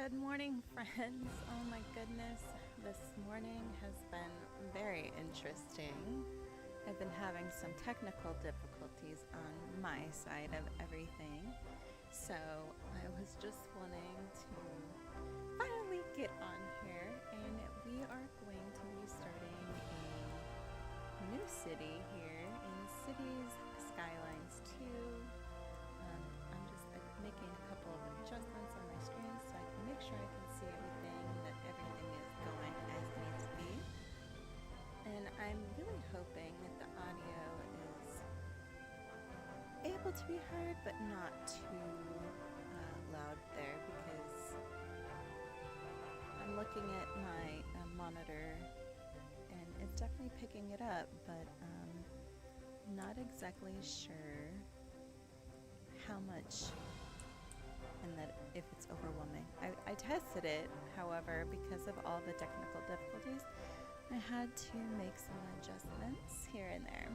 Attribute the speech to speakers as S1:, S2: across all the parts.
S1: Good morning, friends. Oh my goodness, this morning has been very interesting. I've been having some technical difficulties on my side of everything, so I was just wanting to finally get on here, and we are going to be starting a new city here in Cities Skylines 2. I'm just making a couple of adjustments on my screen so I can make sure I can see everything, that everything is going as it needs to be. And I'm really hoping that the audio is able to be heard, but not too loud there, because I'm looking at my monitor and it's definitely picking it up, but not exactly sure how much, and that if it's overwhelming. I tested it, however, because of all the technical difficulties, I had to make some adjustments here and there.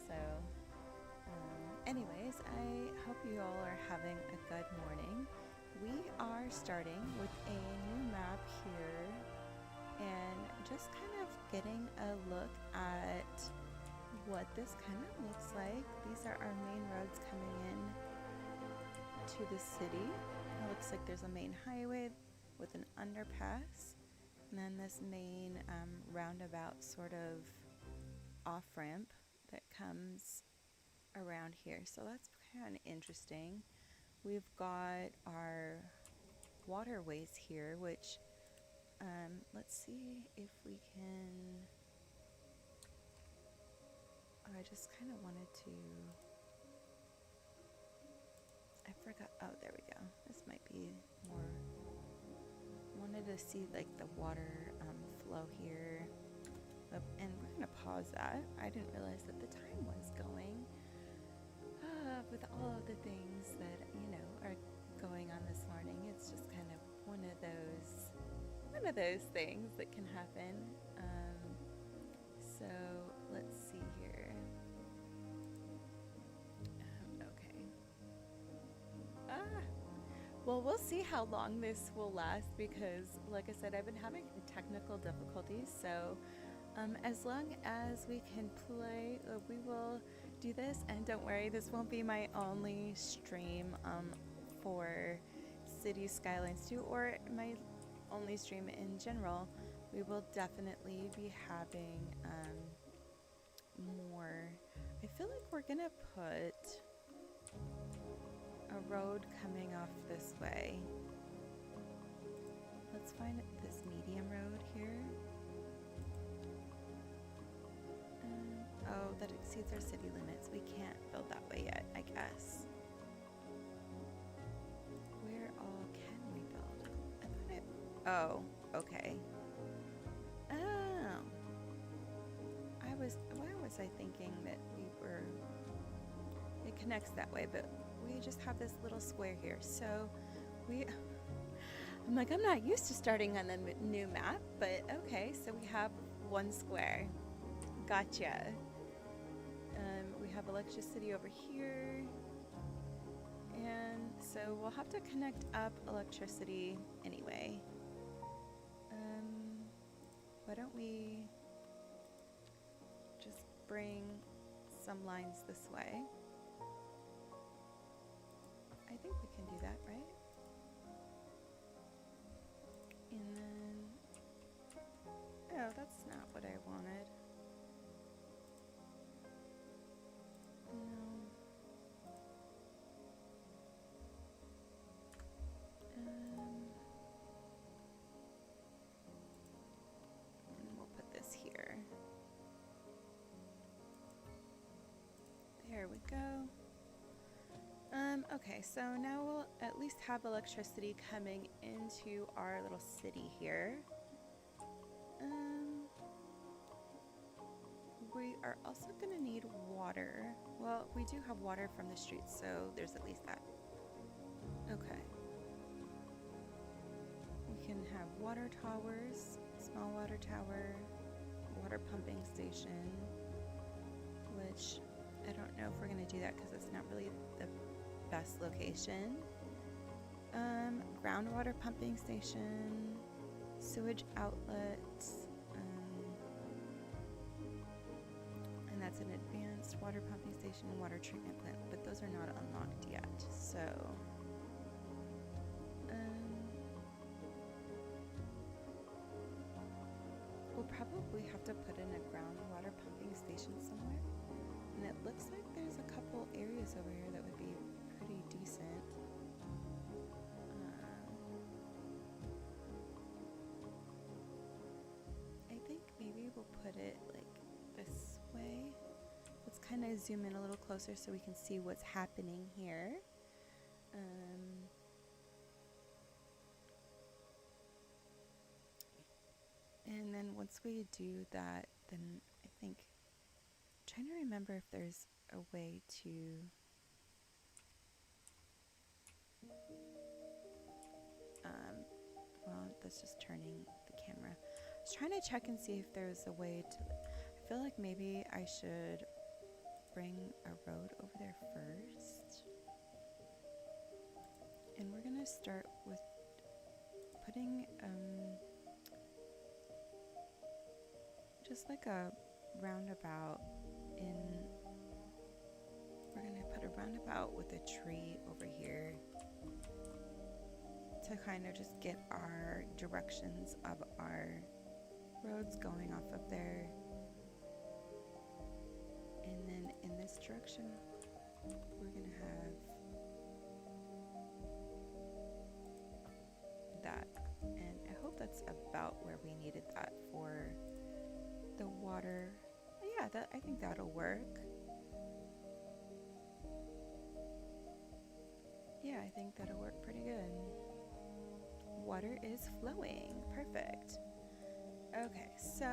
S1: So anyways, I hope you all are having a good morning. We are starting with a new map here and just kind of getting a look at what this kind of looks like. These are our main roads coming in to the city. It looks like there's a main highway with an underpass, and then this main roundabout sort of off-ramp that comes around here. So that's kind of interesting. We've got our waterways here, which let's see if we can... I just kind of wanted to... I forgot. Oh, there we go. This might be more... Wanted to see like the water flow here. And we're going to pause that. I didn't realize that the time was going. With all of the things that, are going on this morning, it's just kind of one of those things that can happen. So let's see here. Okay. Well, we'll see how long this will last, because like I said, I've been having technical difficulties. So as long as we can play, we will do this. And don't worry, this won't be my only stream for City Skylines 2, or my only stream in general. We will definitely be having more. I feel like we're gonna put a road coming off this way. Let's find this medium road here. Oh, that exceeds our city limits. We can't build that way yet, I guess. Where all can we build? I thought it... Oh, okay. Oh. Why was I thinking that we were... It connects that way, but we just have this little square here. So I'm like, I'm not used to starting on a new map, but okay, so we have one square. Gotcha. We have electricity over here, and so we'll have to connect up electricity anyway. Why don't we just bring some lines this way? I think we can do that, right? And then... Oh, that's not what I wanted. No. And we'll put this here. There we go. Okay, so now we'll at least have electricity coming into our little city here. We are also going to need water. Well, we do have water from the streets, so there's at least that. Okay. We can have water towers, small water tower, water pumping station, which I don't know if we're going to do that because it's not really the best location. groundwater pumping station, sewage outlet, and that's an advanced water pumping station and water treatment plant, but those are not unlocked yet. So we'll probably have to put in a groundwater pumping station somewhere. And it looks like there's a couple areas over here that would be pretty decent. I think maybe we'll put it like this way. Let's kind of zoom in a little closer so we can see what's happening here. And then once we do that, then I think, I'm trying to remember if there's a way to well, that's just turning the camera. I was trying to check and see if there's a way to, I feel like maybe I should bring a road over there first. And we're gonna start with putting just like a roundabout in. We're gonna put a roundabout with a tree over here to kind of just get our directions of our roads going off of there. And then in this direction, we're gonna have that. And I hope that's about where we needed that for the water. Yeah, I think that'll work. Yeah, I think that'll work pretty good. Water is flowing. Perfect. Okay, so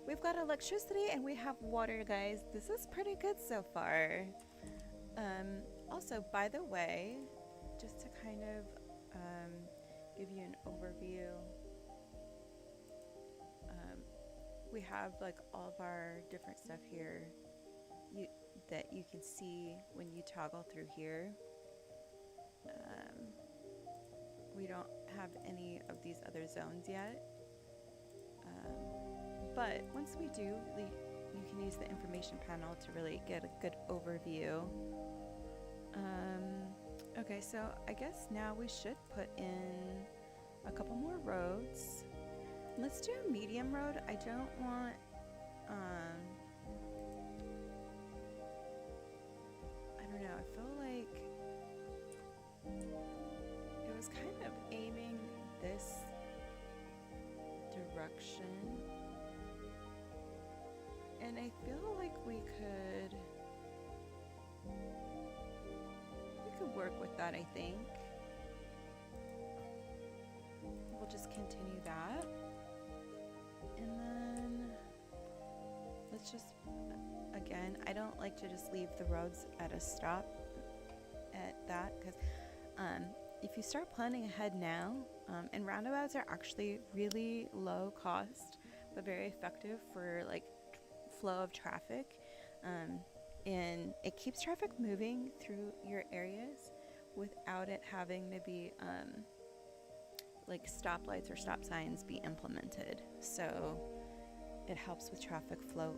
S1: we've got electricity and we have water, guys. This is pretty good so far. Also, by the way, just to kind of give you an overview, we have like all of our different stuff here that you can see when you toggle through here. We don't have any of these other zones yet, but once we do, you can use the information panel to really get a good overview. Okay, so I guess now we should put in a couple more roads. Let's do a medium road. I don't want I don't know, I feel like it was kind of aiming this direction, and I feel like we could work with that. I think we'll just continue that, and then let's just, again, I don't like to just leave the roads at a stop at that, because if you start planning ahead now, and roundabouts are actually really low cost but very effective for like flow of traffic, and it keeps traffic moving through your areas without it having to be like stoplights or stop signs be implemented. So it helps with traffic flow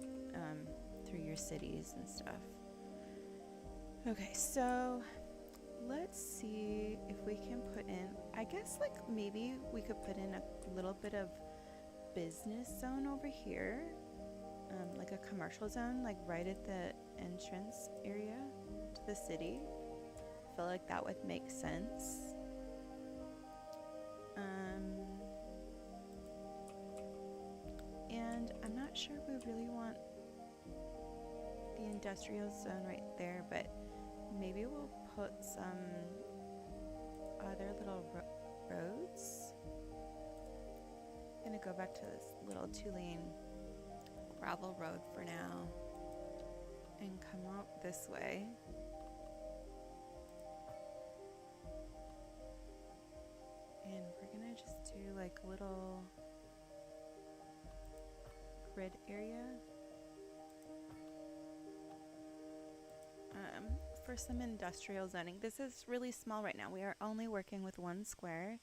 S1: through your cities and stuff. Okay, so let's see if we can put in, I guess like maybe we could put in a little bit of business zone over here, like a commercial zone, like right at the entrance area to the city. I feel like that would make sense. And I'm not sure we really want the industrial zone right there, but maybe we'll put some other little roads. I'm gonna go back to this little 2-lane gravel road for now and come out this way. And we're gonna just do like a little grid area. for some industrial zoning. This is really small right now. We are only working with 1 square,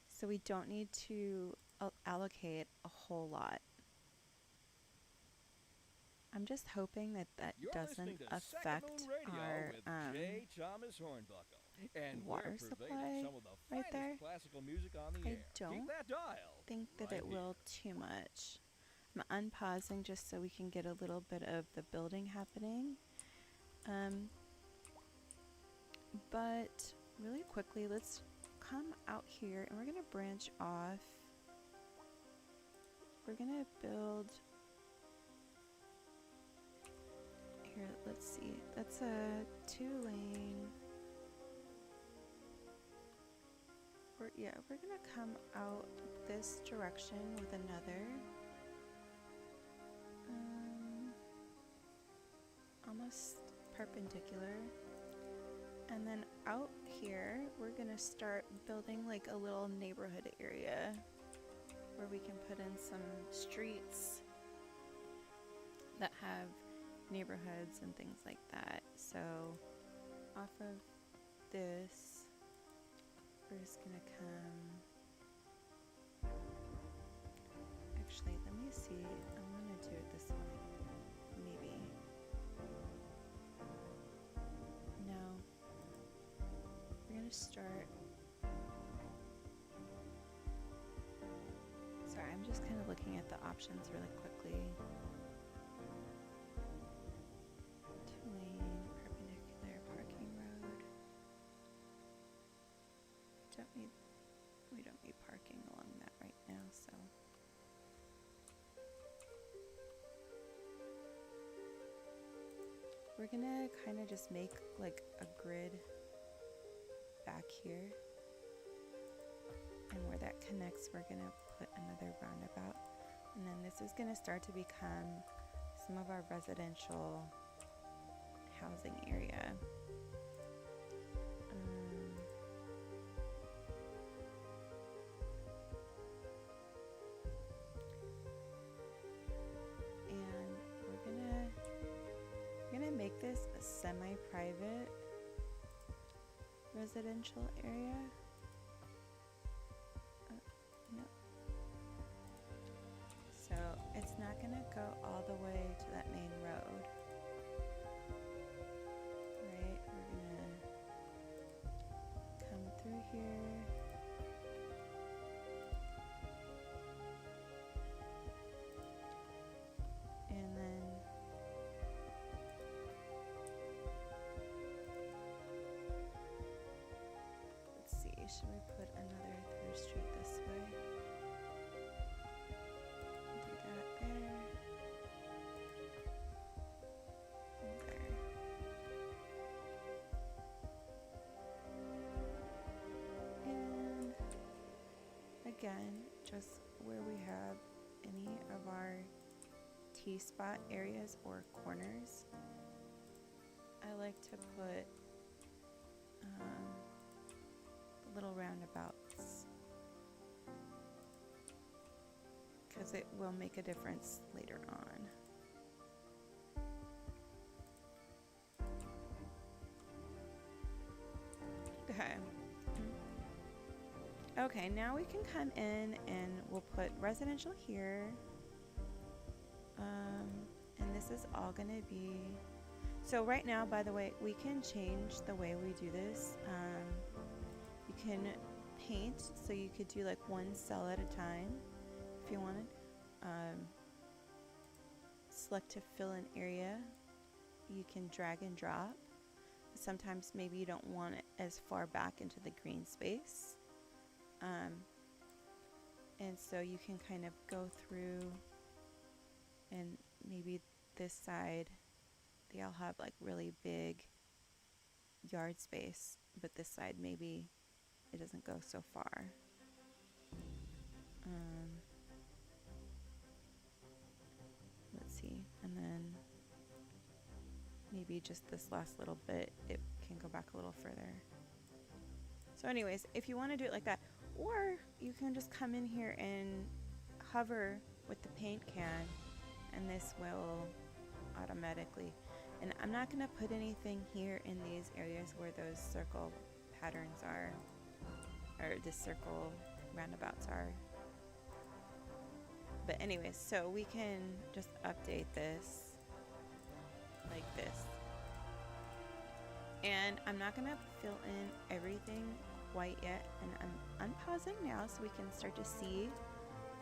S1: so we don't need to allocate a whole lot. I'm just hoping that that doesn't affect our water supply right there. I don't think that it will too much. I'm unpausing just so we can get a little bit of the building happening. But really quickly, let's come out here and we're gonna branch off. We're gonna build here, let's see, that's a 2-lane. We're gonna come out this direction with another. Almost perpendicular. And then out here, we're gonna start building like a little neighborhood area where we can put in some streets that have neighborhoods and things like that. So off of this, we're just gonna come. Actually, let me see. I wanna do it this way. Maybe. No. We're gonna start. Sorry, I'm just kind of looking at the options really quickly. 2-lane, perpendicular parking road. We don't need parking along that right now, so. We're gonna kind of just make like a grid back here. And where that connects, we're gonna put another roundabout. And then this is gonna start to become some of our residential housing area. And we're gonna make this a semi-private residential area. No. So it's not gonna go all the way to that main road. Right? We're gonna come through here. And then let's see, should we put another through street this way? Do that there. And there. And again, just where we have any of our T-spot areas or corners, I like to put little roundabouts because it will make a difference later on. Okay. Okay, now we can come in and we'll put residential here. And this is all gonna be, so right now, by the way, we can change the way we do this. You can paint, so you could do like 1 cell at a time if you wanted. Select to fill an area. You can drag and drop. Sometimes maybe you don't want it as far back into the green space. And so you can kind of go through, and maybe this side, they all have like really big yard space, but this side maybe it doesn't go so far. Let's see, and then maybe just this last little bit, it can go back a little further. So anyways, if you want to do it like that, or you can just come in here and hover with the paint can, and this will automatically, And I'm not going to put anything here in these areas where those circle patterns are, or the circle roundabouts are. But anyways, so we can just update this like this. And I'm not going to fill in everything quite yet. And I'm unpausing now so we can start to see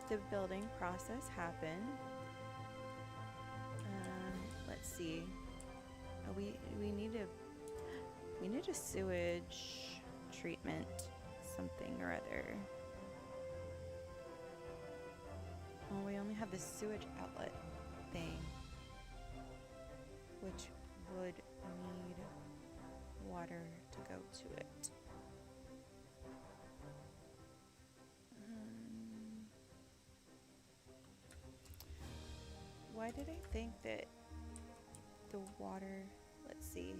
S1: the building process happen. Let's see. We need a sewage treatment something or other. Oh, we only have the sewage outlet thing, which would need water to go to it. Why did I think that the water, let's see,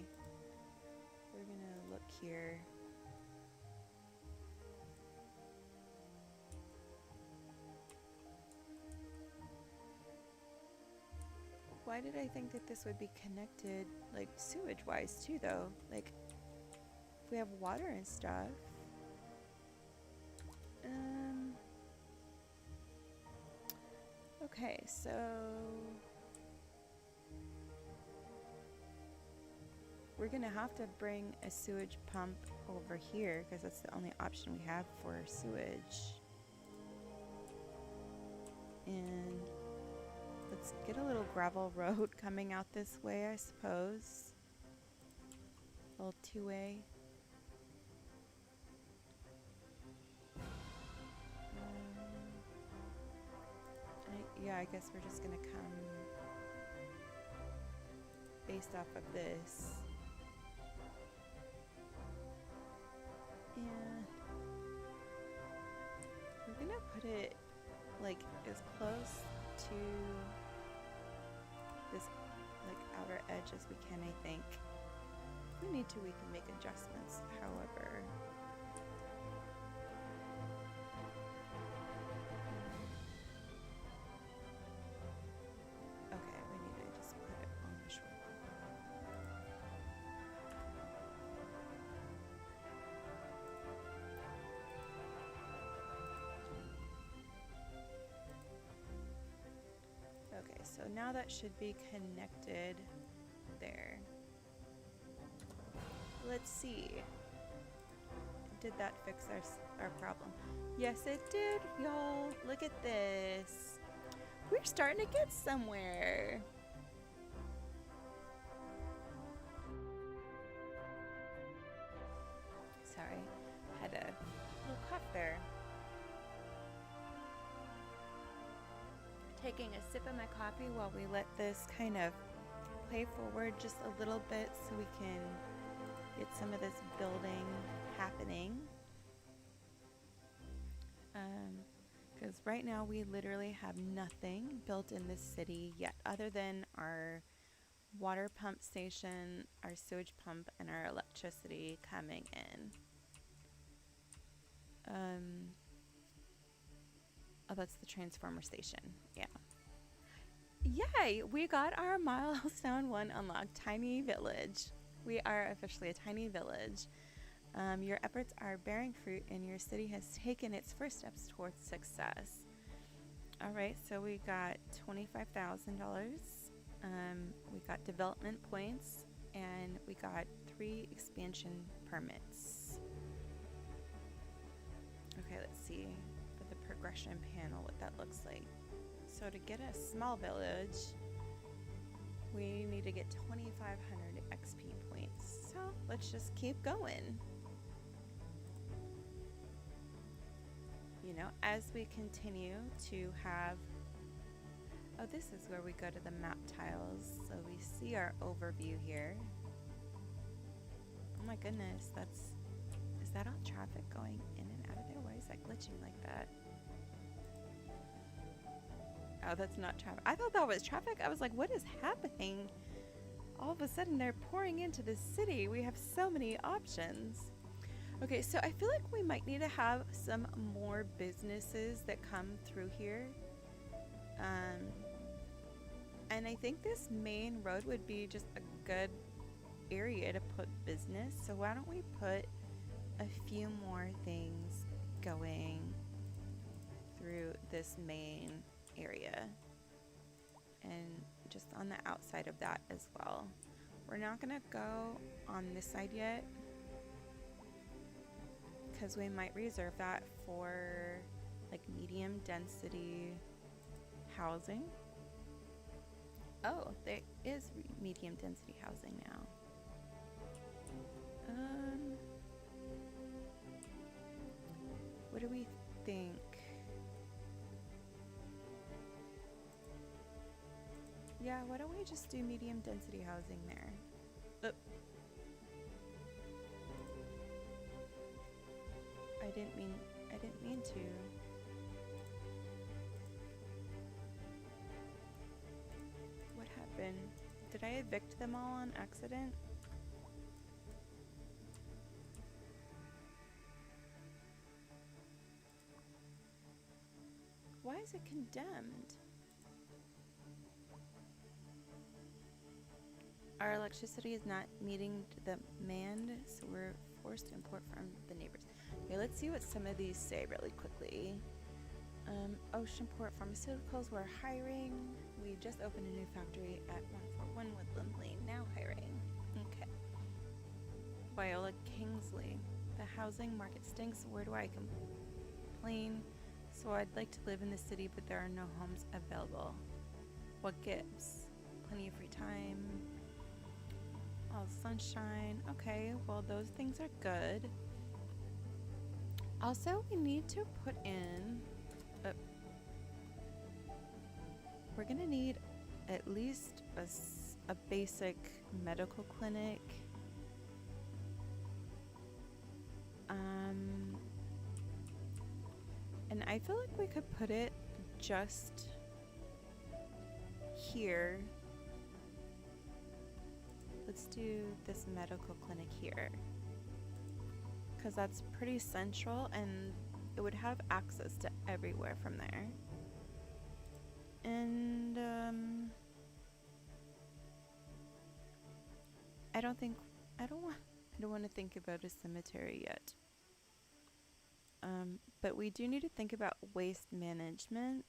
S1: we're gonna look here. Why did I think that this would be connected, like sewage wise too though? Like, if we have water and stuff. Okay, so we're gonna have to bring a sewage pump over here because that's the only option we have for sewage. And let's get a little gravel road coming out this way, I suppose. A little two-way. Yeah, I guess we're just gonna come based off of this. And we're gonna put it like as close to this like outer edge as we can, I think. If we need to, we can make adjustments, however. Okay, we need to just put it on the shore. Okay, so now that should be connected there. Let's see. Did that fix our problem? Yes, it did, y'all. Look at this. We're starting to get somewhere. Sorry, had a little cough there. Taking a sip of my coffee while we let this kind of play forward just a little bit so we can get some of this building happening. Because right now we literally have nothing built in this city yet other than our water pump station, our sewage pump, and our electricity coming in. Oh, that's the transformer station. Yeah. Yay! We got our milestone 1 unlocked. Tiny village. We are officially a tiny village. Your efforts are bearing fruit and your city has taken its first steps towards success. Alright, so we got $25,000. We got development points and we got 3 expansion permits. Okay, let's see for the progression panel what that looks like. So to get a small village, we need to get 2,500 XP points. So let's just keep going. You know, as we continue to have, oh, this is where we go to the map tiles. So we see our overview here. Oh my goodness, is that all traffic going in and out of there? Why is that glitching like that? Oh, that's not traffic. I thought that was traffic. I was like, what is happening? All of a sudden they're pouring into the city. We have so many options. Okay, so I feel like we might need to have some more businesses that come through here. And I think this main road would be just a good area to put business. So why don't we put a few more things going through this main area and just on the outside of that as well. We're not gonna go on this side yet because we might reserve that for like medium density housing. Oh, there is medium density housing now. What do we think? Yeah, why don't we just do medium density housing there? Oh. I didn't mean to. What happened? Did I evict them all on accident? Why is it condemned? Our electricity is not meeting the demand, so we're forced to import from the neighbors. Okay, let's see what some of these say really quickly. Oceanport Pharmaceuticals, we're hiring. We just opened a new factory at 141 Woodland Lane, now hiring. Okay. Viola Kingsley, the housing market stinks. Where do I complain? So I'd like to live in the city, but there are no homes available. What gives? Plenty of free time. All sunshine. Okay, well those things are good. Also, we need to put in we're gonna need at least a basic medical clinic. And I feel like we could put it just here. Let's do this medical clinic here, because that's pretty central and it would have access to everywhere from there. And I don't want to think about a cemetery yet. But we do need to think about waste management.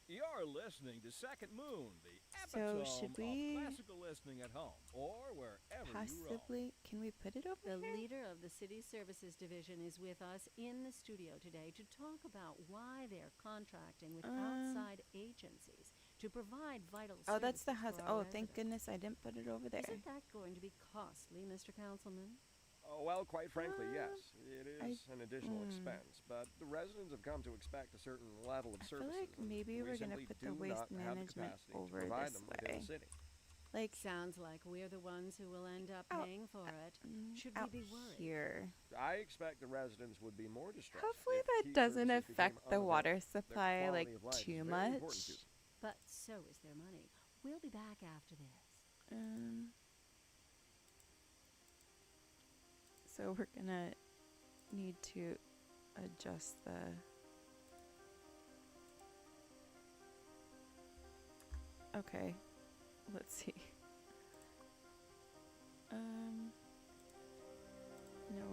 S2: You're listening to Second Moon, the epitome of classical listening at home or wherever
S1: possibly, can we put it over
S3: The
S1: here?
S3: leader of the City Services Division is with us in the studio today to talk about why they're contracting with outside agencies to provide vital services.
S1: Oh, that's the house.
S3: For our
S1: Oh, thank
S3: residents.
S1: goodness I didn't put it over there.
S3: Isn't that going to be costly, Mr. Councilman?
S2: Oh, well, quite frankly, yes. It is an additional expense, but the residents have come to expect a certain level of
S1: I feel
S2: services.
S1: like maybe we're going to put the waste management over this way. Like
S3: Sounds like we're the ones who will end up paying for it. Should
S1: out
S3: we be worried?
S1: here.
S2: I expect the residents would be more distressed.
S1: Hopefully
S2: if
S1: that
S2: key
S1: doesn't
S2: services
S1: affect
S2: became
S1: the water
S2: unavailable. Their
S1: supply like
S2: quality of life is
S1: too
S2: very
S1: much.
S2: important to them.
S3: But so is their money. We'll be back after this.
S1: So we're gonna need to adjust the okay, let's see. No,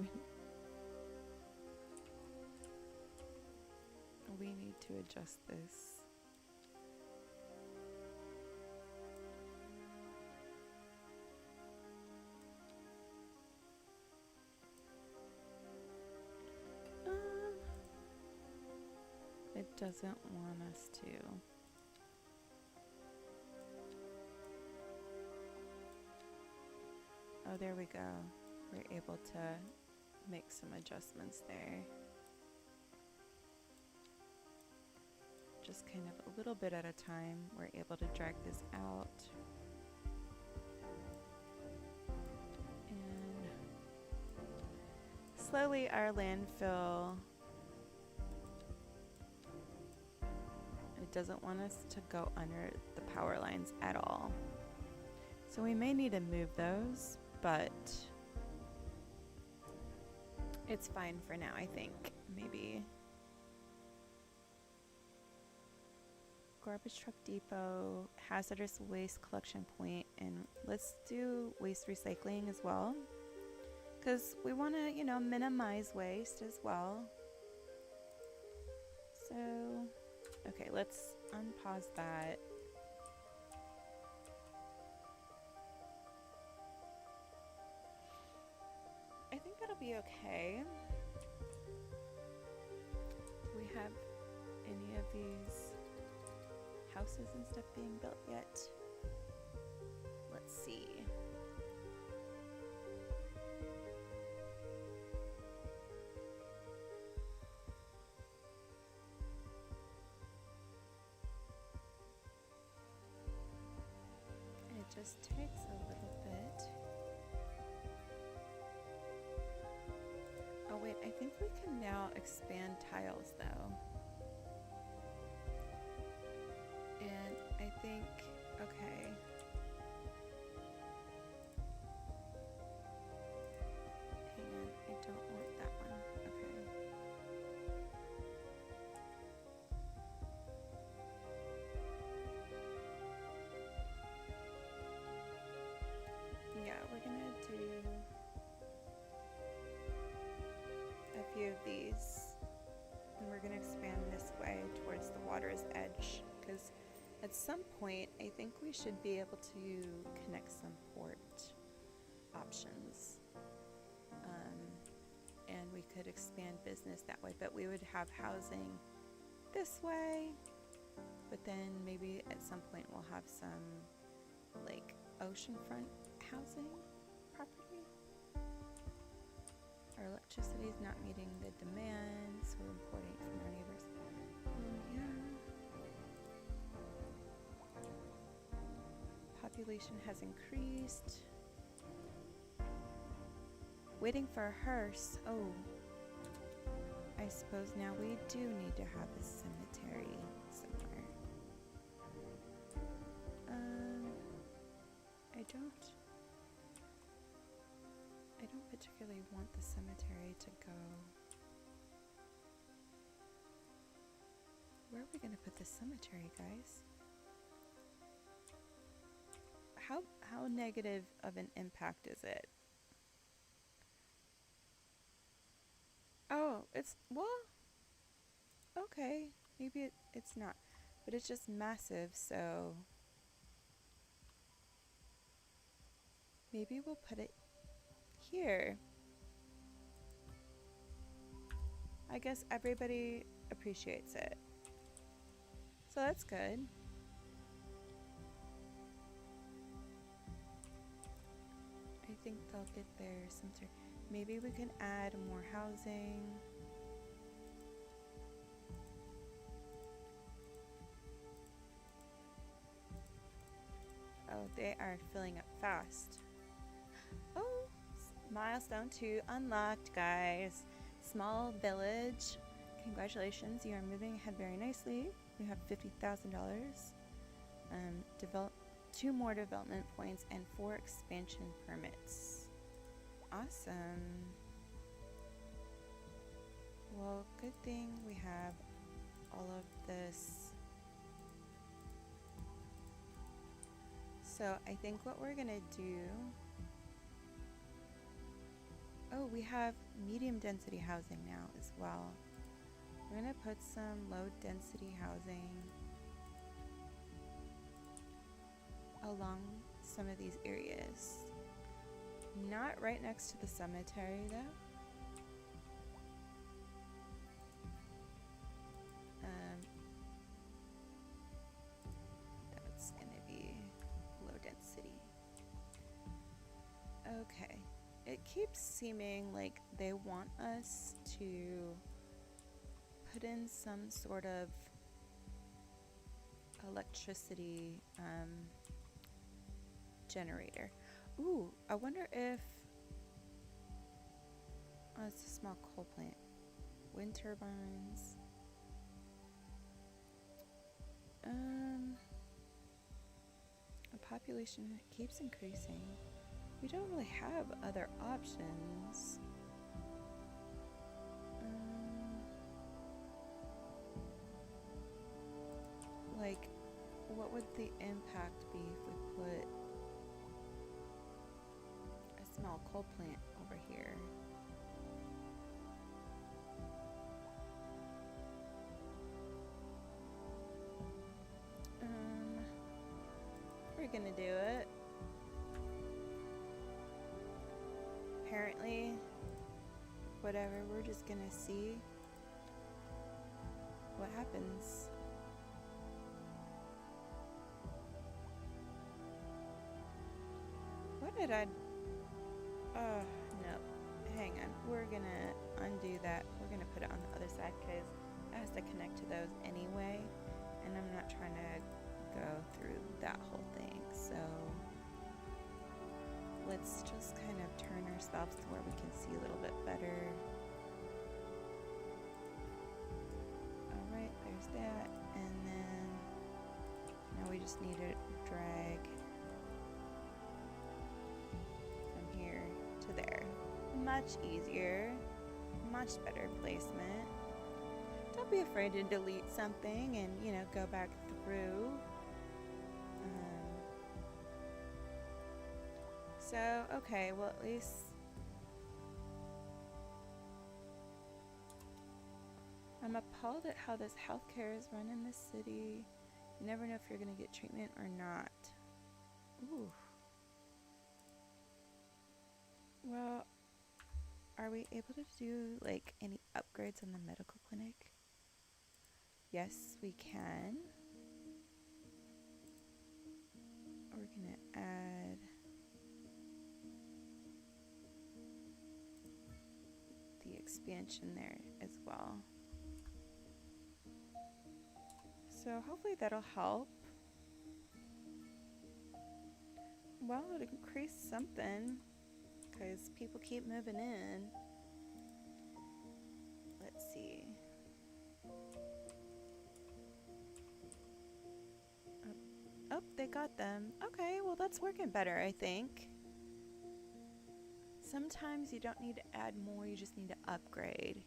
S1: we need to adjust this. It doesn't want us to. Oh, there we go. We're able to make some adjustments there. Just kind of a little bit at a time, we're able to drag this out. And slowly our landfill, it doesn't want us to go under the power lines at all. So we may need to move those, but it's fine for now, I think. Maybe garbage truck depot, hazardous waste collection point, and let's do waste recycling as well. Because we want to, you know, minimize waste as well. So, okay, let's unpause that. I think that'll be okay. Do we have any of these houses and stuff being built yet? Let's see. It just takes a little bit. Oh wait, I think we can now expand tiles though. And I think, okay. Hang on, I don't want that one. Okay. Yeah, we're gonna do a few of these. And we're gonna expand this way towards the water's edge, because at some point I think we should be able to connect some port options. And we could expand business that way, but we would have housing this way, but then maybe at some point we'll have some like oceanfront housing property. Our electricity is not meeting the demand, so we're importing from our neighbors. Yeah. Population has increased. Waiting for a hearse. Oh, I suppose now we do need to have a cemetery somewhere. I don't particularly want the cemetery to go. Where are we gonna put the cemetery, guys? How negative of an impact is it? Oh, it's, well, okay, maybe it's not, but it's just massive, so maybe we'll put it here. I guess everybody appreciates it, so that's good. I think they'll get there sometime. Maybe we can add more housing. Oh, they are filling up fast. Oh, milestone 2 unlocked, guys. Small village. Congratulations, you are moving ahead very nicely. You have $50,000. Develop 2 more development points and 4 expansion permits. Awesome. Well, good thing we have all of this. So I think what we're gonna do, oh, we have medium density housing now as well. We're gonna put some low density housing along some of these areas. Not right next to the cemetery though. That's gonna be low density. Okay. It keeps seeming like they want us to put in some sort of electricity generator. Ooh, I wonder if, oh, it's a small coal plant. Wind turbines. The population keeps increasing. We don't really have other options. Like would the impact be if we put a small coal plant over here? We're gonna do it. Apparently, whatever, we're just gonna see what happens. What did I... Oh, no. Hang on. We're gonna undo that. We're gonna put it on the other side because it has to connect to those anyway. And I'm not trying to go through that whole thing. So let's just kind of turn ourselves to where we can see a little bit better. Alright, there's that. And then now we just need to drag from here to there. Much easier, much better placement. Don't be afraid to delete something and, you know, go back through. So, okay, well, at least I'm appalled at how this healthcare is run in this city. You never know if you're going to get treatment or not. Ooh. Well, are we able to do, like, any upgrades on the medical clinic? Yes, we can. We're going to add the expansion there as well. So hopefully that'll help. Well, it increased something because people keep moving in. Let's see. Oh, they got them. Okay, well that's working better, I think. Sometimes you don't need to add more, you just need to upgrade.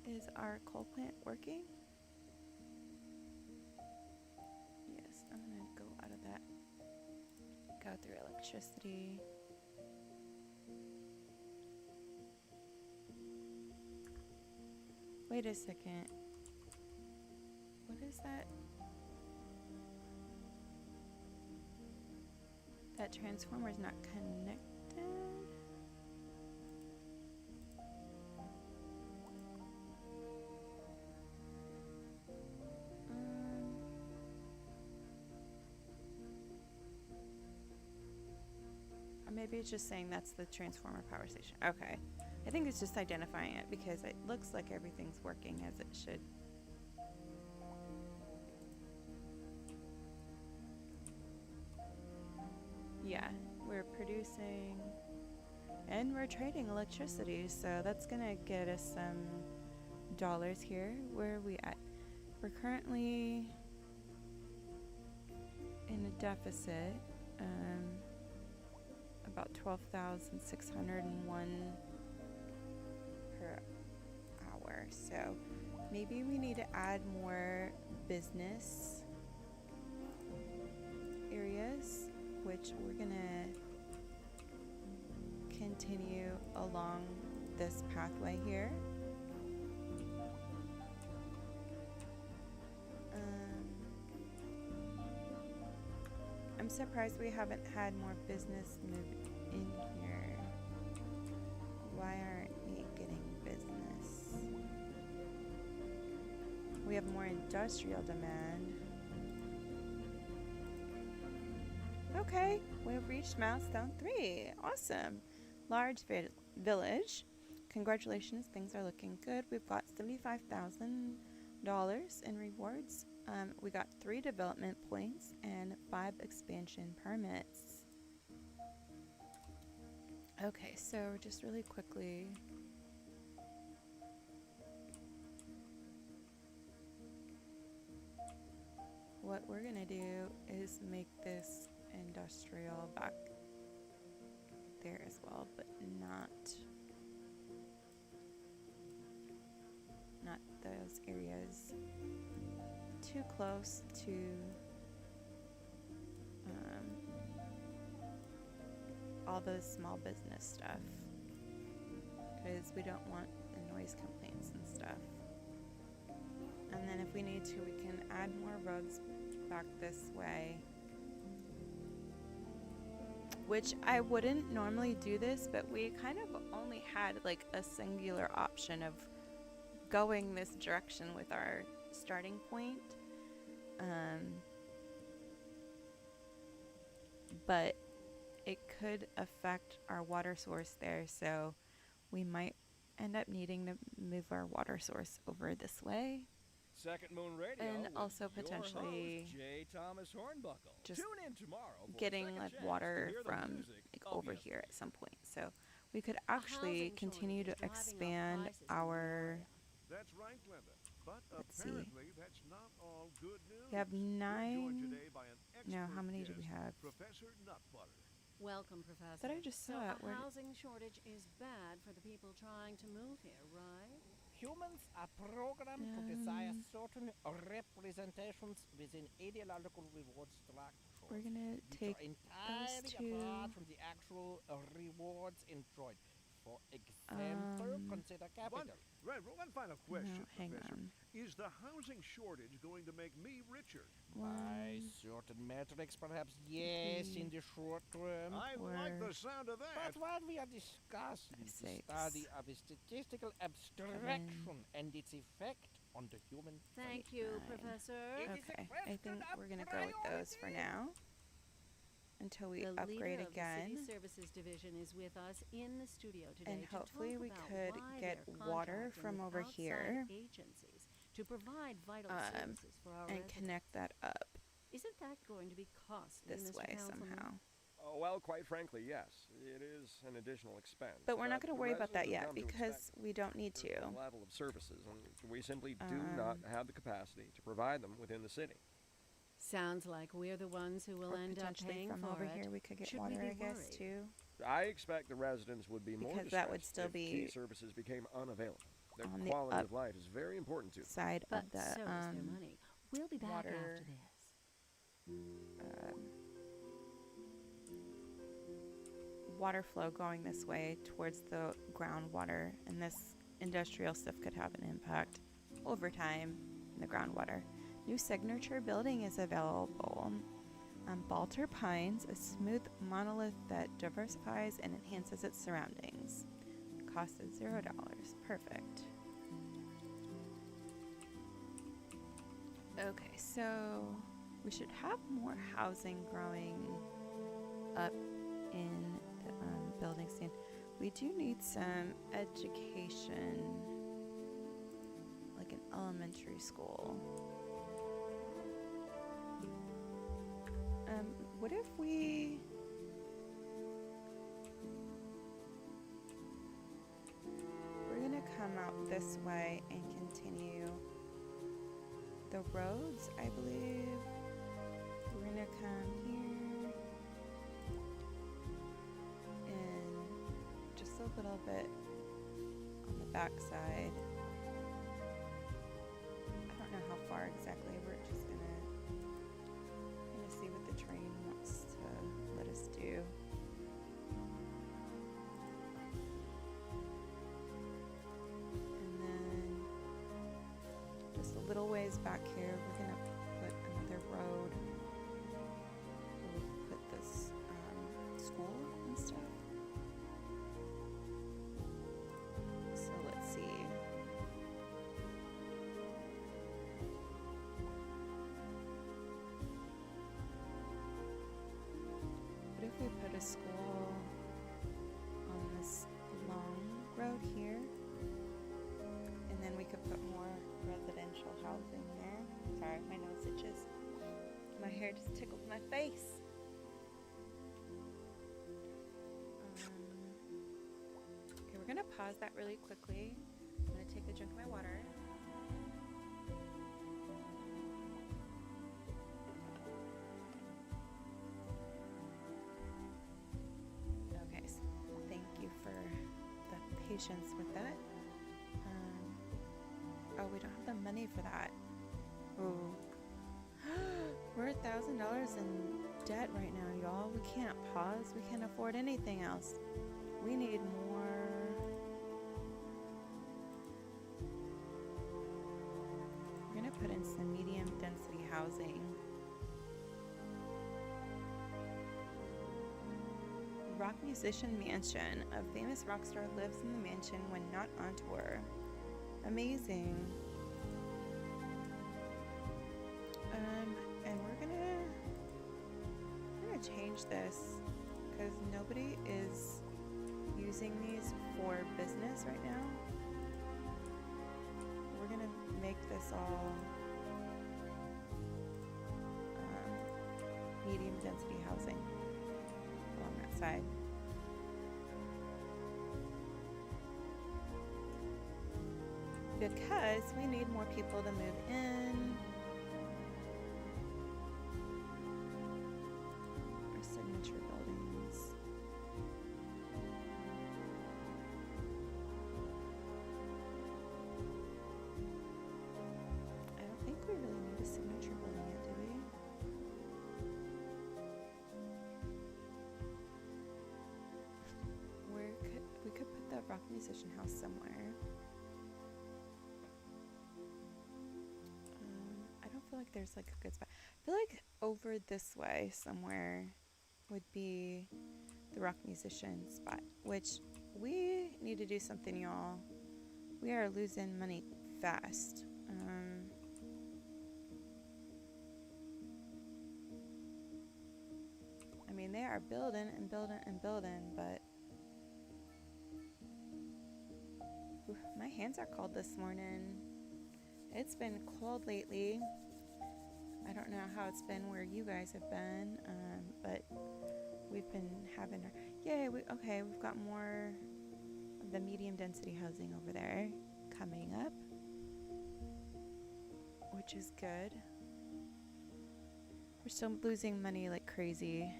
S1: Is our coal plant working? Yes, I'm gonna go out of that. Go through electricity. Wait a second. What is that? That transformer's not connected. Or maybe it's just saying that's the transformer power station. Okay. I think it's just identifying it because it looks like everything's working as it should. Yeah, we're producing and we're trading electricity, so that's gonna get us some dollars here. Where are we at? We're currently in a deficit, about 12,601 per hour. So maybe we need to add more business areas, which we're gonna continue along this pathway here. I'm surprised we haven't had more business move in here. Why aren't we getting business? We have more industrial demand. Okay, we've reached milestone 3. Awesome. Large village. Congratulations, things are looking good. We've got $75,000 in rewards. We got 3 development points and 5 expansion permits. Okay, so just really quickly. What we're gonna do is make this industrial back there as well, but not those areas too close to all the small business stuff, because we don't want the noise complaints and stuff. And then if we need to, we can add more roads back this way, which I wouldn't normally do this, but we kind of only had like a singular option of going this direction with our starting point. But it could affect our water source there, so we might end up needing to move our water source over this way.
S2: Second Moon Radio,
S1: And
S2: with
S1: also
S2: your
S1: potentially
S2: host, J. Thomas Hornbuckle.
S1: just
S2: Tune in tomorrow for
S1: getting
S2: a second
S1: like
S2: chance to
S1: water
S2: hear the
S1: from
S2: music
S1: like
S2: of
S1: over
S2: yesterday.
S1: here at some point. So we could actually
S3: housing
S1: continue to
S3: shortage is driving up
S1: expand
S3: prices in the
S1: our.
S3: area.
S4: That's right, Glenda. But
S1: Let's see.
S4: apparently that's not all good news.
S1: We have
S4: We're joined
S1: 9.
S4: today by an
S1: No, how
S4: expert
S1: many do we
S4: guest,
S1: have?
S4: Professor Nutbutter.
S3: Welcome, Professor.
S1: But I just
S3: so
S1: saw it.
S3: a
S1: Where
S3: housing shortage is bad for the people trying to move here, right?
S5: Humans are programmed to desire certain representations within ideological reward structures,
S1: we're gonna
S5: which
S1: take
S5: are entirely
S1: two.
S5: apart from the actual rewards enjoyed. For example, consider capital.
S4: One final question,
S1: hang
S4: Professor.
S1: on.
S4: Is the housing shortage going to make me richer?
S5: By certain metrics, perhaps yes, in the short term.
S4: I like the sound of that.
S5: But what we are discussing is the
S1: 6,
S5: study of a statistical abstraction and its effect on the human
S3: Thank you,
S1: 9.
S3: Professor.
S5: It is a
S1: Okay, I
S5: question
S1: think
S5: of
S1: we're gonna go with those for now until we
S3: The
S1: upgrade
S3: leader of the
S1: again.
S3: City Services Division is with us in the studio today
S1: And
S3: to
S1: hopefully
S3: talk
S1: we
S3: about
S1: could
S3: why
S1: get
S3: they're
S1: water
S3: contracting
S1: from
S3: with
S1: over
S3: outside
S1: here,
S3: agencies to provide vital
S1: and
S3: services for our residents.
S1: connect that up
S3: Isn't that going to be costly,
S1: this
S3: Mr.
S1: way
S3: Councilman?
S1: somehow.
S2: Well, quite frankly, yes. It is an additional expense.
S1: But we're not going to
S2: the
S1: worry about that
S2: residents
S1: yet
S2: have come to
S1: because
S2: expect
S1: we don't need
S2: a
S1: to.
S2: certain level of services, and we simply do not have the capacity to provide them within the city.
S3: Sounds like we're the ones who will
S1: Or
S3: end up
S1: potentially
S3: paying
S1: from
S3: for
S1: over
S3: it.
S1: here we could get
S3: Should we
S1: water,
S3: be
S1: I guess,
S3: worried?
S1: too.
S2: I expect the residents would be more
S1: Because
S2: distressed
S1: that would still
S2: if
S1: be
S2: key services became unavailable. Their
S1: on the
S2: quality
S1: up
S2: of life is very important to them.
S1: Side
S3: But
S1: of the
S3: so is their money. We'll be back
S1: water,
S3: after this.
S1: water flow going this way towards the groundwater, and this industrial stuff could have an impact over time in the groundwater. New signature building is available. Balter Pines, a smooth monolith that diversifies and enhances its surroundings. Cost is $0. Perfect. Okay, so we should have more housing growing up in the building scene. We do need some education, like an elementary school. What if we're gonna come out this way and continue the roads, I believe. We're gonna come here and just a little bit on the back side. I don't know how far exactly. We're just gonna see what the train wants to let us do. And then just a little ways back here, we're gonna put another road. We'll put this school and stuff. So let's see. What if we put a school on this long road here? And then we could put more residential housing there. Sorry, my nose itches. My hair just tickled my face. Okay, we're gonna pause that really quickly. I'm gonna take a drink of my water. Okay, so thank you for the patience with that. Oh, we don't have the money for that. Ooh. We're $1,000 in debt right now, y'all. We can't pause. We can't afford anything else. We need more. We're gonna put in some medium density housing. Rock musician mansion. A famous rock star lives in the mansion when not on tour. Amazing. And we're gonna change this because nobody is using these for business right now. We're gonna make this all medium density housing along that side. Because we need more people to move in. Our signature buildings. I don't think we really need a signature building yet, do we? We could put the rock musician house somewhere. I don't feel like there's like a good spot. I feel like over this way somewhere would be the rock musician spot, which we need to do something, y'all. We are losing money fast. I mean, they are building and building and building, but my hands are cold this morning. It's been cold lately. I don't know how it's been where you guys have been, but we've been having our... Yay, we've got more of the medium density housing over there coming up, which is good. We're still losing money like crazy.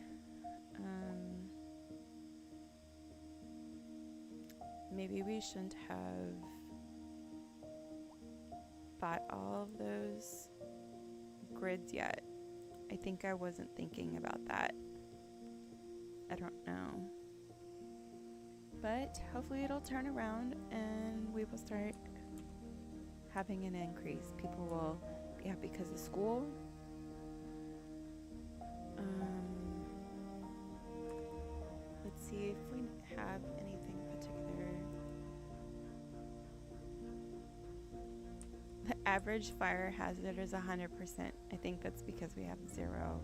S1: Maybe we shouldn't have bought all of those grids yet. I think I wasn't thinking about that. I don't know. But hopefully it'll turn around and we will start having an increase. People will be happy because of school. Let's see if we have anything particular. The average fire hazard is 100%. I think that's because we have 0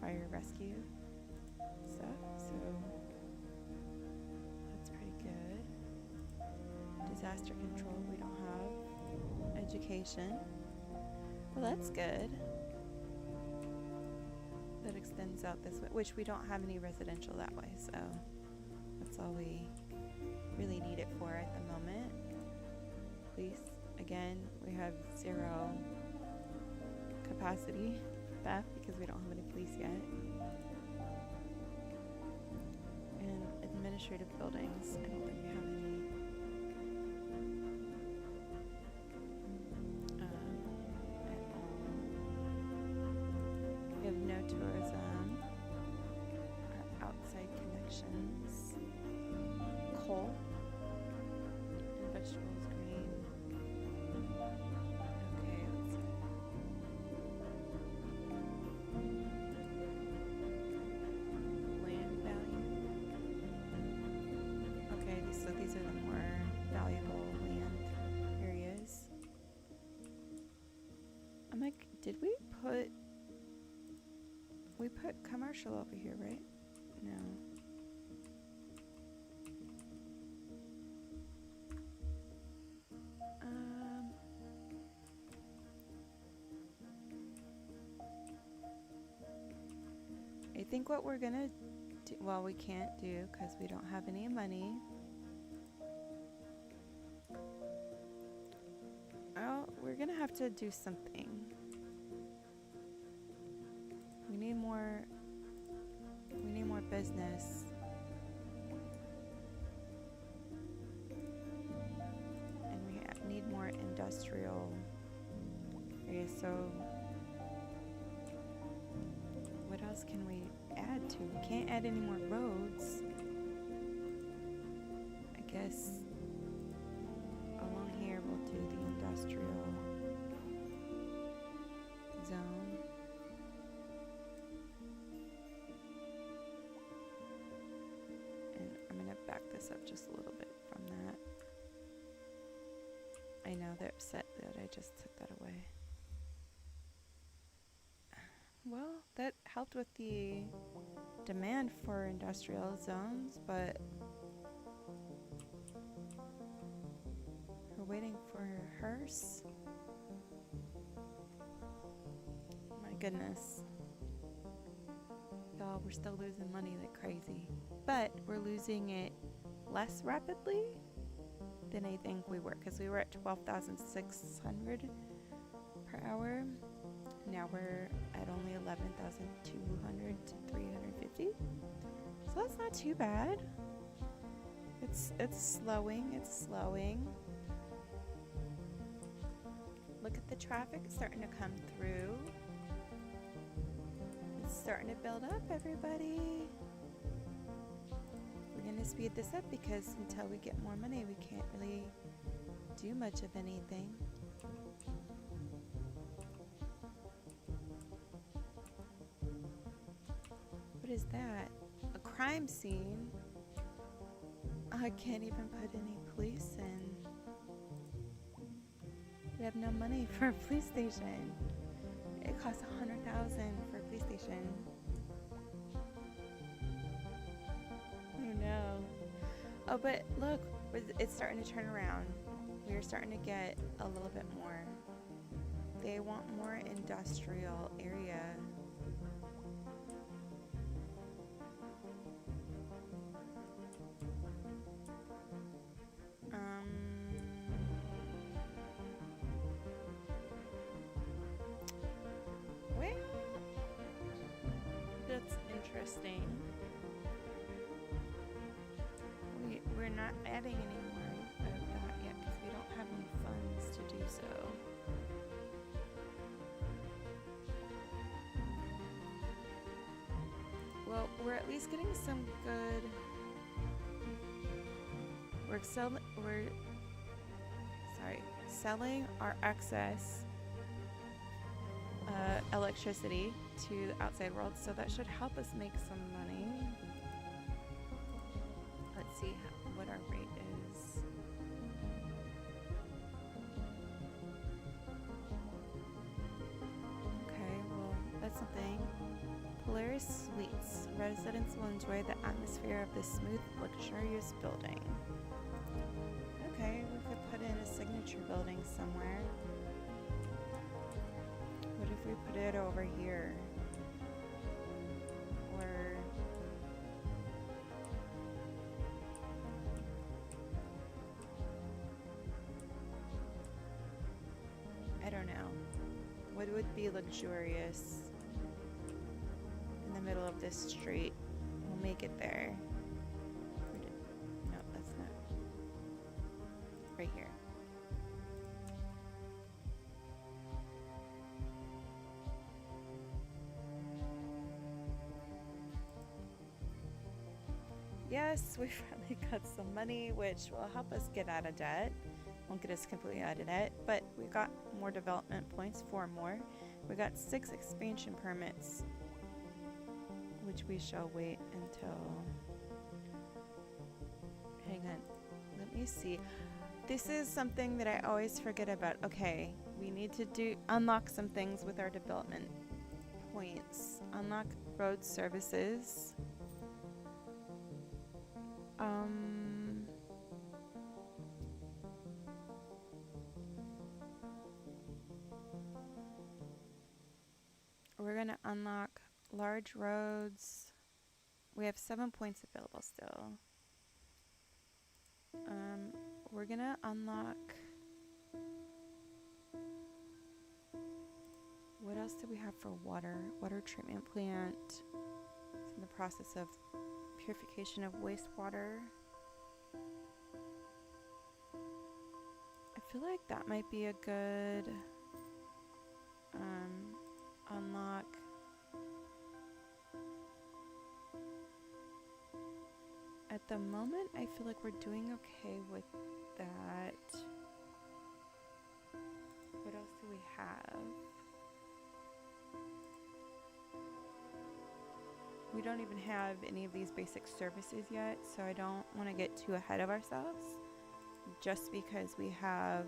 S1: fire rescue stuff, so that's pretty good. Disaster control, we don't have. Education, well, that's good. That extends out this way, which we don't have any residential that way, so that's all we really need it for at the moment. Police, again, we have 0 capacity for that because we don't have any police yet. And administrative buildings, I don't think we have any. At all. We have no tourism. Our outside connections. Coal and vegetables, green. Okay, let's see. Land value. Okay, so these are the more valuable land areas. I'm like, did we put commercial over here, right? No. I think what we're gonna do, well, we can't do because we don't have any money. Oh, we're gonna have to do something. We need more business. And we need more industrial So what else can we add to? We can't add any more roads. I guess along here we'll do the industrial zone. And I'm gonna back this up just a little bit from that. I know they're upset that I just took that away. Well, that helped with the demand for industrial zones, but we're waiting for a hearse. My goodness. Y'all, we're still losing money like crazy, but we're losing it less rapidly than I think we were, because we were at 12,600 per hour. Now we're at only 11,200 to 350. So that's not too bad. It's slowing. It's slowing. Look at the traffic starting to come through. It's starting to build up, everybody. We're going to speed this up because until we get more money, we can't really do much of anything. What is that? A crime scene? I can't even put any police in. We have no money for a police station. It costs $100,000 for a police station. Oh no. Oh, but look, it's starting to turn around. We're starting to get a little bit more. They want more industrial area. Well, that's interesting. We're not adding any more of that yet because we don't have any funds to do so. Well, we're at least getting some good. Selling our excess electricity to the outside world, so that should help us make some money. Let's see what our rate is. Okay, well, that's something. Polaris Suites. Residents will enjoy the atmosphere of this smooth, luxurious building. Okay, we could put in a signature building somewhere. What if we put it over here? Or I don't know. What would be luxurious in the middle of this street? We'll make it there. No, that's not. Right here. Yes, we finally got some money, which will help us get out of debt. Won't get us completely out of debt, but we got more development points, 4 more. We got 6 expansion permits, which we shall wait until. Hang on, let me see. This is something that I always forget about. Okay, we need to unlock some things with our development points. Unlock road services. We're gonna unlock large roads. We have 7 points available still. We're gonna unlock. What else do we have for water? Water treatment plant. It's in the process of purification of wastewater. I feel like that might be a good the moment, I feel like we're doing okay with that. What else do we have? We don't even have any of these basic services yet, so I don't want to get too ahead of ourselves just because we have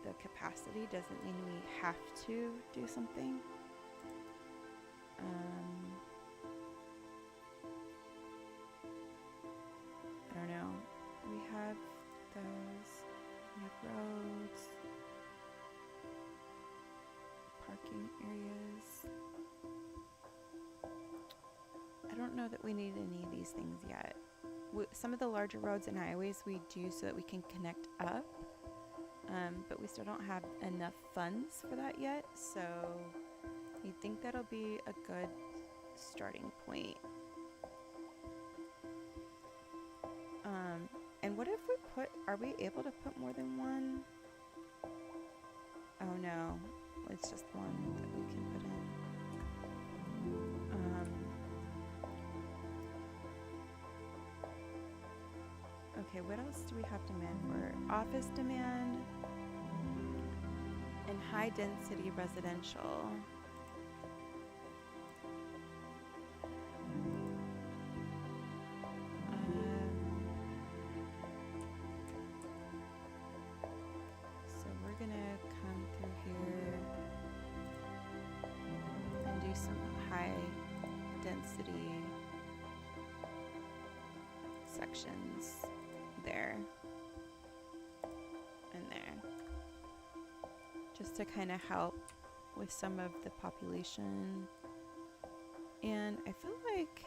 S1: the capacity doesn't mean we have to do something. I don't know. We have those. We have roads, parking areas. I don't know that we need any of these things yet. Some of the larger roads and highways we do so that we can connect up, but we still don't have enough funds for that yet, so I think that'll be a good starting point. And what if are we able to put more than one? Oh no, it's just one that we can put in. Okay, what else do we have demand for? Office demand and high density residential. So we're gonna come through here and do some high density sections there and there, just to kind of help with some of the population. And I feel like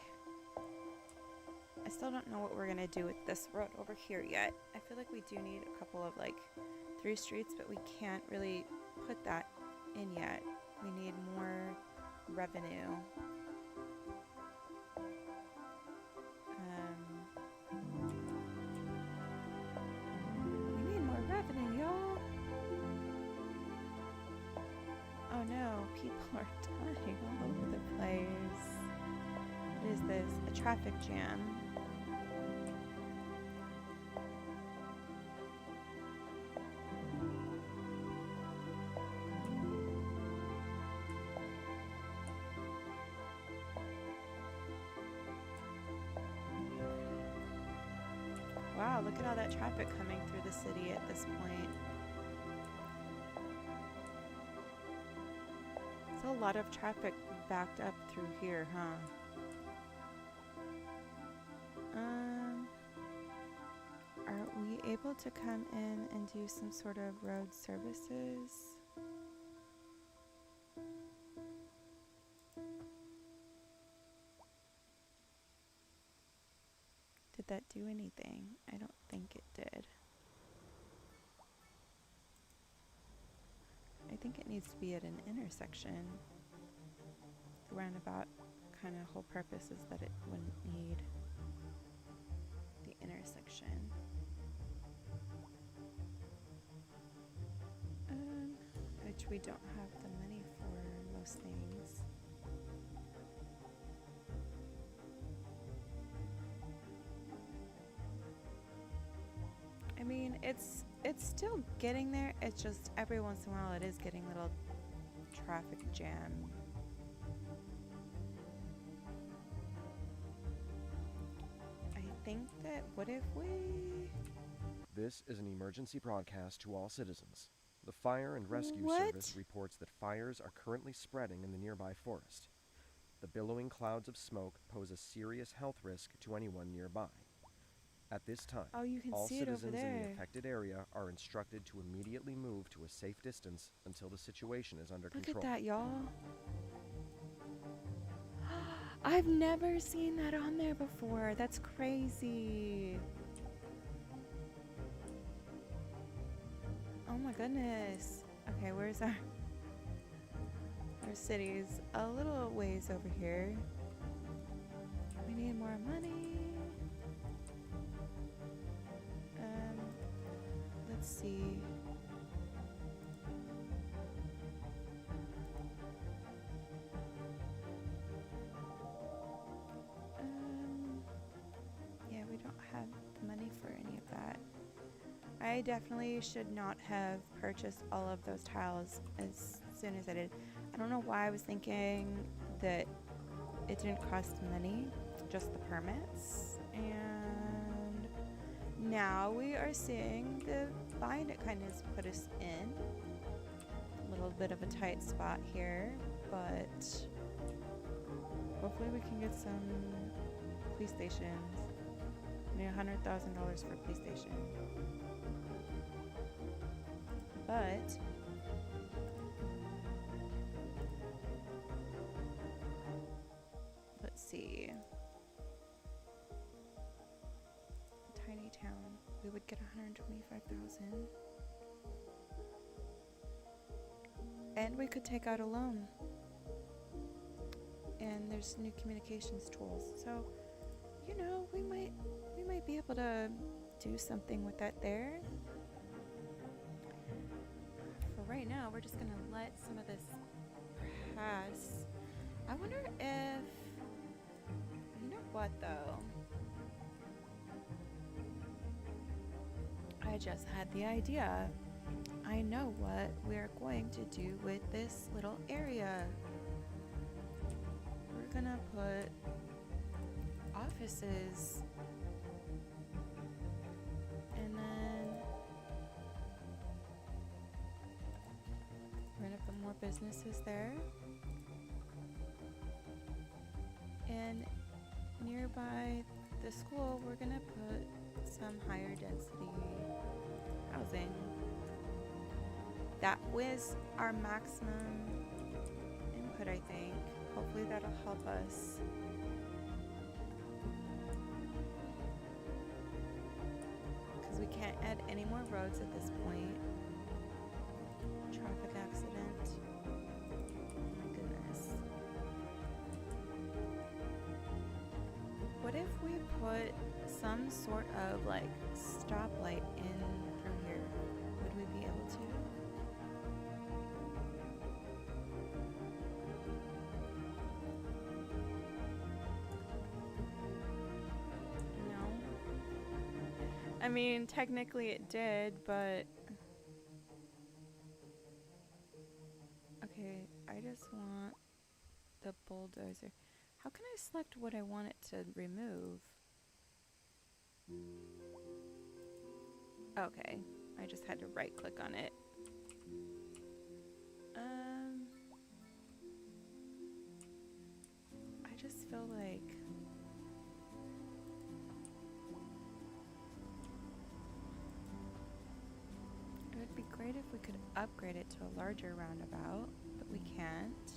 S1: I still don't know what we're gonna do with this road over here yet. I feel like we do need a couple of like 3 streets, but we can't really put that in yet. We need more revenue. Oh no, people are dying all over the place. What is this? A traffic jam. Wow, look at all that traffic coming through the city at this point. A lot of traffic backed up through here, huh? Are we able to come in and do some sort of road services? Did that do anything? I don't think it did. I think it needs to be at an intersection. The roundabout kind of whole purpose is that it wouldn't need the intersection. Which we don't have the money for most things. I mean, it's still getting there. It's just every once in a while it is getting a little traffic jam. I think that what if we...
S6: This is an emergency broadcast to all citizens. The Fire and Rescue Service reports that fires are currently spreading in the nearby forest. The billowing clouds of smoke pose a serious health risk to anyone nearby. At this time, all citizens in the affected area are instructed to immediately move to a safe distance until the situation is under control.
S1: Look at that, y'all. I've never seen that on there before. That's crazy. Oh my goodness. Okay, where's our city's a little ways over here. We need more money. Let's see. I definitely should not have purchased all of those tiles as soon as I did. I don't know why I was thinking that it didn't cost money, just the permits. And now we are seeing the bind it kind of put us in. A little bit of a tight spot here, but hopefully we can get some police stations. I need $100,000 for a police station. But let's see. Tiny town. We would get $125,000. And we could take out a loan. And there's new communications tools. So, you know, we might be able to do something with that there. For right now, we're just gonna let some of this pass. I wonder if, you know what though? I just had the idea. I know what we're going to do with this little area. We're gonna put offices, and then we're gonna put more businesses there, and nearby the school we're gonna put some higher density housing. That was our maximum input, I think. Hopefully that'll help us. Because we can't add any more roads at this point. Traffic accident. Oh my goodness. What if we put some sort of like stoplight in through here? Would we be able to? I mean, technically it did, but okay, I just want the bulldozer. How can I select what I want it to remove? Okay, I just had to right click on it. I just feel like it would be great if we could upgrade it to a larger roundabout, but we can't.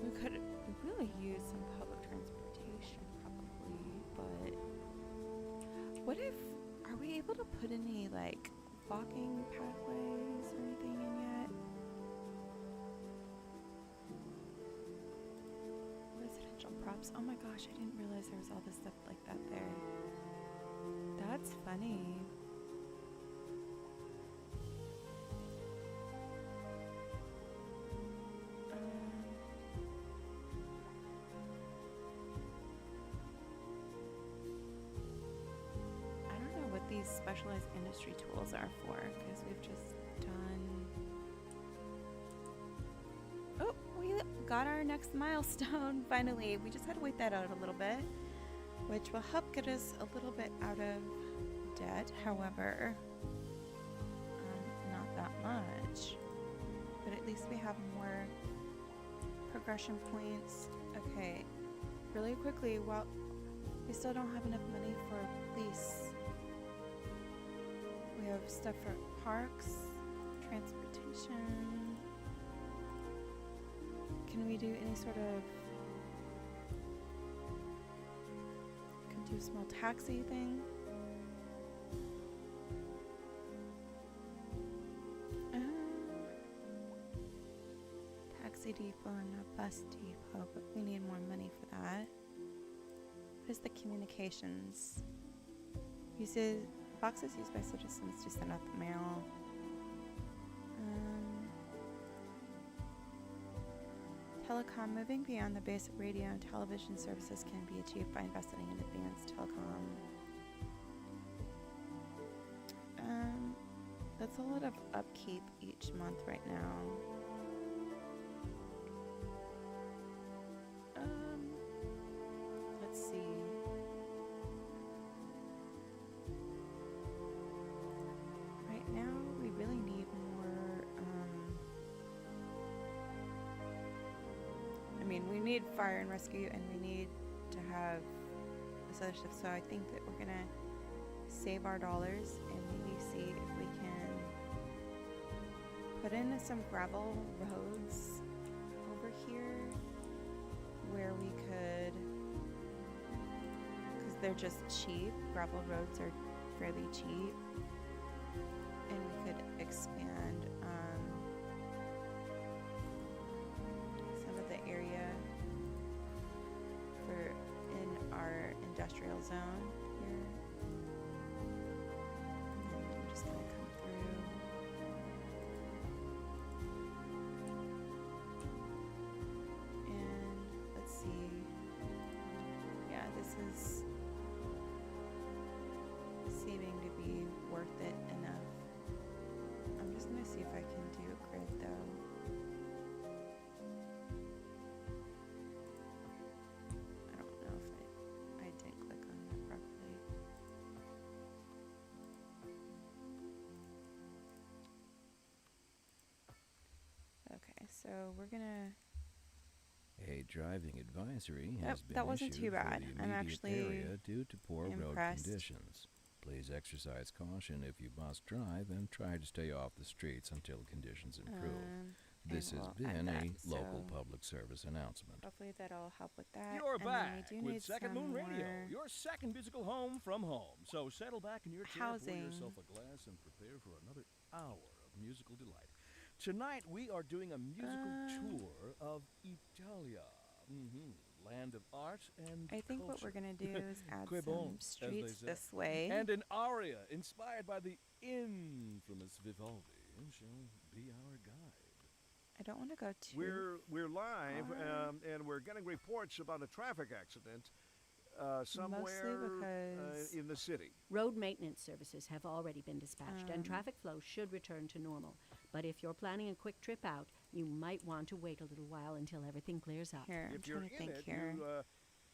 S1: We could really use some public transportation probably, but what if, are we able to put any like walking pathways or anything in yet? Residential props. Oh my gosh, I didn't realize there was all this stuff like that there. That's funny. I don't know what these specialized industry tools are for, because we've just done... Oh, we got our next milestone, finally. We just had to wait that out a little bit, which will help get us a little bit out of debt. However, not that much. But at least we have more progression points. Okay, really quickly, well, we still don't have enough money for police. We have stuff for parks, transportation. Can we do any sort of... Can do a small taxi thing? Taxi depot and a bus depot, but we need more money for that. What is the communications? Uses boxes used by citizens to send out the mail. telecom, moving beyond the basic radio and television services can be achieved by investing in advanced telecom. That's a lot of upkeep each month right now. Let's see. Right now, we really need more, I mean, we need fire and rescue, and we need to have this other stuff, so I think that we're gonna save our dollars and maybe see if we can put in some gravel roads over here where we could, because they're just cheap, gravel roads are fairly cheap, and we could expand some of the area for in our industrial zone here. And I'm just gonna come through. And let's see. Yeah, this is seeming to be worth it enough. I'm just gonna see if I can do a grid though. I don't know if I didn't click on that properly. Okay, so we're gonna.
S2: A driving advisory has been
S1: that wasn't
S2: issued
S1: too bad.
S2: for the
S1: I'm
S2: immediate
S1: actually
S2: area due to poor road
S1: impressed.
S2: conditions. Please exercise caution if you must drive and try to stay off the streets until conditions improve. This has been a local public service announcement.
S1: Hopefully that'll help with that.
S2: You're
S1: And then
S2: back
S1: we do
S2: with
S1: need
S2: Second
S1: some
S2: Moon Radio,
S1: more
S2: your second musical home from home. So settle back in your chair, pour
S1: housing.
S2: yourself a glass, and prepare for another hour of musical delight. Tonight we are doing a musical tour of Italia, land of art and
S1: I think what
S2: culture.
S1: we're going to do is add
S2: Que
S1: some
S2: bon, as they
S1: streets
S2: say.
S1: this way.
S2: And an aria inspired by the infamous Vivaldi shall be our guide.
S1: I don't want to go too.
S4: We're live, and we're getting reports about a traffic accident somewhere
S1: because
S4: in the city.
S3: Road maintenance services have already been dispatched, and traffic flow should return to normal. But if you're planning a quick trip out, you might want to wait a little while until everything clears up.
S1: Here, I'm
S4: If you're
S1: trying to
S4: in
S1: think
S4: it,
S1: here.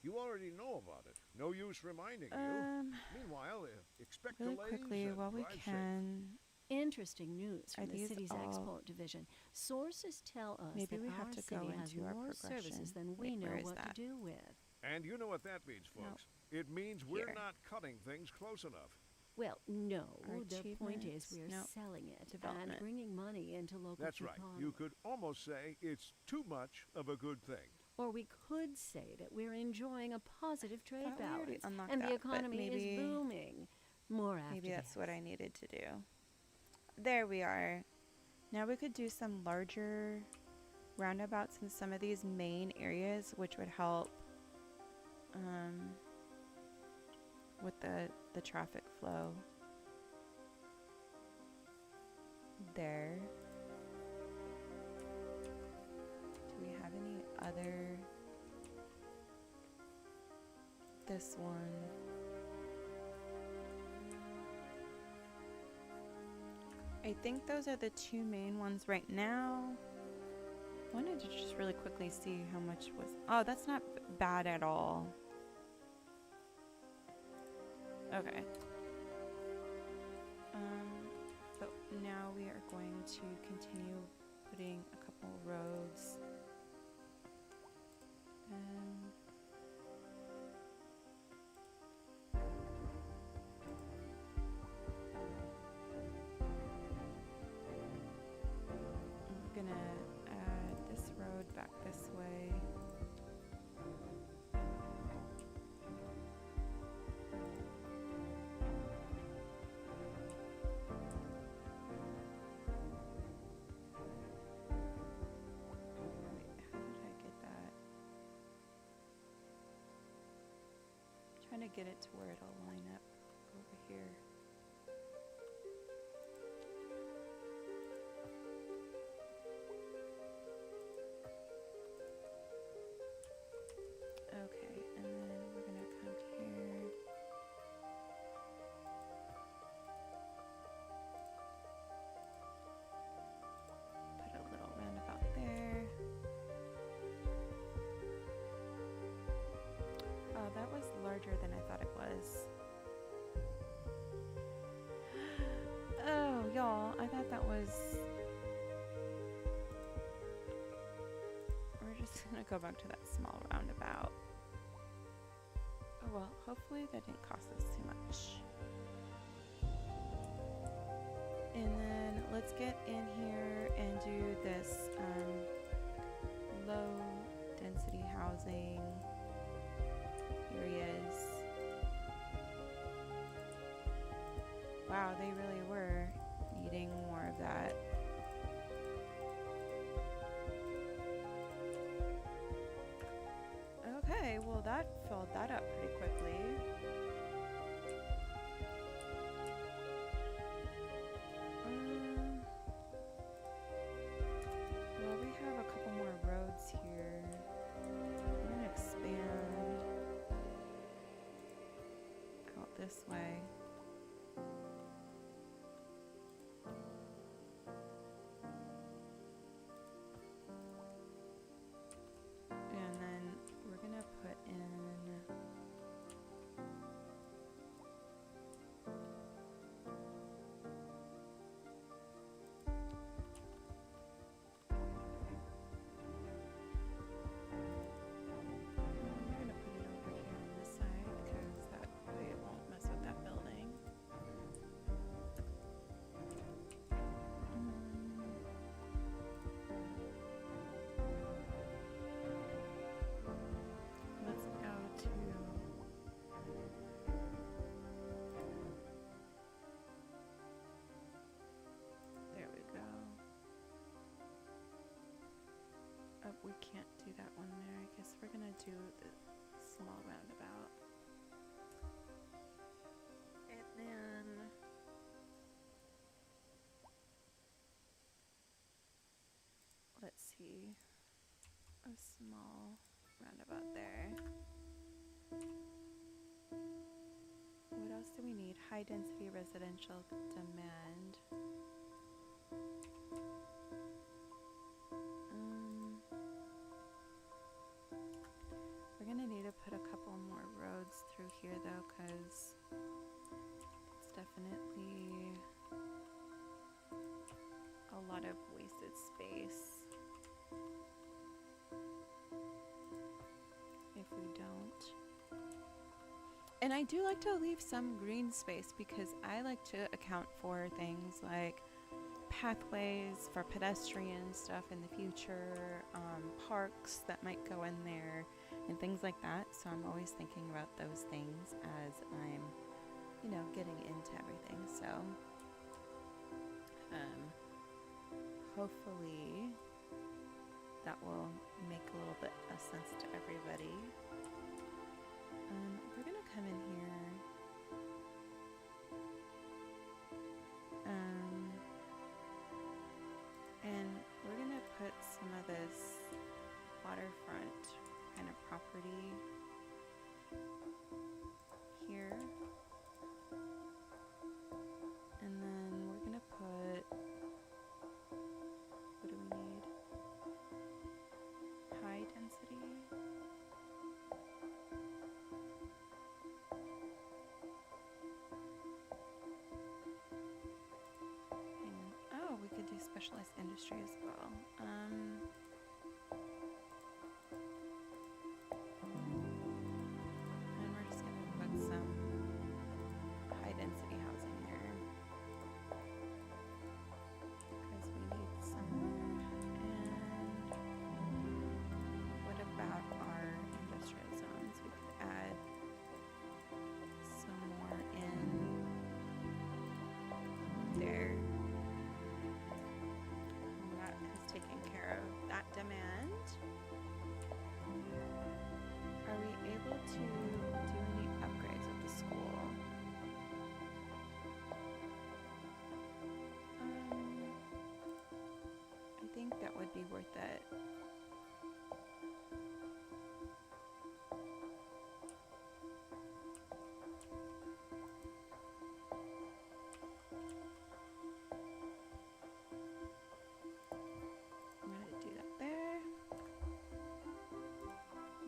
S4: you already know about it. No use reminding you. Meanwhile, expect
S1: Really
S4: delays
S1: quickly,
S4: and
S1: while we
S4: drive safe.
S3: Mm-hmm.
S1: can,
S3: Interesting news
S1: Are
S3: from the
S1: these
S3: city's
S1: all-
S3: export division. Sources tell us
S1: Maybe
S3: that
S1: we have
S3: our
S1: to go
S3: city has
S1: into our
S3: more
S1: progression.
S3: services than we
S1: Wait,
S3: know
S1: where is
S3: what
S1: that?
S3: to do with.
S4: And you know what that means,
S1: No.
S4: folks. It means we're
S1: Here.
S4: not cutting things close enough.
S3: Well, no.
S1: Our
S3: The point is
S1: achievements,
S3: we're
S1: nope.
S3: selling it and
S1: Development.
S3: bringing money into local
S4: That's right.
S3: economy.
S4: You could almost say it's too much of a good thing.
S3: Or we could say that we're enjoying a positive trade
S1: thought we already
S3: balance
S1: unlocked
S3: and
S1: that,
S3: the
S1: but
S3: economy
S1: maybe-
S3: is booming. More after
S1: maybe that's
S3: this.
S1: what I needed to do. There we are. Now we could do some larger roundabouts in some of these main areas, which would help with the traffic flow. There. Do we have any other? This one. I think those are the two main ones right now. Wanted to just really quickly see how much was. Oh, that's not bad at all. Okay. But now we are going to continue putting a couple roads. I'm gonna add this road back this way. Wait, how did I get that? I'm trying to get it to where it'll line up over here. Oh, I thought that was... We're just gonna go back to that small roundabout. Oh well, hopefully that didn't cost us too much. And then let's get in here and do this low density housing areas. Wow, they really were needing more of that. Okay, well that filled that up pretty quickly. Well, we have a couple more roads here. I'm gonna expand out this way. And then we're gonna put in we're gonna put it over here on this side because that way it won't mess with that building. Let's go to there we go. Oh, we can't do that one there. I guess we're gonna do the small roundabout. And then let's see. A small roundabout there. What else do we need? High density residential demand. We're gonna need to put a couple more roads through here though, because it's definitely a lot of wasted space if we don't. And I do like to leave some green space because I like to account for things like pathways for pedestrian stuff in the future, parks that might go in there, and things like that. So I'm always thinking about those things as I'm, you know, getting into everything. So hopefully that will make a little bit of sense to everybody. We're gonna come in here. And we're gonna put some of this waterfront kind of property here. And then we're gonna put, what do we need? High density. Oh, we could do specialized industry as well. And we're just gonna put some high density housing there because we need somewhere. And what about our industrial zones? We could add some more in there. That has taken care of that demand. Are we able to do any upgrades at the school? I think that would be worth it. I'm going to do that there.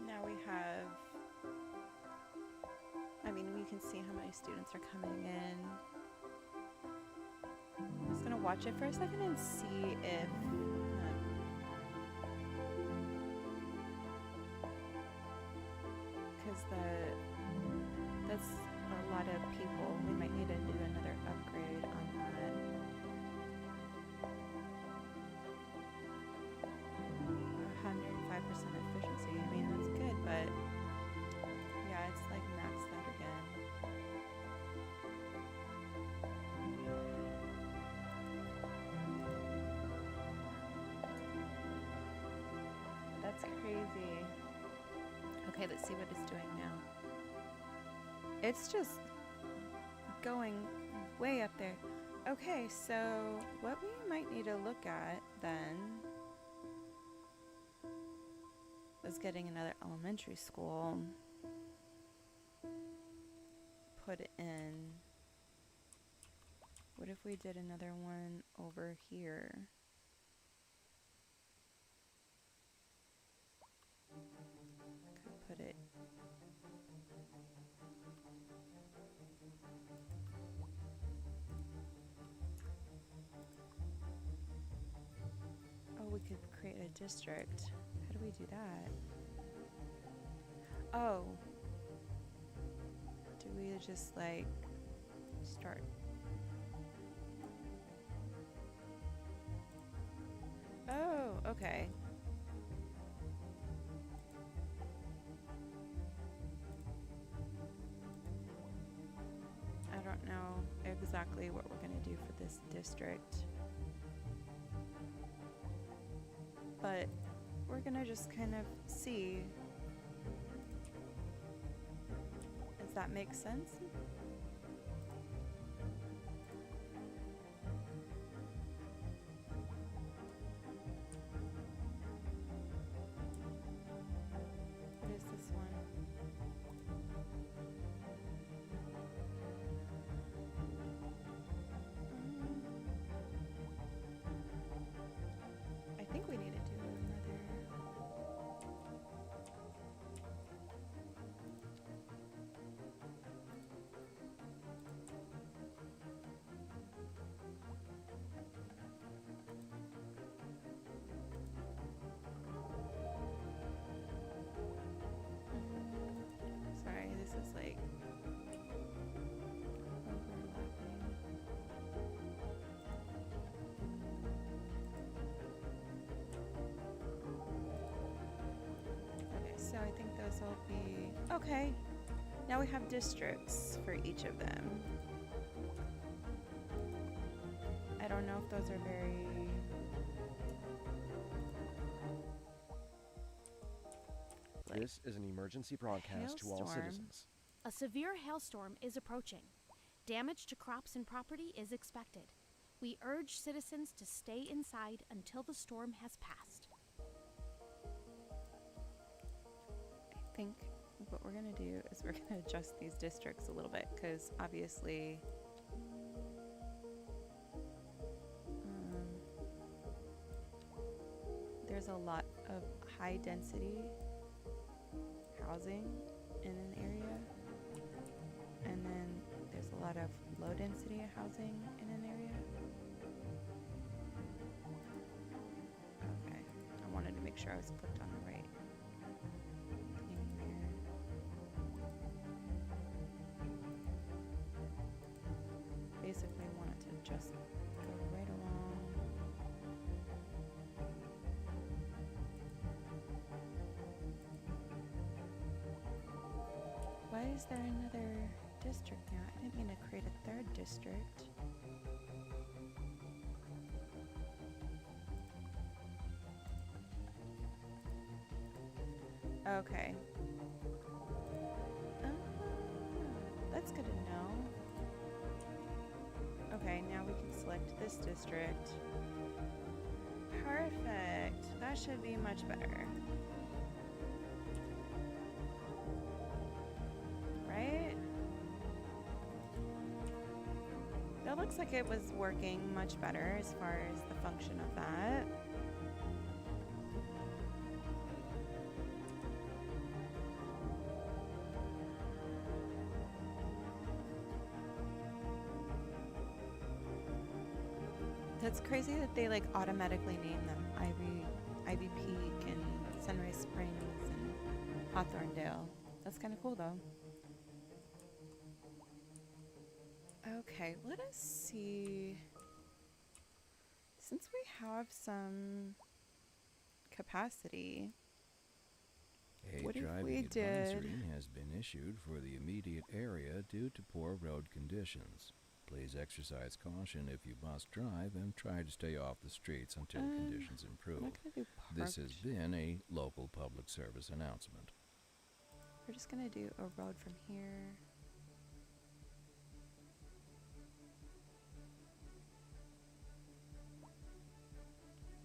S1: Now we have, I mean, we can see how many students are coming in. I'm just going to watch it for a second and see if... Because that's a lot of people. We might need to do another upgrade on that. 105% efficiency. I mean, that's good, but yeah, it's like maxed out again. That's crazy. Okay, let's see what it's doing now. It's just going way up there. Okay, so what we might need to look at then was getting another elementary school put in. What if we did another one over here? Could put it we could create a district. How do we do that? Oh. Do we just like start? Oh, okay. I don't know exactly what we're gonna do for this district. But we're gonna just kind of see. Does that make sense? What is this one? I think we need to do another. Sorry, this is like overlapping. Okay, so I think those will be okay. Now we have districts for each of them. I don't know if those are very...
S6: This is an emergency broadcast to all
S1: Hailstorm.
S6: citizens.
S7: A severe hailstorm is approaching. Damage to crops and property is expected. We urge citizens to stay inside until the storm has passed.
S1: I think what we're going to do is we're going to adjust these districts a little bit because obviously there's a lot of high density housing in an area, and then there's a lot of low density housing in an area. Okay, I wanted to make sure I was clicked on the right thing there. Basically, I want it to just go right along. Why is there another district now? I didn't mean to create a third district. Okay. That's good to know. Okay, now we can select this district. Perfect. That should be much better. Right? That looks like it was working much better as far as the function of that. That's crazy that they like automatically name them Ivy Peak and Sunrise Springs and Hawthorndale. That's kind of cool though. Okay, let us see. Since we have some capacity,
S2: A
S1: what if
S2: driving
S1: we did?
S2: advisory has been issued for the immediate area due to poor road conditions. Please exercise caution if you must drive and try to stay off the streets until conditions
S1: I'm
S2: improve.
S1: not gonna do
S2: This has
S1: parked.
S2: been a local public service announcement.
S1: We're just gonna do a road from here.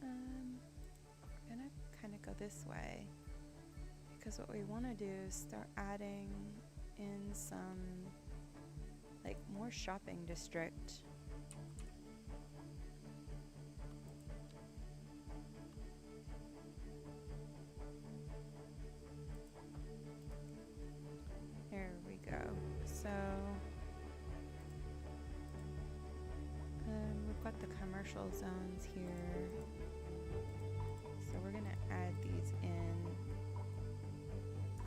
S1: We're gonna kind of go this way because what we want to do is start adding in some like more shopping district. There we go. So we've got the commercial zones here. So we're gonna add these in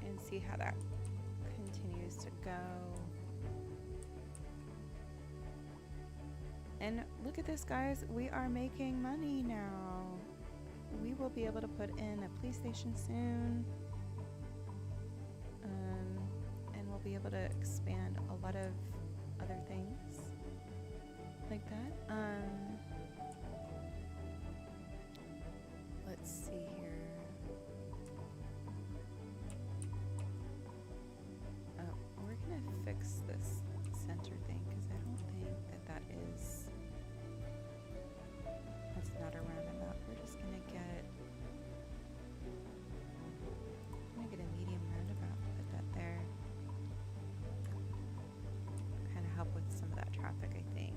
S1: and see how that continues to go. And look at this, guys. We are making money now. We will be able to put in a police station soon. And we'll be able to expand a lot of other things like that. Let's see here. We're gonna fix this center thing because I don't think that is. That's not a roundabout. We're just gonna get. I'm gonna get a medium roundabout. Put that there. Kind of help with some of that traffic, I think.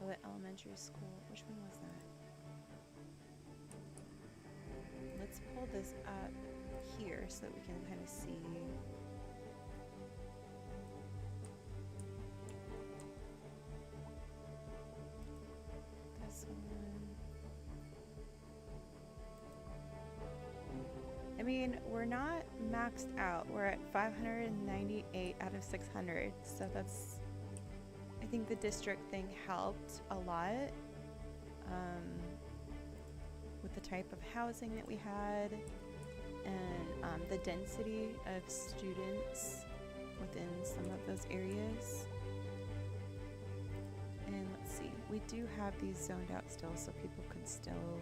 S1: Oh, the elementary school. Which one was that? Let's pull this up here so that we can kind of see. This one. I mean, we're not maxed out. We're at 598 out of 600. So that's, I think the district thing helped a lot with the type of housing that we had and the density of students within some of those areas. And let's see, we do have these zoned out still so people could still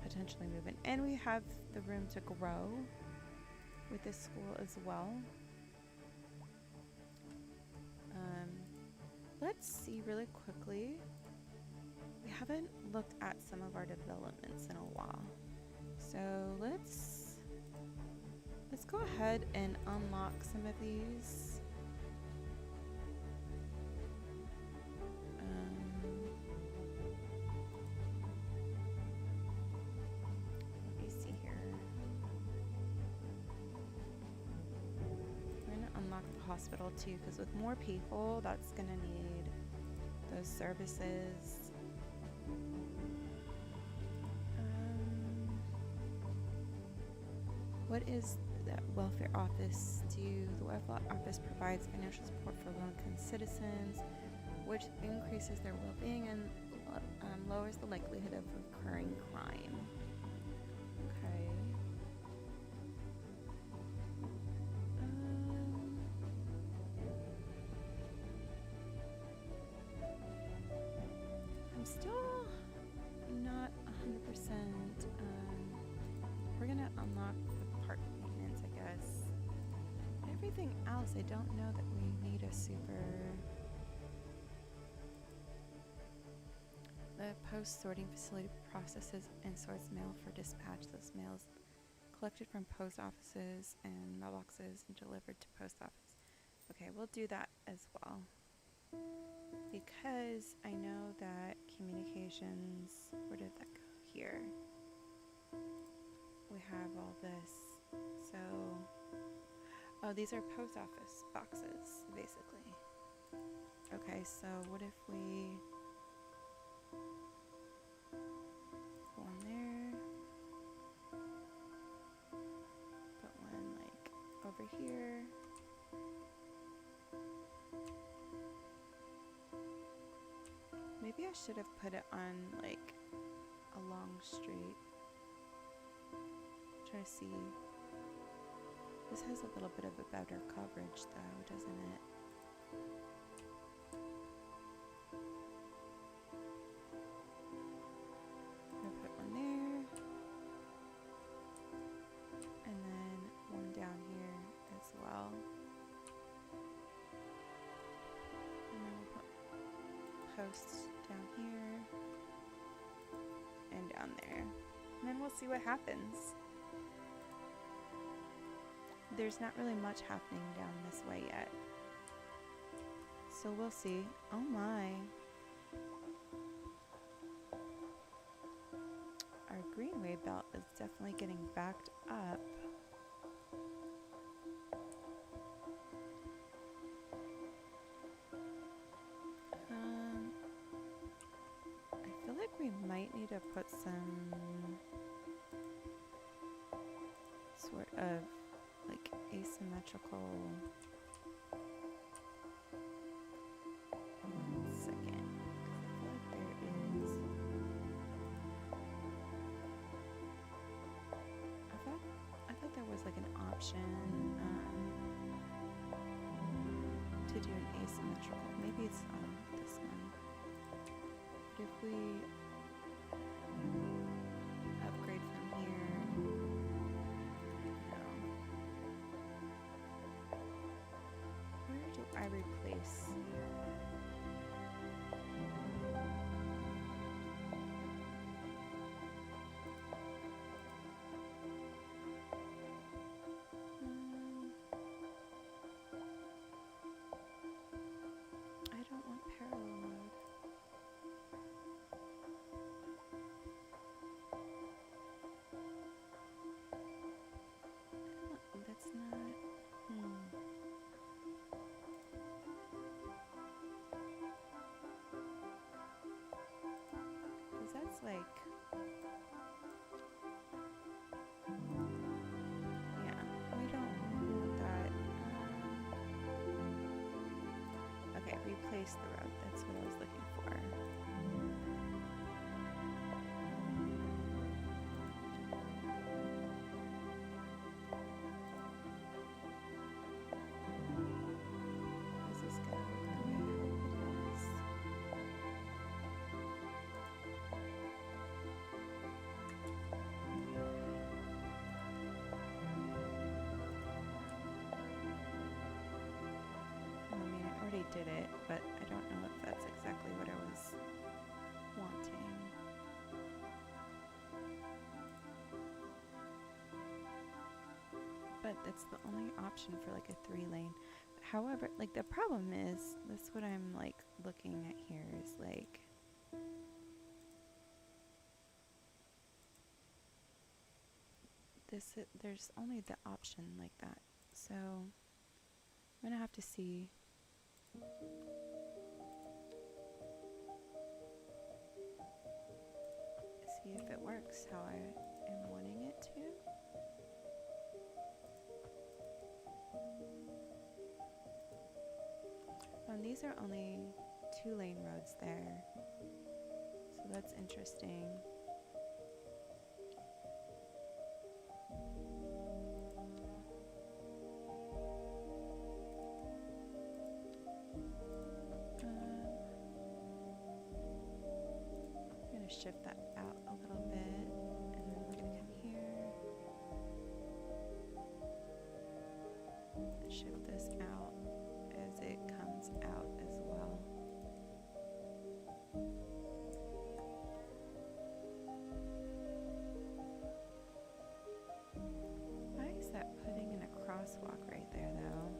S1: potentially move in. And we have the room to grow with this school as well. Let's see really quickly. We haven't looked at some of our developments in a while. So let's go ahead and unlock some of these. Let me see here. We're gonna unlock the hospital too, because with more people, that's gonna need those services. What is the welfare office do? The welfare office provides financial support for low-income citizens, which increases their well-being and lowers the likelihood of recurring crime. Okay. I'm still not 100%. We're gonna unlock the park maintenance, I guess. Everything else, I don't know that we need a super. The post sorting facility processes and sorts mail for dispatch. Those mails collected from post offices and mailboxes and delivered to post office. Okay, we'll do that as well. Because I know that communications, where did that go? Here. We have all this. So, oh, these are post office boxes, basically. Okay, so what if we go on there, put one like over here. Maybe I should have put it on like a long street. Try to see. This has a little bit of a better coverage though, doesn't it? I'll put one there. And then one down here as well. And then we'll put posts down here and down there. And then we'll see what happens. There's not really much happening down this way yet. So we'll see. Oh my. Our greenway belt is definitely getting backed up. I feel like we might need to put some sort of like asymmetrical. One second, 'cause I feel like there is. I thought there was like an option to do an asymmetrical. Maybe it's on this one. But if we upgrade from here. Where do I replace? I don't want parallel mode. That's not. That's like, yeah, we don't want that. Okay, replace the road. That's what I was looking for. Is this gonna work the way I hope it is? Did it, but I don't know if that's exactly what I was wanting. But that's the only option for like a 3-lane. However, like the problem is, that's what I'm like looking at here is like this. There's only the option like that, so I'm gonna have to see. See if it works how I am wanting it to. And these are only 2-lane roads there, so that's interesting. Shift that out a little bit, and then we're going to come here and shift this out as it comes out as well. Why is that putting in a crosswalk right there though?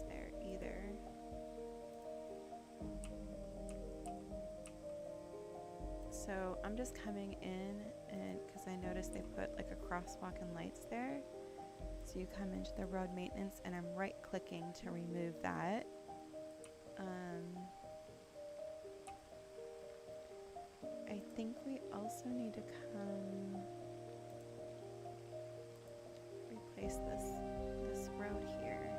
S1: There either. So I'm just coming in, and because I noticed they put like a crosswalk and lights there. So you come into the road maintenance, and I'm right clicking to remove that. I think we also need to come replace this road here.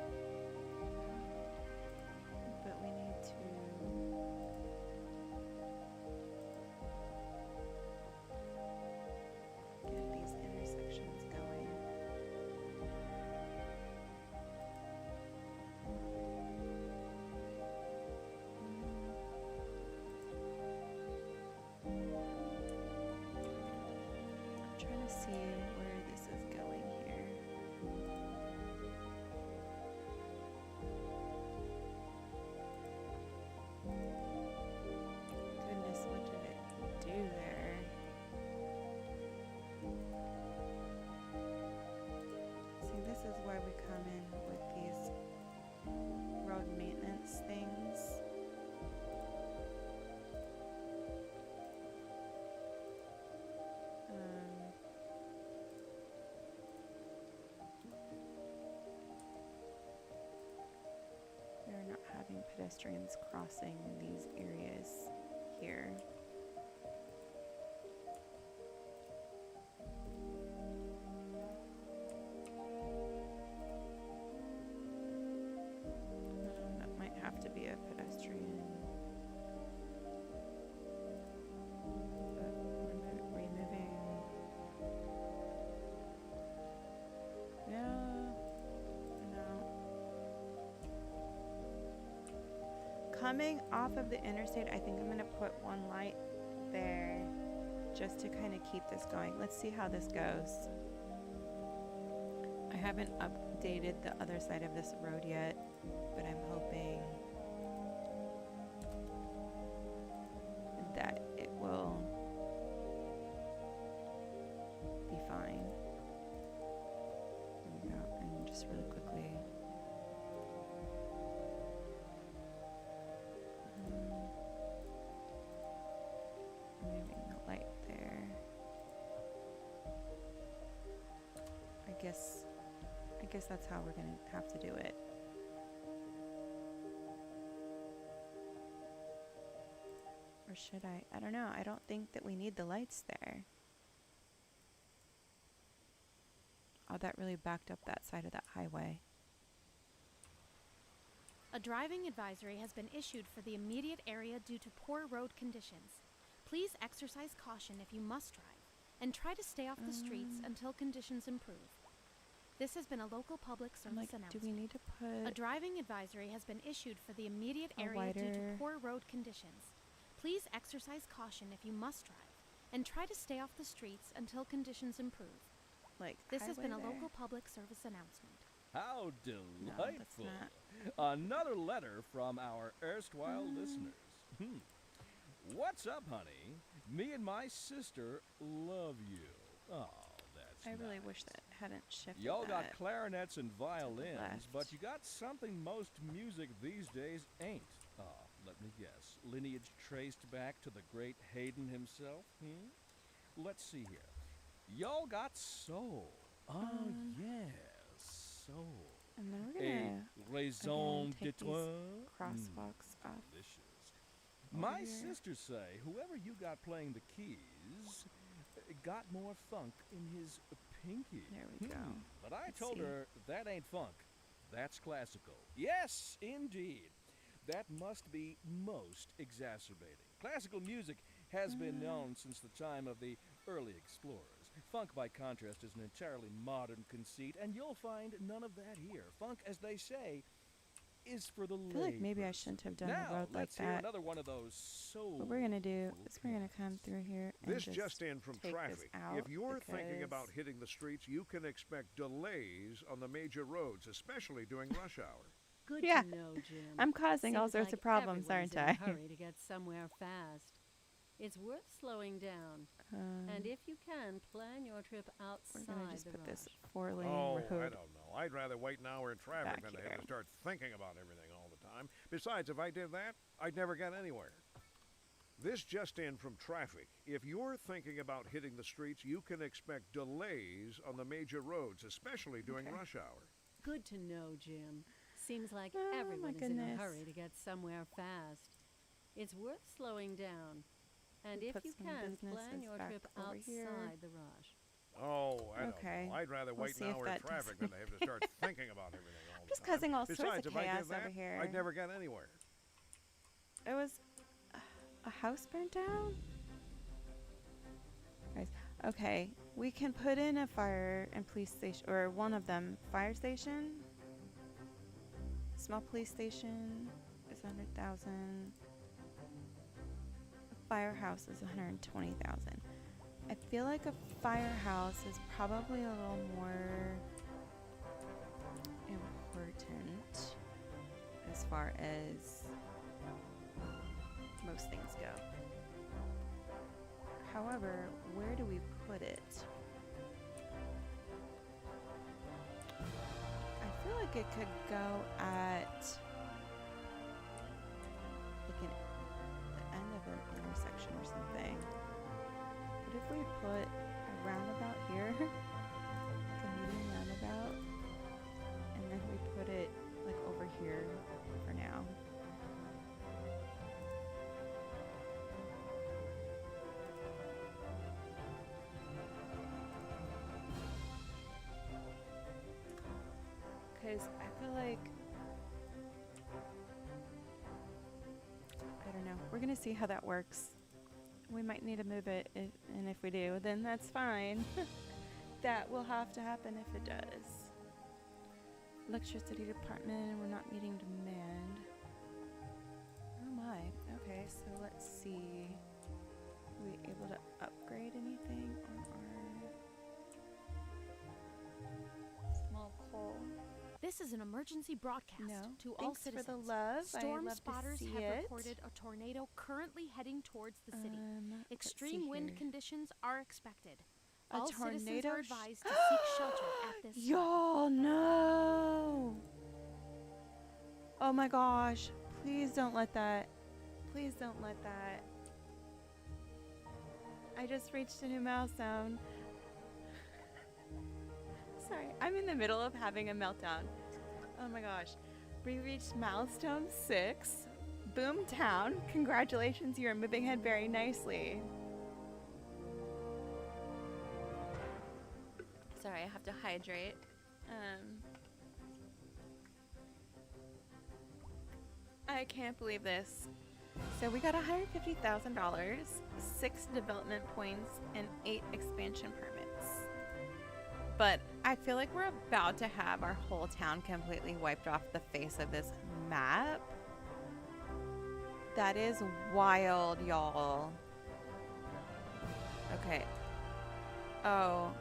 S1: But we need to get these intersections going. I'm trying to see where this is going here. Goodness, what did it do there? See, this is where we come in with these road maintenance things. We're not having pedestrians crossing these areas here. That might have to be a pedestrian. But removing. Yeah. No. Coming off of the interstate, I think I'm going to put one light there just to kind of keep this going. Let's see how this goes. I haven't updated the other side of this road yet, but I'm hoping that it will be fine. There we go. And just really quickly. Removing the light there. I guess that's how we're gonna have to do it. Or should I? I don't know. I don't think that we need the lights there. Oh, that really backed up that side of that highway.
S7: A driving advisory has been issued for the immediate area due to poor road conditions. Please exercise caution if you must drive, and try to stay off the streets until conditions improve. This has been a local public service announcement.
S1: Do we need to put
S7: A driving advisory has been issued for the immediate
S1: a
S7: area due to
S1: wider-
S7: poor road conditions. Please exercise caution if you must drive, and try to stay off the streets until conditions improve.
S1: like
S7: This has been a
S1: highway
S7: local
S1: there?
S7: public service announcement.
S2: How
S1: that's
S2: delightful.
S1: not.
S2: Another letter from our erstwhile listeners. What's up, honey? Me and my sister love you. Oh, that's
S1: I really
S2: nice.
S1: wish that hadn't shifted.
S2: Y'all got
S1: that.
S2: clarinets and violins,
S1: left.
S2: but you got something most music these days ain't. Oh, let me guess. Lineage traced back to the great Haydn himself? Let's see here. Y'all got soul. Oh, yes, soul.
S1: And then we're
S2: A
S1: gonna
S2: raison
S1: take these
S2: d'être.
S1: crosswalks off.
S2: Delicious. My
S1: here.
S2: sisters say whoever you got playing the keys got more funk in his pinky.
S1: There we go.
S2: But I
S1: Let's
S2: told
S1: see.
S2: her that ain't funk. That's classical. Yes, indeed. That must be most exacerbating. Classical music has been known since the time of the early explorers. Funk, by contrast, is an entirely modern conceit, and you'll find none of that here. Funk, as they say, is for the
S1: I feel like maybe I
S2: layperson.
S1: shouldn't have done
S2: Now,
S1: the road like
S2: let's hear
S1: that.
S2: another one of those soul.
S1: What we're gonna do is we're gonna come through here and
S4: This just in from
S1: take
S4: traffic.
S1: This out
S4: If you're thinking about
S1: because-
S4: hitting the streets, you can expect delays on the major roads, especially during rush hour.
S3: Good
S1: Yeah.
S3: to know, Jim.
S1: I'm causing all
S3: Seems
S1: sorts
S3: like
S1: of problems,
S3: everyone's
S1: aren't
S3: in a hurry to get somewhere fast. It's worth slowing down. And if you can, plan your trip
S1: we're
S3: outside
S1: gonna just
S3: the
S1: put
S3: rush.
S1: this 4-lane
S4: Oh, I
S1: road.
S4: don't know. I'd rather wait an hour in traffic
S1: Back
S4: than to
S1: here.
S4: have to start thinking about everything all the time. Besides, if I did that, I'd never get anywhere. This just in from traffic. If you're thinking about hitting the streets, you can expect delays on the major roads, especially during rush hour.
S3: Good to know, Jim. Seems like
S1: Oh, my
S3: everyone is in a
S1: goodness.
S3: hurry to get somewhere fast. It's worth slowing down. And if
S1: Put
S3: you
S1: some
S3: can, plan
S1: businesses
S3: your
S1: back
S3: trip
S1: over
S3: outside
S1: here.
S3: the rush.
S4: Oh, I
S1: Okay.
S4: don't know. I'd rather
S1: We'll
S4: wait
S1: see
S4: an
S1: if
S4: hour in
S1: that
S4: traffic
S1: does
S4: than to have to start thinking about everything all the
S1: Just
S4: time.
S1: causing all sorts
S4: Besides,
S1: of
S4: if I
S1: chaos
S4: did that,
S1: over here.
S4: I'd never get anywhere.
S1: It was a house burnt down? Guys, okay. We can put in a fire and police station, or one of them. Fire station? Small police station is 100,000. A firehouse is 120,000. I feel like a firehouse is probably a little more important as far as most things go. However, where do we put it? I feel like it could go at like the end of an intersection or something. But if we put a roundabout here, like a medium roundabout, and then we put it like over here for now. Because I feel like, I don't know, we're going to see how that works. We might need to move it, and if we do, then that's fine. That will have to happen if it does. Electricity department, we're not meeting demand. Oh my, okay, so let's see. Are we able to upgrade anything on our small pole?
S7: This is an emergency broadcast
S1: No.
S7: to all
S1: Thanks for the
S7: citizens.
S1: love.
S7: Storm
S1: I love
S7: spotters
S1: to see
S7: have
S1: it.
S7: reported a tornado currently heading towards the city.
S1: Let's
S7: Extreme
S1: see
S7: wind
S1: here.
S7: conditions are expected.
S1: A
S7: All citizens
S1: tornado
S7: are
S1: sh-
S7: advised to seek shelter at this time.
S1: Y'all, no. Oh my gosh. Please don't let that. Please don't let that. I just reached a new milestone. Sorry, I'm in the middle of having a meltdown. Oh my gosh. We reached milestone 6. Boomtown. Congratulations, you are moving ahead very nicely. Sorry, I have to hydrate. I can't believe this. So we got $150,000, 6 development points, and 8 expansion permits. But I feel like we're about to have our whole town completely wiped off the face of this map. That is wild, y'all. Okay. Oh.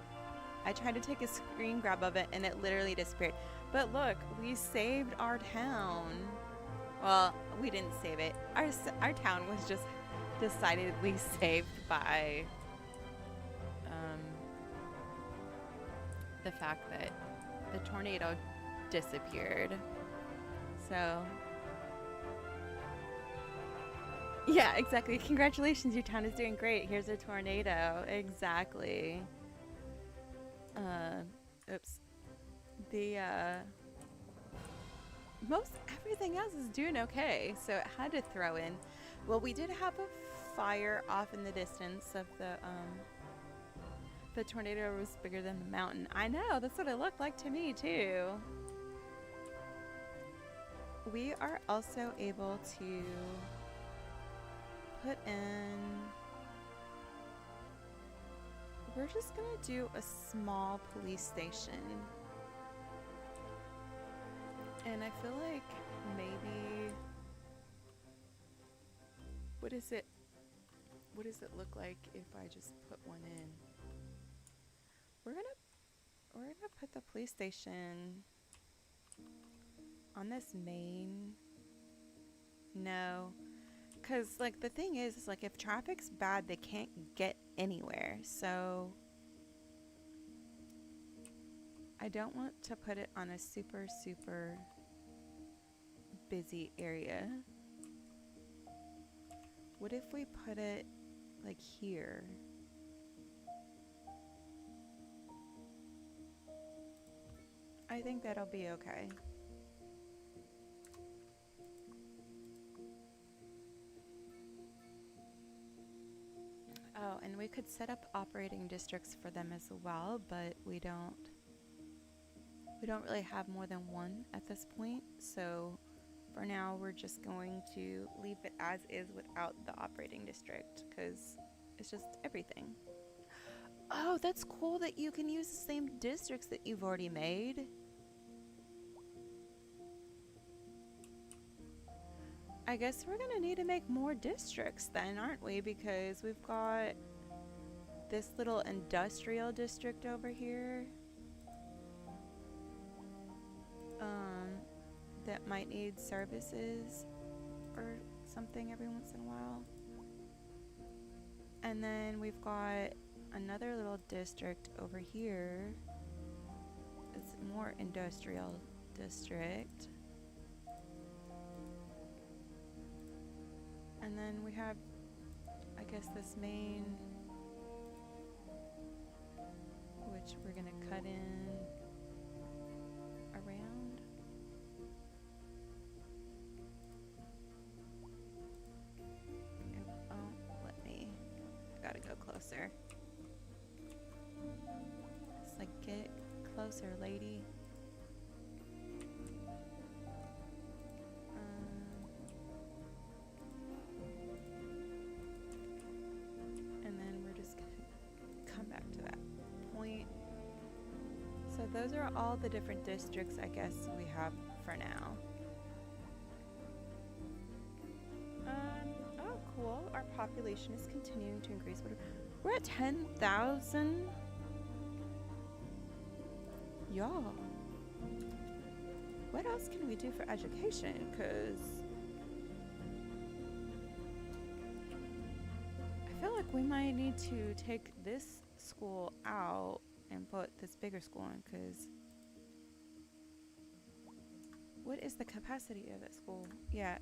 S1: I tried to take a screen grab of it and it literally disappeared. But look, we saved our town. Well, we didn't save it. Our town was just decidedly saved by the fact that the tornado disappeared. So yeah, exactly. Congratulations, your town is doing great. Here's a tornado. Exactly. Oops. The most everything else is doing okay, so it had to throw in. Well, we did have a fire off in the distance of the tornado was bigger than the mountain. I know, that's what it looked like to me too. We are also able to put in, we're just gonna do a small police station. And I feel like maybe, what does it look like if I just put one in? We're gonna put the police station on this main. No, because like the thing is like if traffic's bad, they can't get anywhere. So I don't want to put it on a super busy area. what if we put it like here? I think that'll be okay. Oh, and we could set up operating districts for them as well, but we don't really have more than one at this point. So for now, we're just going to leave it as is without the operating district because it's just everything. Oh, that's cool that you can use the same districts that you've already made. I guess we're gonna need to make more districts then, aren't we? Because we've got this little industrial district over here. That might need services or something every once in a while. And then we've got another little district over here. It's more industrial district. And then we have, I guess, this main, which we're gonna cut in around. I gotta go closer. It's like, get closer, lady. And then we're just gonna come back to that point. So those are all the different districts I guess we have for now. Oh, cool. Our population is continuing to increase. We're at 10,000. Y'all. What else can we do for education? Because I feel like we might need to take this school out and put this bigger school in, because what is the capacity of that school? Yeah,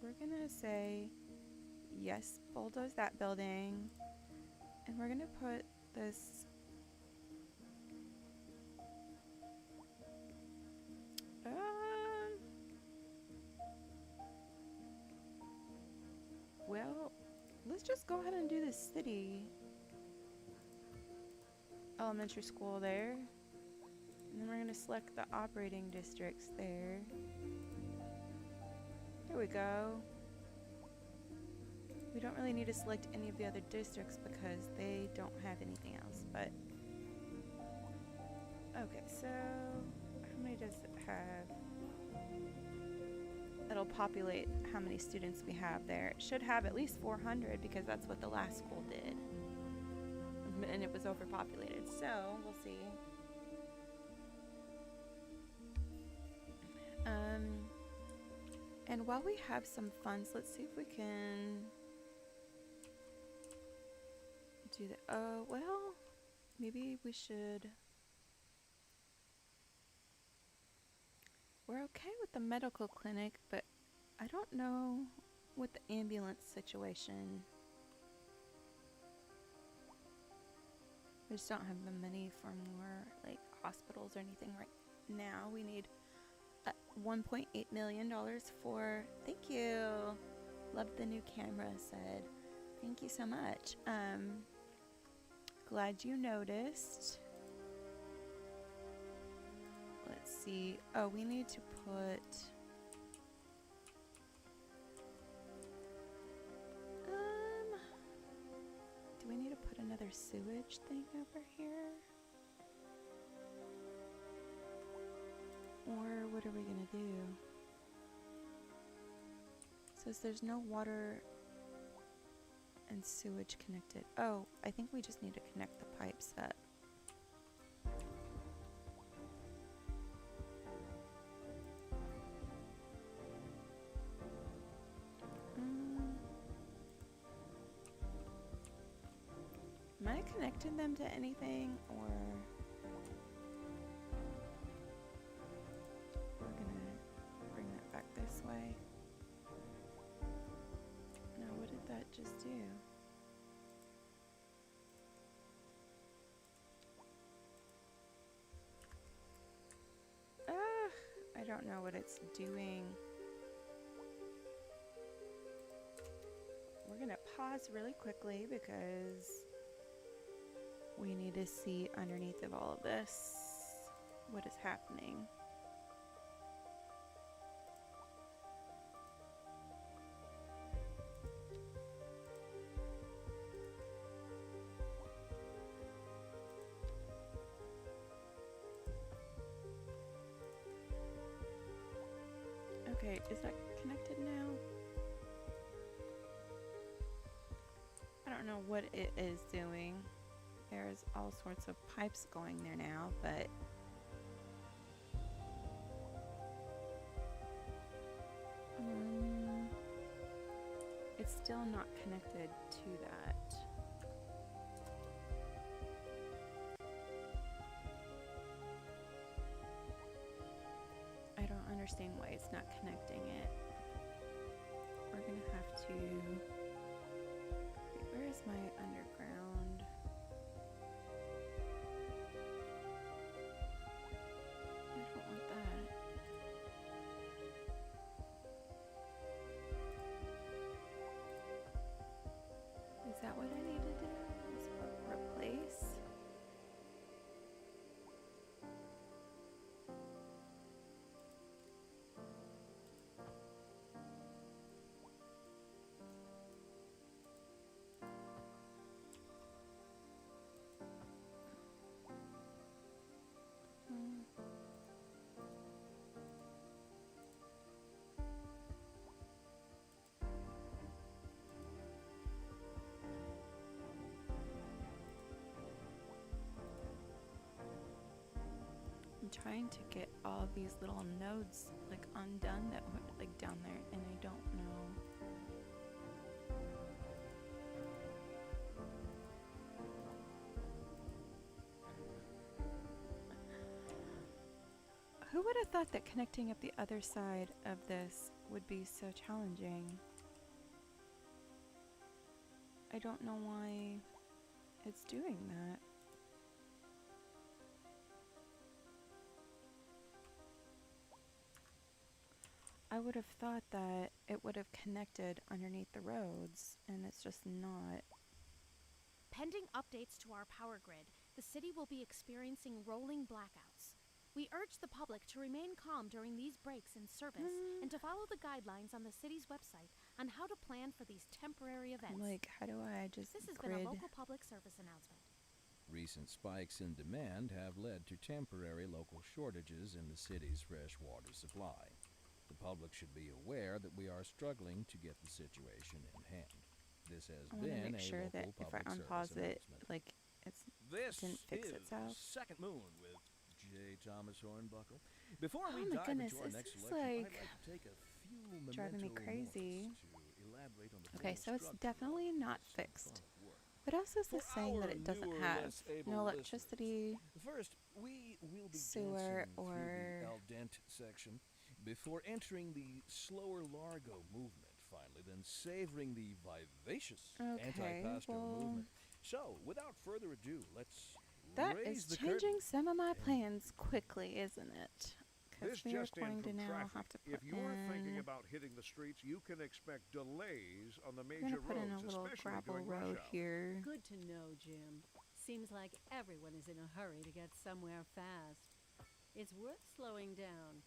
S1: we're gonna say yes, bulldoze that building, and we're gonna put this well, let's just go ahead and do the city elementary school there, and then we're gonna select the operating districts there. There we go. We don't really need to select any of the other districts because they don't have anything else, but okay, so how many does it have? It'll populate how many students we have there. It should have at least 400 because that's what the last school did. And it was overpopulated, so we'll see. And while we have some funds, let's see if we can do that. Oh, well, maybe we should. We're okay with the medical clinic, but I don't know with the ambulance situation. We just don't have the money for more like hospitals or anything right now. We need $1.8 million for, thank you. Love the new camera, said. Thank you so much. Glad you noticed. Let's see. Oh, we need to put do we need to put another sewage thing over here? Or what are we gonna do? It says there's no water and sewage connected. Oh, I think we just need to connect the pipes up. Am I connecting them to anything, or we're gonna bring that back this way? No, just do? I don't know what it's doing. We're gonna pause really quickly because we need to see underneath of all of this what is happening. Okay, is that connected now? I don't know what it is doing. There's all sorts of pipes going there now, but it's still not connected to that. I don't understand why it's not connecting it. We're gonna have to... Wait, where is my underground? I don't want that. Is that what I need to do? Is replace? I'm trying to get all of these little nodes like undone that were like down there, and I don't know. Who would have thought that connecting up the other side of this would be so challenging? I don't know why it's doing that. I would have thought that it would have connected underneath the roads, and it's just not.
S7: Pending updates to our power grid, the city will be experiencing rolling blackouts. We urge the public to remain calm during these breaks in service and to follow the guidelines on the city's website on how to plan for these temporary events.
S1: Like, how do I just
S7: This has
S1: grid?
S7: been a local public service announcement.
S2: Recent spikes in demand have led to temporary local shortages in the city's fresh water supply. The public should be aware that we are struggling to get the situation in hand. This has
S1: I want to
S2: been
S1: make
S2: a
S1: sure
S2: local
S1: that if I
S2: public
S1: unpause
S2: service
S1: it,
S2: announcement.
S1: like it's
S2: This
S1: didn't fix
S2: is
S1: itself.
S2: Second Moon with J. Thomas Hornbuckle. Before
S1: Oh
S2: we
S1: my
S2: dive
S1: goodness,
S2: into our
S1: this
S2: next
S1: is
S2: selection, I'd
S1: like
S2: like to take a few
S1: driving me
S2: memento
S1: crazy.
S2: moments to elaborate on the
S1: Okay,
S2: full
S1: so it's
S2: structure
S1: definitely
S2: of
S1: not
S2: this
S1: fixed.
S2: iconic work.
S1: What else is this
S2: For
S1: saying that
S2: our
S1: it doesn't
S2: newer,
S1: have?
S2: less able
S1: No
S2: listeners,
S1: electricity.
S2: First, we will be
S1: Sewer
S2: dancing through
S1: or-
S2: the al dente section before entering the slower largo movement, finally, then savoring the vivacious
S1: Okay,
S2: antipasto
S1: well,
S2: movement. So, without further ado, let's
S1: that
S2: raise
S1: is
S2: the
S1: changing
S2: curtain.
S1: some of my plans quickly, isn't it?
S4: This
S1: Because we are
S4: just in
S1: going to
S4: from
S1: now
S4: traffic.
S1: have to put
S4: If you're thinking
S1: in.
S4: about hitting the streets, you can expect delays on the
S1: We're
S4: major
S1: gonna put in a
S4: roads,
S1: little
S4: especially
S1: gravel
S4: during
S1: road
S4: rush hour.
S1: here.
S3: Good to know, Jim. Seems like everyone is in a hurry to get somewhere fast. It's worth slowing down.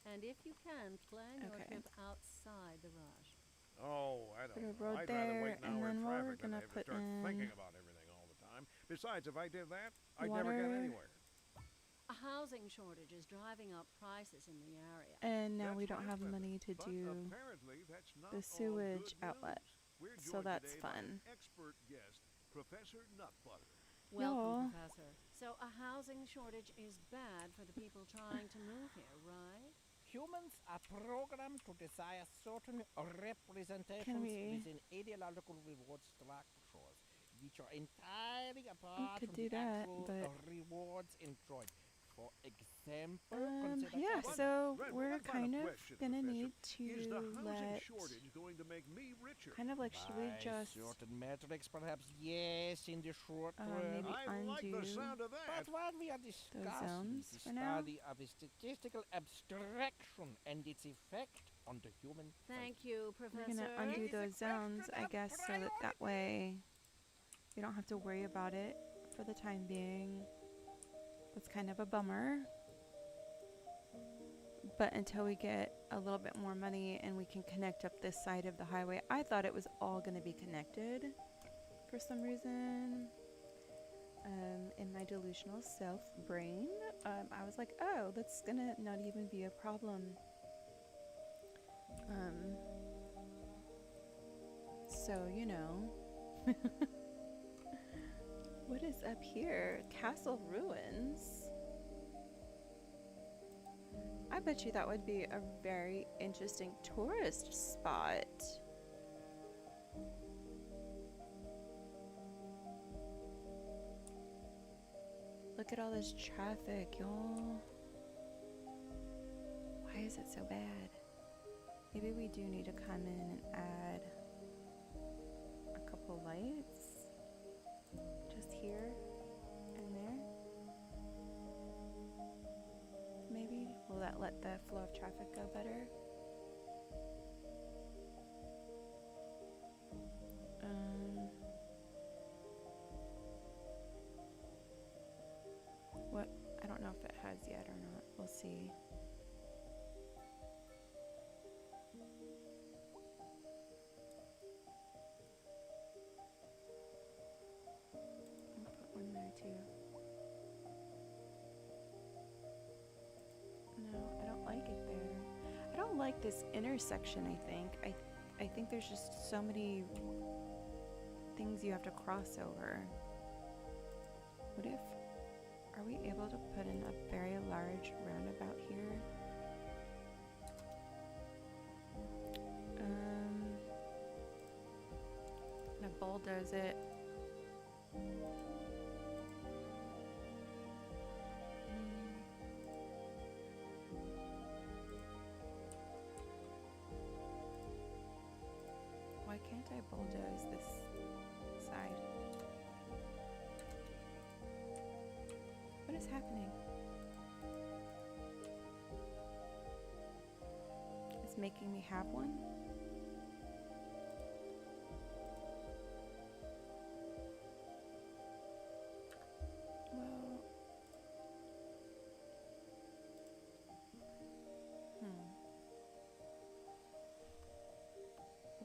S3: And if you can, plan your
S1: Okay.
S3: trip outside the rush.
S4: Oh, I don't
S1: Put a
S4: know.
S1: road
S4: I'd rather
S1: there,
S4: wait an
S1: and
S4: hour in
S1: then what we're
S4: traffic than
S1: gonna
S4: have to
S1: put
S4: start thinking
S1: in
S4: about everything all the time. Besides, if I did that, I'd never get
S1: water.
S4: anywhere.
S3: A housing shortage is driving up prices in the area.
S1: And now
S4: That's
S1: we don't
S4: right,
S1: have
S4: Linda.
S1: money to
S4: But
S1: do
S4: apparently that's not
S1: the
S4: all
S1: sewage
S4: good
S1: outlet.
S4: news. We're
S1: So
S4: joined
S1: that's
S4: today by an
S1: fun.
S4: expert guest, Professor Nutbutter.
S3: Welcome, Professor. So a housing shortage is bad for the people trying to move here, right?
S5: Humans are programmed to desire certain representations
S1: we-
S5: within ideological reward structures, which are entirely apart
S1: could
S5: from
S1: do
S5: the
S1: that,
S5: actual
S1: but-
S5: rewards enjoyed. For example, consider
S1: yeah,
S5: that-
S1: so
S4: Right,
S1: we're
S4: one final
S1: kind of
S4: question,
S1: gonna
S4: Professor.
S1: need
S4: Is the
S1: to
S4: housing
S1: let
S4: shortage going to make me richer picture.
S1: Kind of like, should we
S5: By
S1: just
S5: certain metrics, perhaps yes, in the short term.
S1: maybe
S4: I like the
S1: undo
S4: sound of that.
S5: But while we are discussing
S1: zones
S5: the
S1: for now?
S5: study of a statistical abstraction and its effect on the human
S3: Thank you,
S1: we're
S3: Professor.
S1: gonna undo
S5: It is a
S1: those zones,
S5: question
S1: I
S5: of
S1: guess, so that way we don't have to worry about it for the time being. That's kind of a bummer. But until we get a little bit more money and we can connect up this side of the highway, I thought it was all going to be connected for some reason. In my delusional self brain, I was like, oh, that's going to not even be a problem. So, you know. What is up here? Castle ruins. I bet you that would be a very interesting tourist spot. Look at all this traffic, y'all. Why is it so bad? Maybe we do need to come in and add a couple lights. Just here and there. Maybe? Will that let the flow of traffic go better? What? I don't know if it has yet or not. We'll see. I'll put one there too. No, I don't like it there. I don't like this intersection, I think. I think there's just so many things you have to cross over. What if... Are we able to put in a very large roundabout here? I'm gonna bulldoze it. Why can't I bulldoze this side? What is happening? It's making me have one? Well...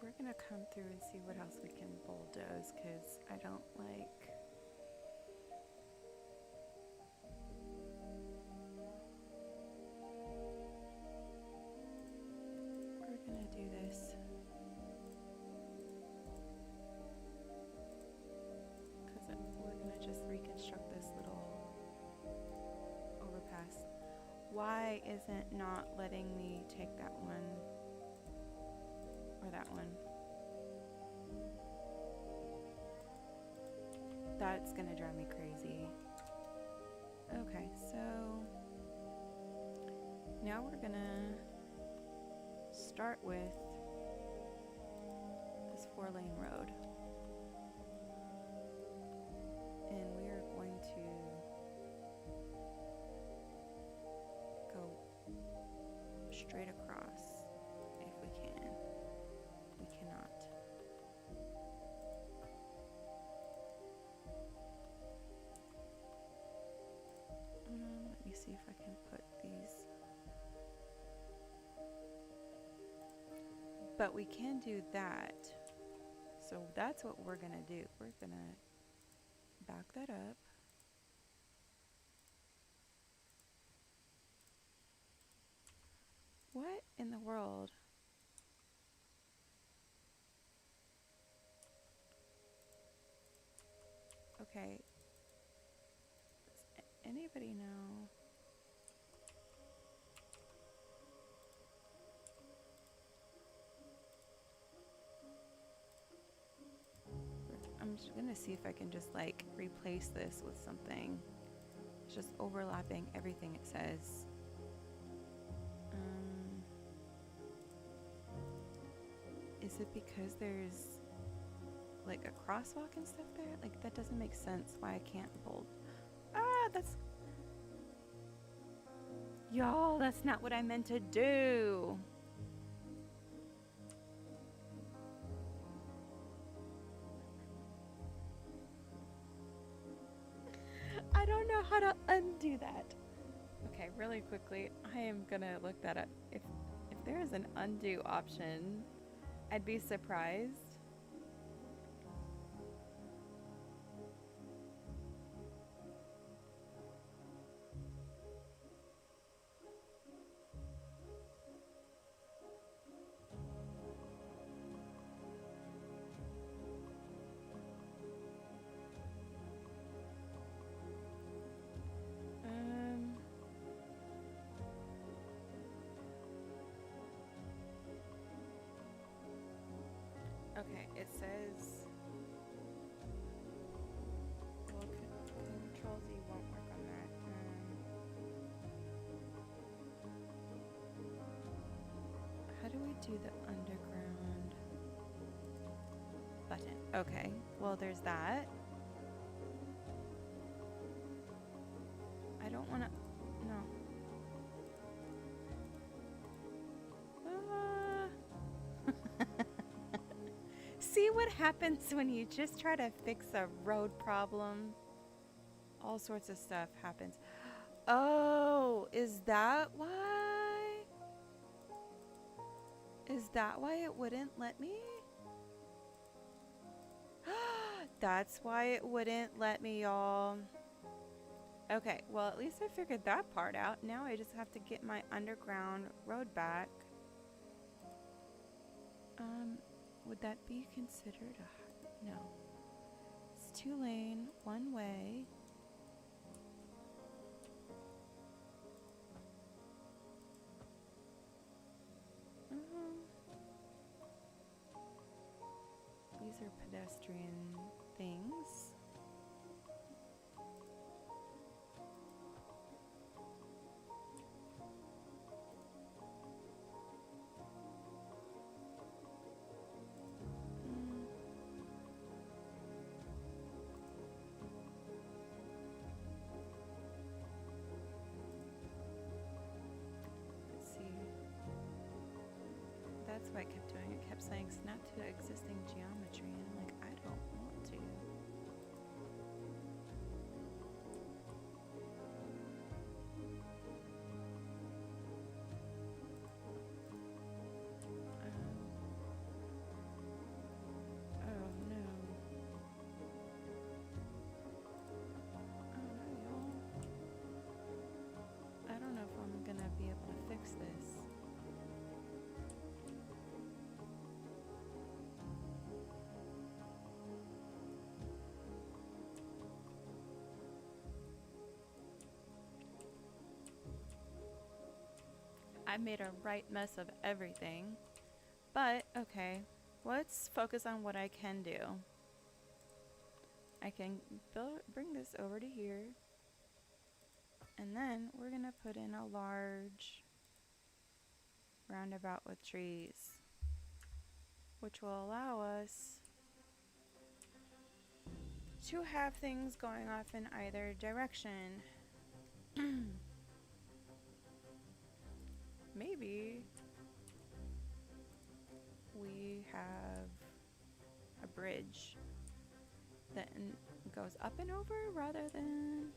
S1: We're gonna come through and see what else we can bulldoze, because I don't like... We're gonna do this. Because we're gonna just reconstruct this little overpass. Why isn't not letting me take that one? Or that one? That's gonna drive me crazy. Okay, so now we're gonna start with this 4-lane road. And we are going to go straight across if we can. We cannot. Let me see if I can put these. But we can do that. So that's what we're gonna do. We're gonna back that up. What in the world? Okay. Does anybody know? I'm just gonna see if I can just like replace this with something. It's just overlapping everything it says. Is it because there's like a crosswalk and stuff there? Like, that doesn't make sense why I can't bold. Ah, that's... Y'all, that's not what I meant to do. I don't know how to undo that. Okay, really quickly, I am gonna look that up. If there is an undo option, I'd be surprised. Okay, it says, well, Control Z won't work on that. How do we do the underground button? Okay, well, there's that. I don't want to, no. See what happens when you just try to fix a road problem? All sorts of stuff happens. Oh, is that why? Is that why it wouldn't let me? That's why it wouldn't let me, y'all. Okay, well, at least I figured that part out. Now I just have to get my underground road back. Would that be considered a... No. It's 2-lane, 1 way. These are pedestrian things. That's what I kept doing. It kept saying snap to existing geometry, and I'm like, I don't want to. Oh no. Oh no, y'all. I don't know if I'm gonna be able to fix this. I made a right mess of everything, but okay, let's focus on what I can do. I can bring this over to here, and then we're gonna put in a large roundabout with trees, which will allow us to have things going off in either direction. Maybe we have a bridge that goes up and over rather than...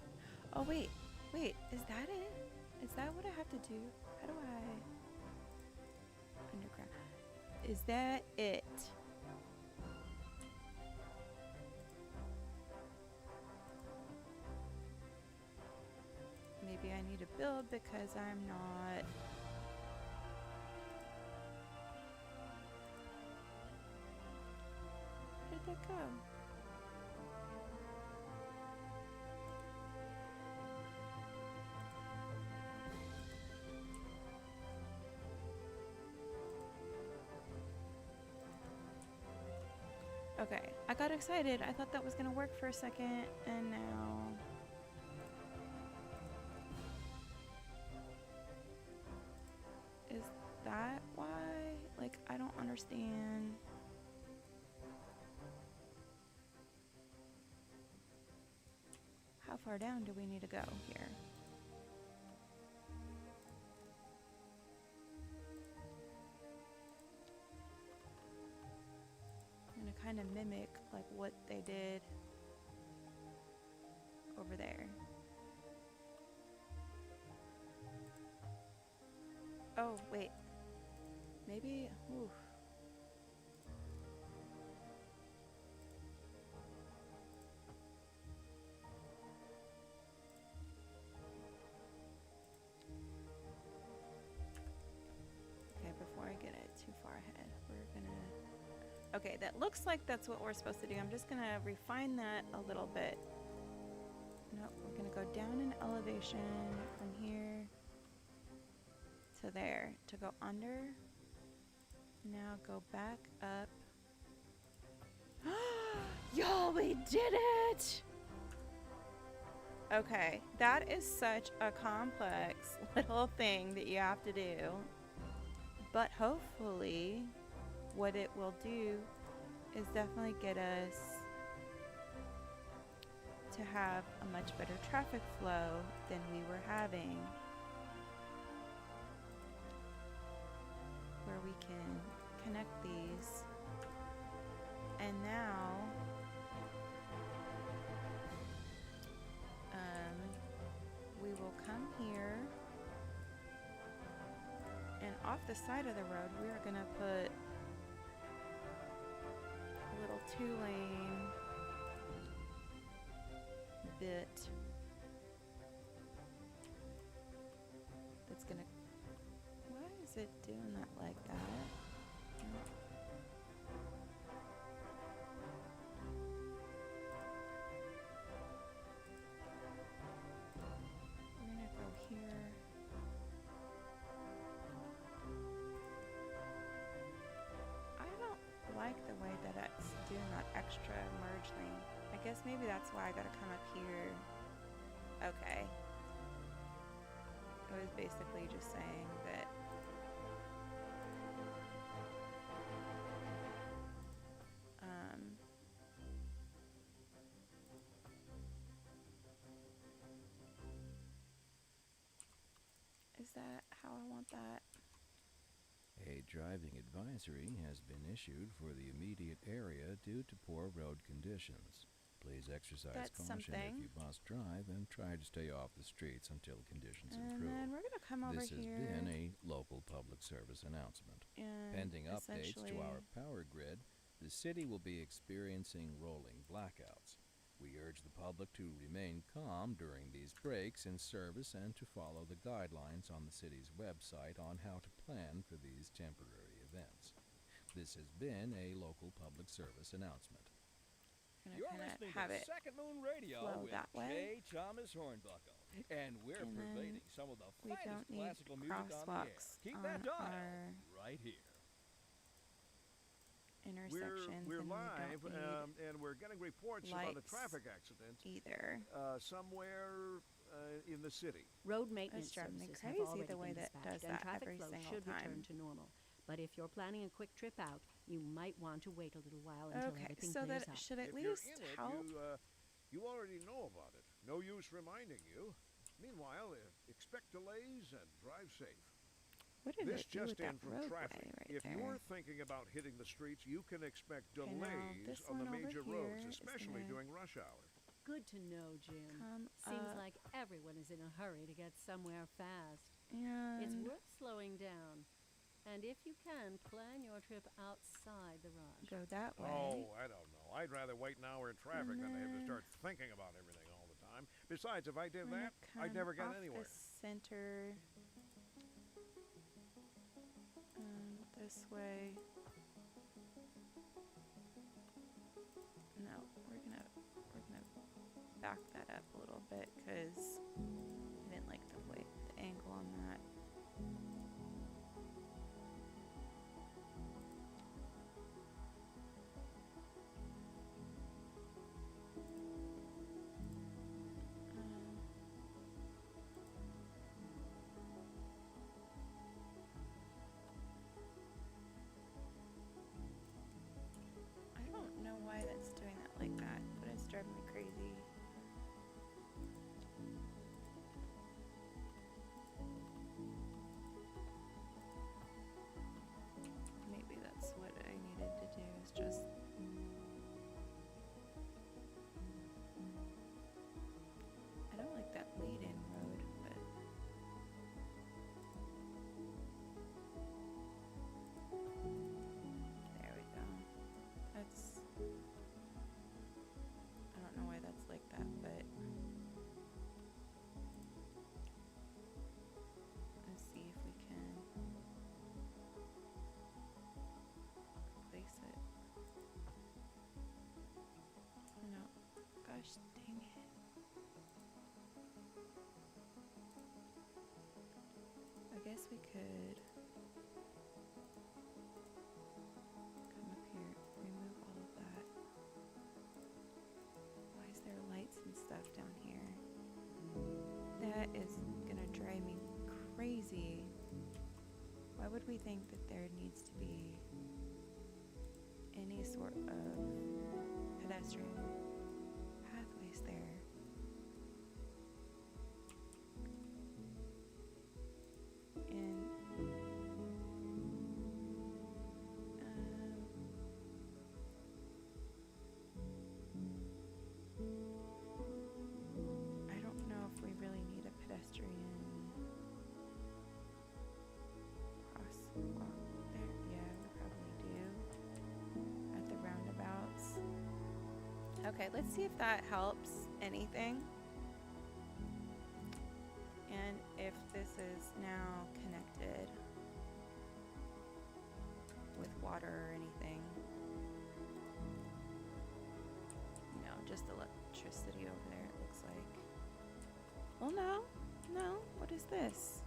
S1: Oh, wait, is that it? Is that what I have to do? How do I... Underground. Is that it? Maybe I need to build because I'm not... Where did that go? Okay, I got excited. I thought that was gonna work for a second, and now... Is that why? Like, I don't understand. understand. How far down do we need to go here? I'm gonna kind of mimic like what they did over there. Oh, wait. Maybe, ooh. Okay, before I get it too far ahead, we're gonna, okay, that looks like that's what we're supposed to do. I'm just gonna refine that a little bit. Nope, we're gonna go down in elevation from here to there to go under. Now go back up. Y'all, we did it! Okay, that is such a complex little thing that you have to do. But hopefully, what it will do is definitely get us to have a much better traffic flow than we were having, where we can connect these. And now we will come here, and off the side of the road we are gonna put a little 2-lane bit that's gonna, why is it doing that like that? No. We're gonna go here. I don't like the way that it's doing that extra merge lane. I guess maybe that's why I gotta come up here. Okay. It was basically just saying that is that how I want that?
S2: A driving advisory has been issued for the immediate area due to poor road conditions. Please exercise
S1: That's
S2: caution
S1: something.
S2: if you must drive and try to stay off the streets until conditions
S1: And
S2: improve.
S1: then we're gonna come over
S2: This has
S1: here.
S2: been a local public service announcement.
S1: And
S2: Pending updates to
S1: essentially-
S2: our power grid, the city will be experiencing rolling blackouts. We urge the public to remain calm during these breaks in service and to follow the guidelines on the city's website on how to plan for these temporary events. This has been a local public service announcement.
S1: Gonna
S2: You're
S1: kinda
S2: listening
S1: have
S2: to
S1: it
S2: Second Moon Radio
S1: flow
S2: with
S1: that way.
S2: J. Thomas Hornbuckle, and we're
S1: And then
S2: pervading some of the
S1: we
S2: finest
S1: don't need
S2: classical music on the air.
S1: crosswalks
S2: Keep
S1: on
S2: that dial
S1: our
S2: right here.
S1: intersections,
S4: We're
S1: and
S4: live,
S1: we don't need
S4: and we're getting reports about a
S1: lights
S4: traffic accident
S1: either.
S4: somewhere in the city.
S3: Road maintenance
S1: driving me
S3: services have
S1: crazy
S3: already
S1: the way
S3: been
S1: that
S3: dispatched,
S1: does
S3: and
S1: that
S3: traffic
S1: every
S3: flow
S1: single
S3: should return
S1: time.
S3: to normal. But if you're planning a quick trip out, you might want to wait a little while until
S1: Okay,
S3: everything
S1: so
S3: clears
S1: that
S3: up.
S1: should at
S4: If you're
S1: least
S4: in it,
S1: help.
S4: you already know about it. No use reminding you. Meanwhile, expect delays and drive safe.
S1: What did
S4: This
S1: it do with
S4: just
S1: that
S4: in from
S1: roadway
S4: traffic.
S1: right
S4: If
S1: there?
S4: you're thinking about hitting the streets, you can expect
S1: Okay, now
S4: delays
S1: this
S4: on the
S1: one over
S4: major
S1: here
S4: roads,
S1: is
S4: especially
S1: gonna
S4: during rush hour.
S3: Good to know, Jim.
S1: Come
S3: Seems
S1: up
S3: like everyone is in a hurry to get somewhere fast. It's
S1: and
S3: worth slowing down. And if you can, plan your trip outside the rush.
S1: go that way.
S4: Oh, I don't know. I'd rather wait an hour in traffic than to have to
S1: then
S4: start thinking about everything all the time. Besides, if I did
S1: We're gonna
S4: that, I'd never
S1: come
S4: get
S1: off
S4: anywhere.
S1: the center. This way. No, we're gonna back that up a little bit because I didn't like the angle on that. driving me crazy. Maybe that's what I needed to do, is just I don't like that lead-in road, but there we go. That's, I don't know why that's like that, but let's see if we can replace it. No, gosh dang it. I guess we could come up here, remove all of that. Why is there lights and stuff down here? That is gonna drive me crazy. Why would we think that there needs to be any sort of pedestrian pathways there? And I don't know if we really need a pedestrian crosswalk there. Yeah, we probably do at the roundabouts. Okay, let's see if that helps anything. And if this is now connected with water or anything. You know, just electricity over there, it looks like. Well, no, what is this?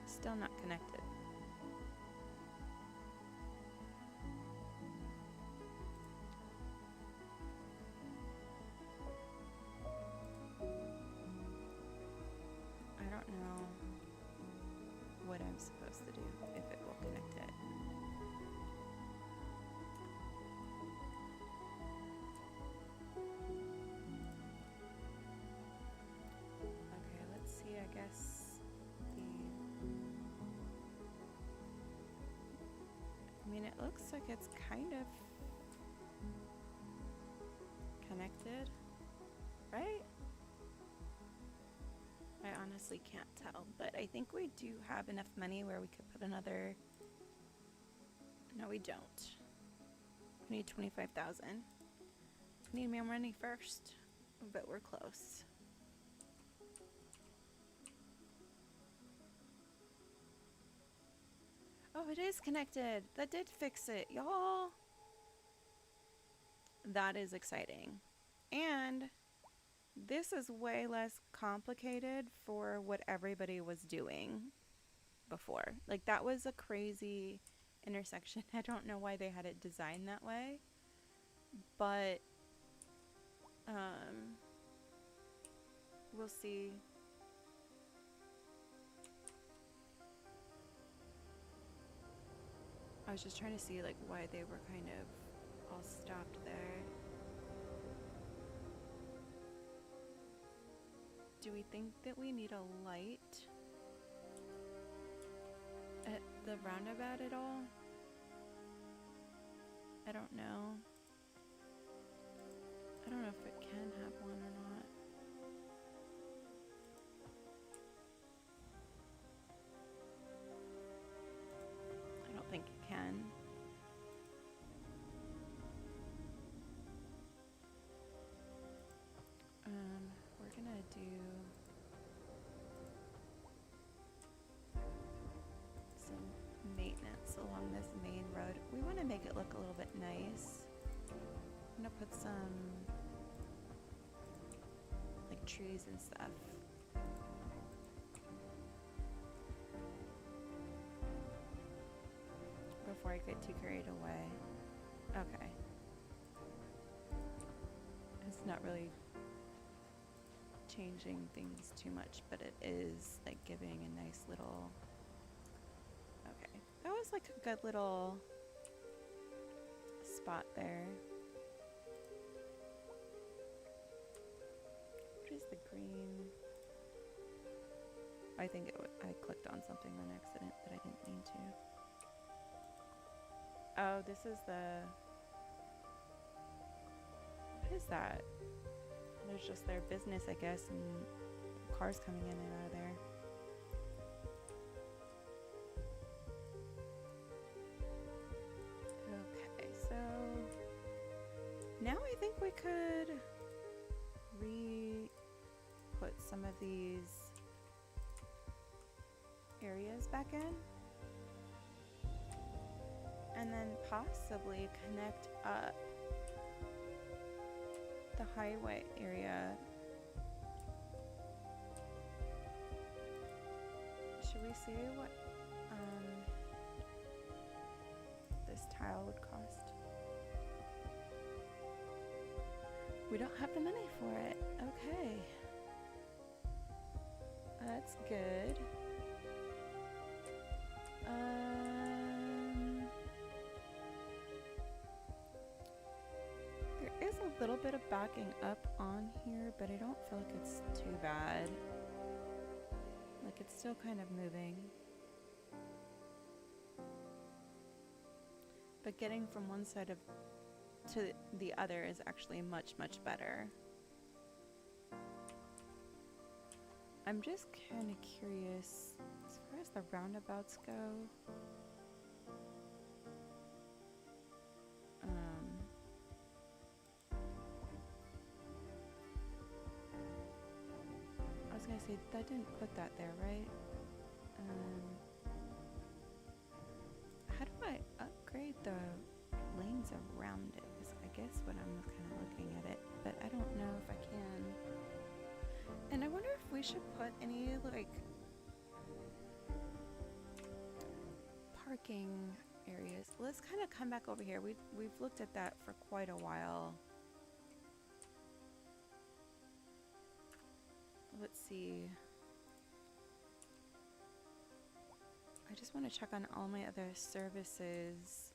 S1: Still not connected. I don't know what I'm supposed to do, if it will connect it. Okay, let's see, I guess I mean, it looks like it's kind of connected, right? I honestly can't tell, but I think we do have enough money where we could put another. No, we don't. We need 25,000. We need more money first, but we're close. Oh, it is connected. That did fix it, y'all. That is exciting. And this is way less complicated for what everybody was doing before. Like, that was a crazy intersection. I don't know why they had it designed that way. But, we'll see. I was just trying to see, like, why they were kind of all stopped there. Do we think that we need a light at the roundabout at all? I don't know. I don't know if it can have one or not. I don't think it can. We're gonna do some maintenance along this main road. We want to make it look a little bit nice. I'm gonna put some like trees and stuff. Before I get too carried away. Okay. It's not really changing things too much, but it is like giving a nice little. Okay, That was like a good little spot there. What is the green? I think I clicked on something on accident that I didn't mean to. Oh, this is the... What is that? There's just their business, I guess, and cars coming in and out of there. Okay, so now I think we could re-put some of these areas back in, and then possibly connect up the highway area. Should we see what this tile would cost? We don't have the money for it. Okay. That's good. There is a little bit of backing up on here, but I don't feel like it's too bad. Like it's still kind of moving. But getting from one side of to the other is actually much, much better. I'm just kind of curious as far as the roundabouts go. I was gonna say that didn't put that there, right? How do I upgrade the lanes around it? Is I guess what I'm kind of looking at it, but I don't know if I can. And I wonder if we should put any like parking areas. Let's kind of come back over here. We've looked at that for quite a while. Let's see. I just want to check on all my other services.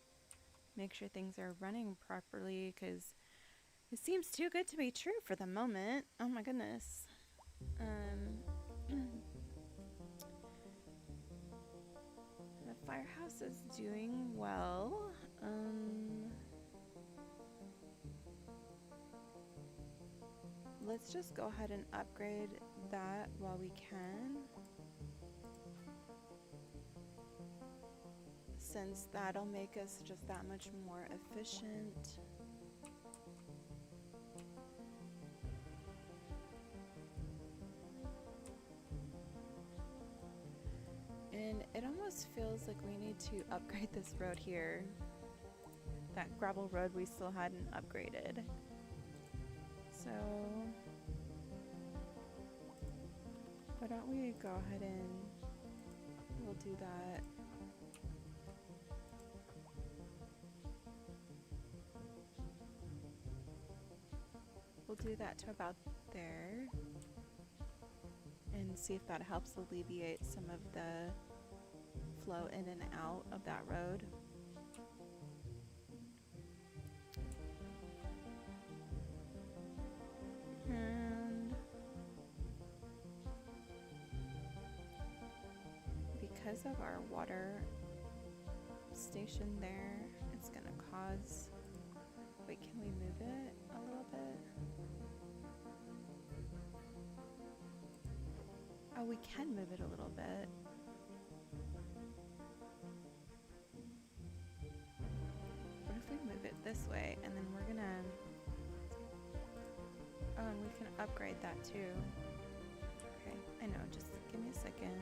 S1: Make sure things are running properly, because it seems too good to be true for the moment. Oh my goodness. The firehouse is doing well. Let's just go ahead and upgrade that while we can, since that'll make us just that much more efficient. And it almost feels like we need to upgrade this road here. That gravel road we still hadn't upgraded. So why don't we go ahead and we'll do that. We'll do that to about there and see if that helps alleviate some of the flow in and out of that road. And because of our water station there, it's gonna cause... Wait, can we move it a little bit? Oh, we can move it a little bit. What if we move it this way, and then we're gonna... Oh, and we can upgrade that too. Okay, I know, just give me a second.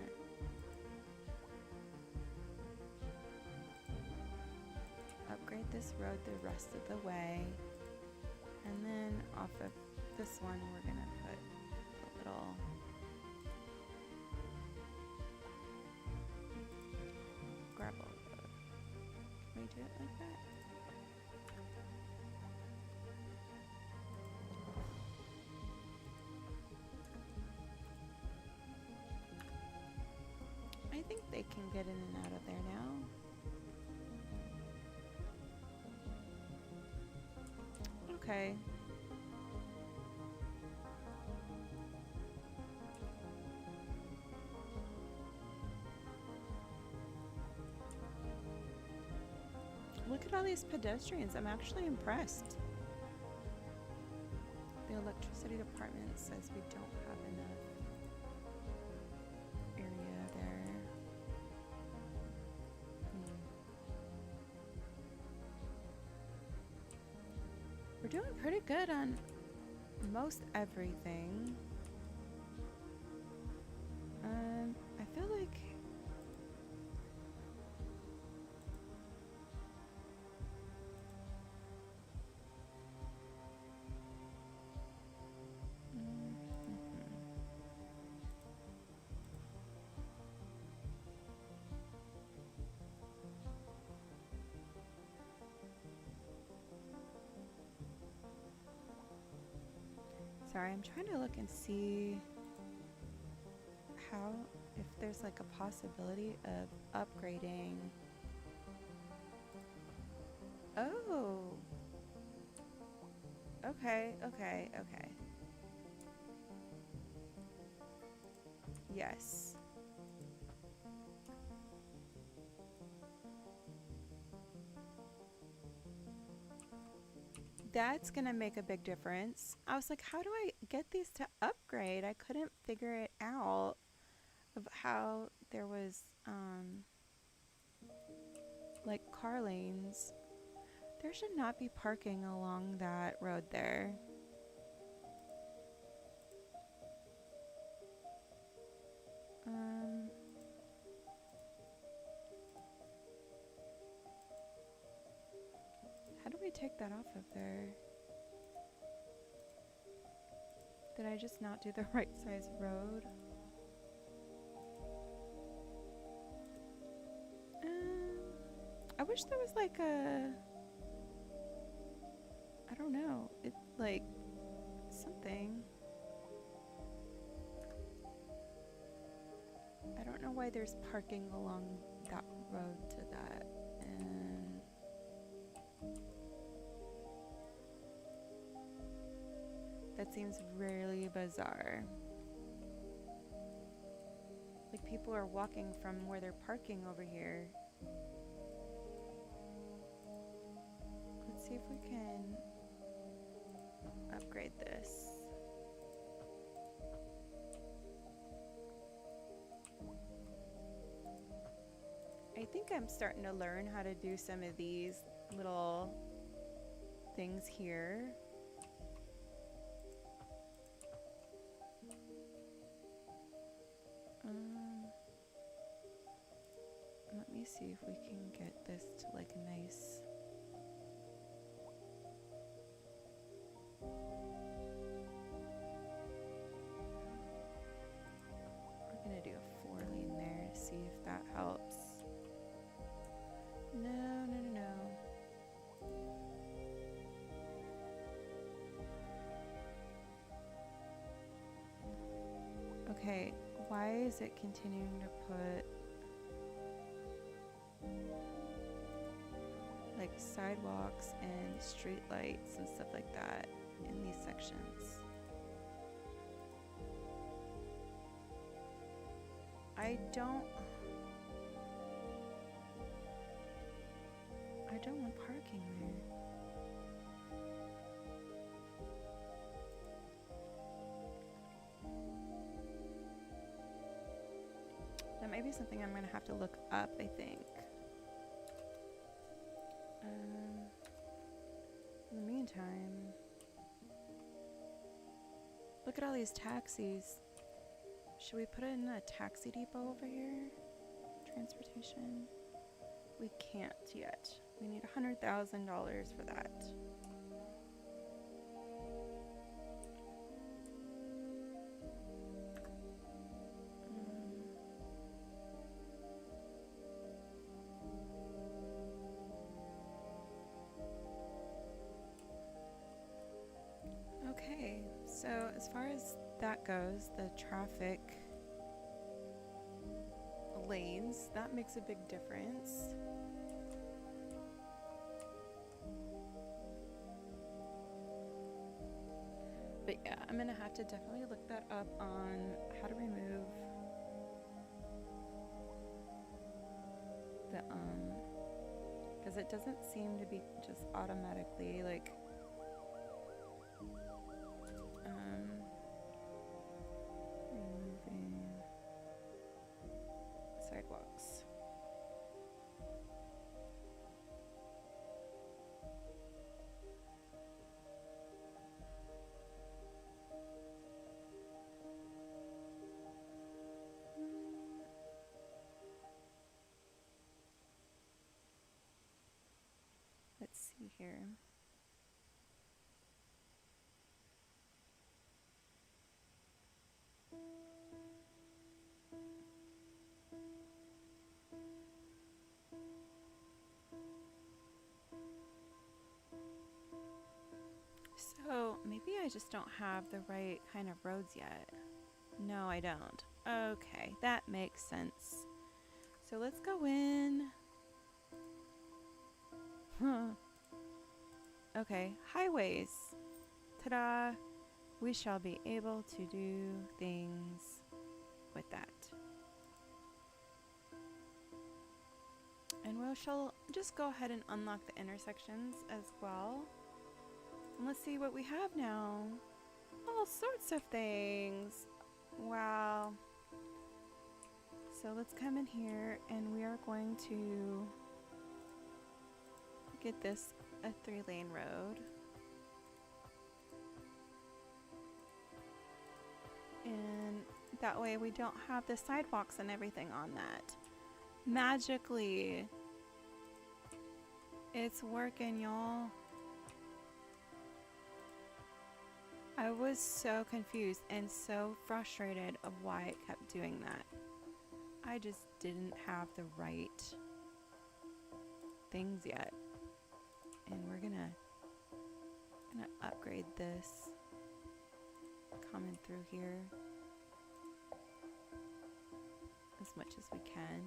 S1: Upgrade this road the rest of the way. And then off of this one, we're gonna put a little... gravel road. Can we do it like that? I think they can get in and out of there now. Okay. Look at all these pedestrians. I'm actually impressed. The electricity department says we don't have enough area there. We're doing pretty good on most everything. I feel like sorry, I'm trying to look and see how, if there's like a possibility of upgrading. Oh. Okay. Yes. That's gonna make a big difference. I was like, how do I get these to upgrade? I couldn't figure it out of how there was like car lanes. There should not be parking along that road there. How do we take that off of there? Did I just not do the right size road? I wish there was like a, I don't know, it like something. I don't know why there's parking along that road to that, and that seems really bizarre. Like people are walking from where they're parking over here. Let's see if we can upgrade this. I think I'm starting to learn how to do some of these little things here. Let me see if we can get this to like a nice. We're gonna do a 4-lane there to see if that helps. No. Okay, why is it continuing to put like sidewalks and street lights and stuff like that in these sections? I don't want parking there. That might be something I'm gonna have to look up, I think. In the meantime, look at all these taxis. Should we put in a taxi depot over here? Transportation? We can't yet. We need $100,000 for that. Okay, so as far as that goes, the traffic lanes, that makes a big difference. But yeah, I'm gonna have to definitely look that up on how to remove the because it doesn't seem to be just automatically like removing sidewalks. Let's see here. So maybe I just don't have the right kind of roads yet. No, I don't. Okay, that makes sense. So let's go in. Okay, highways. Ta-da! We shall be able to do things with that. And we shall just go ahead and unlock the intersections as well. And let's see what we have now. All sorts of things. Wow. So let's come in here and we are going to get this a 3-lane road. And that way we don't have the sidewalks and everything on that. Magically, it's working, y'all. I was so confused and so frustrated of why it kept doing that. I just didn't have the right things yet. And we're gonna upgrade this coming through here as much as we can.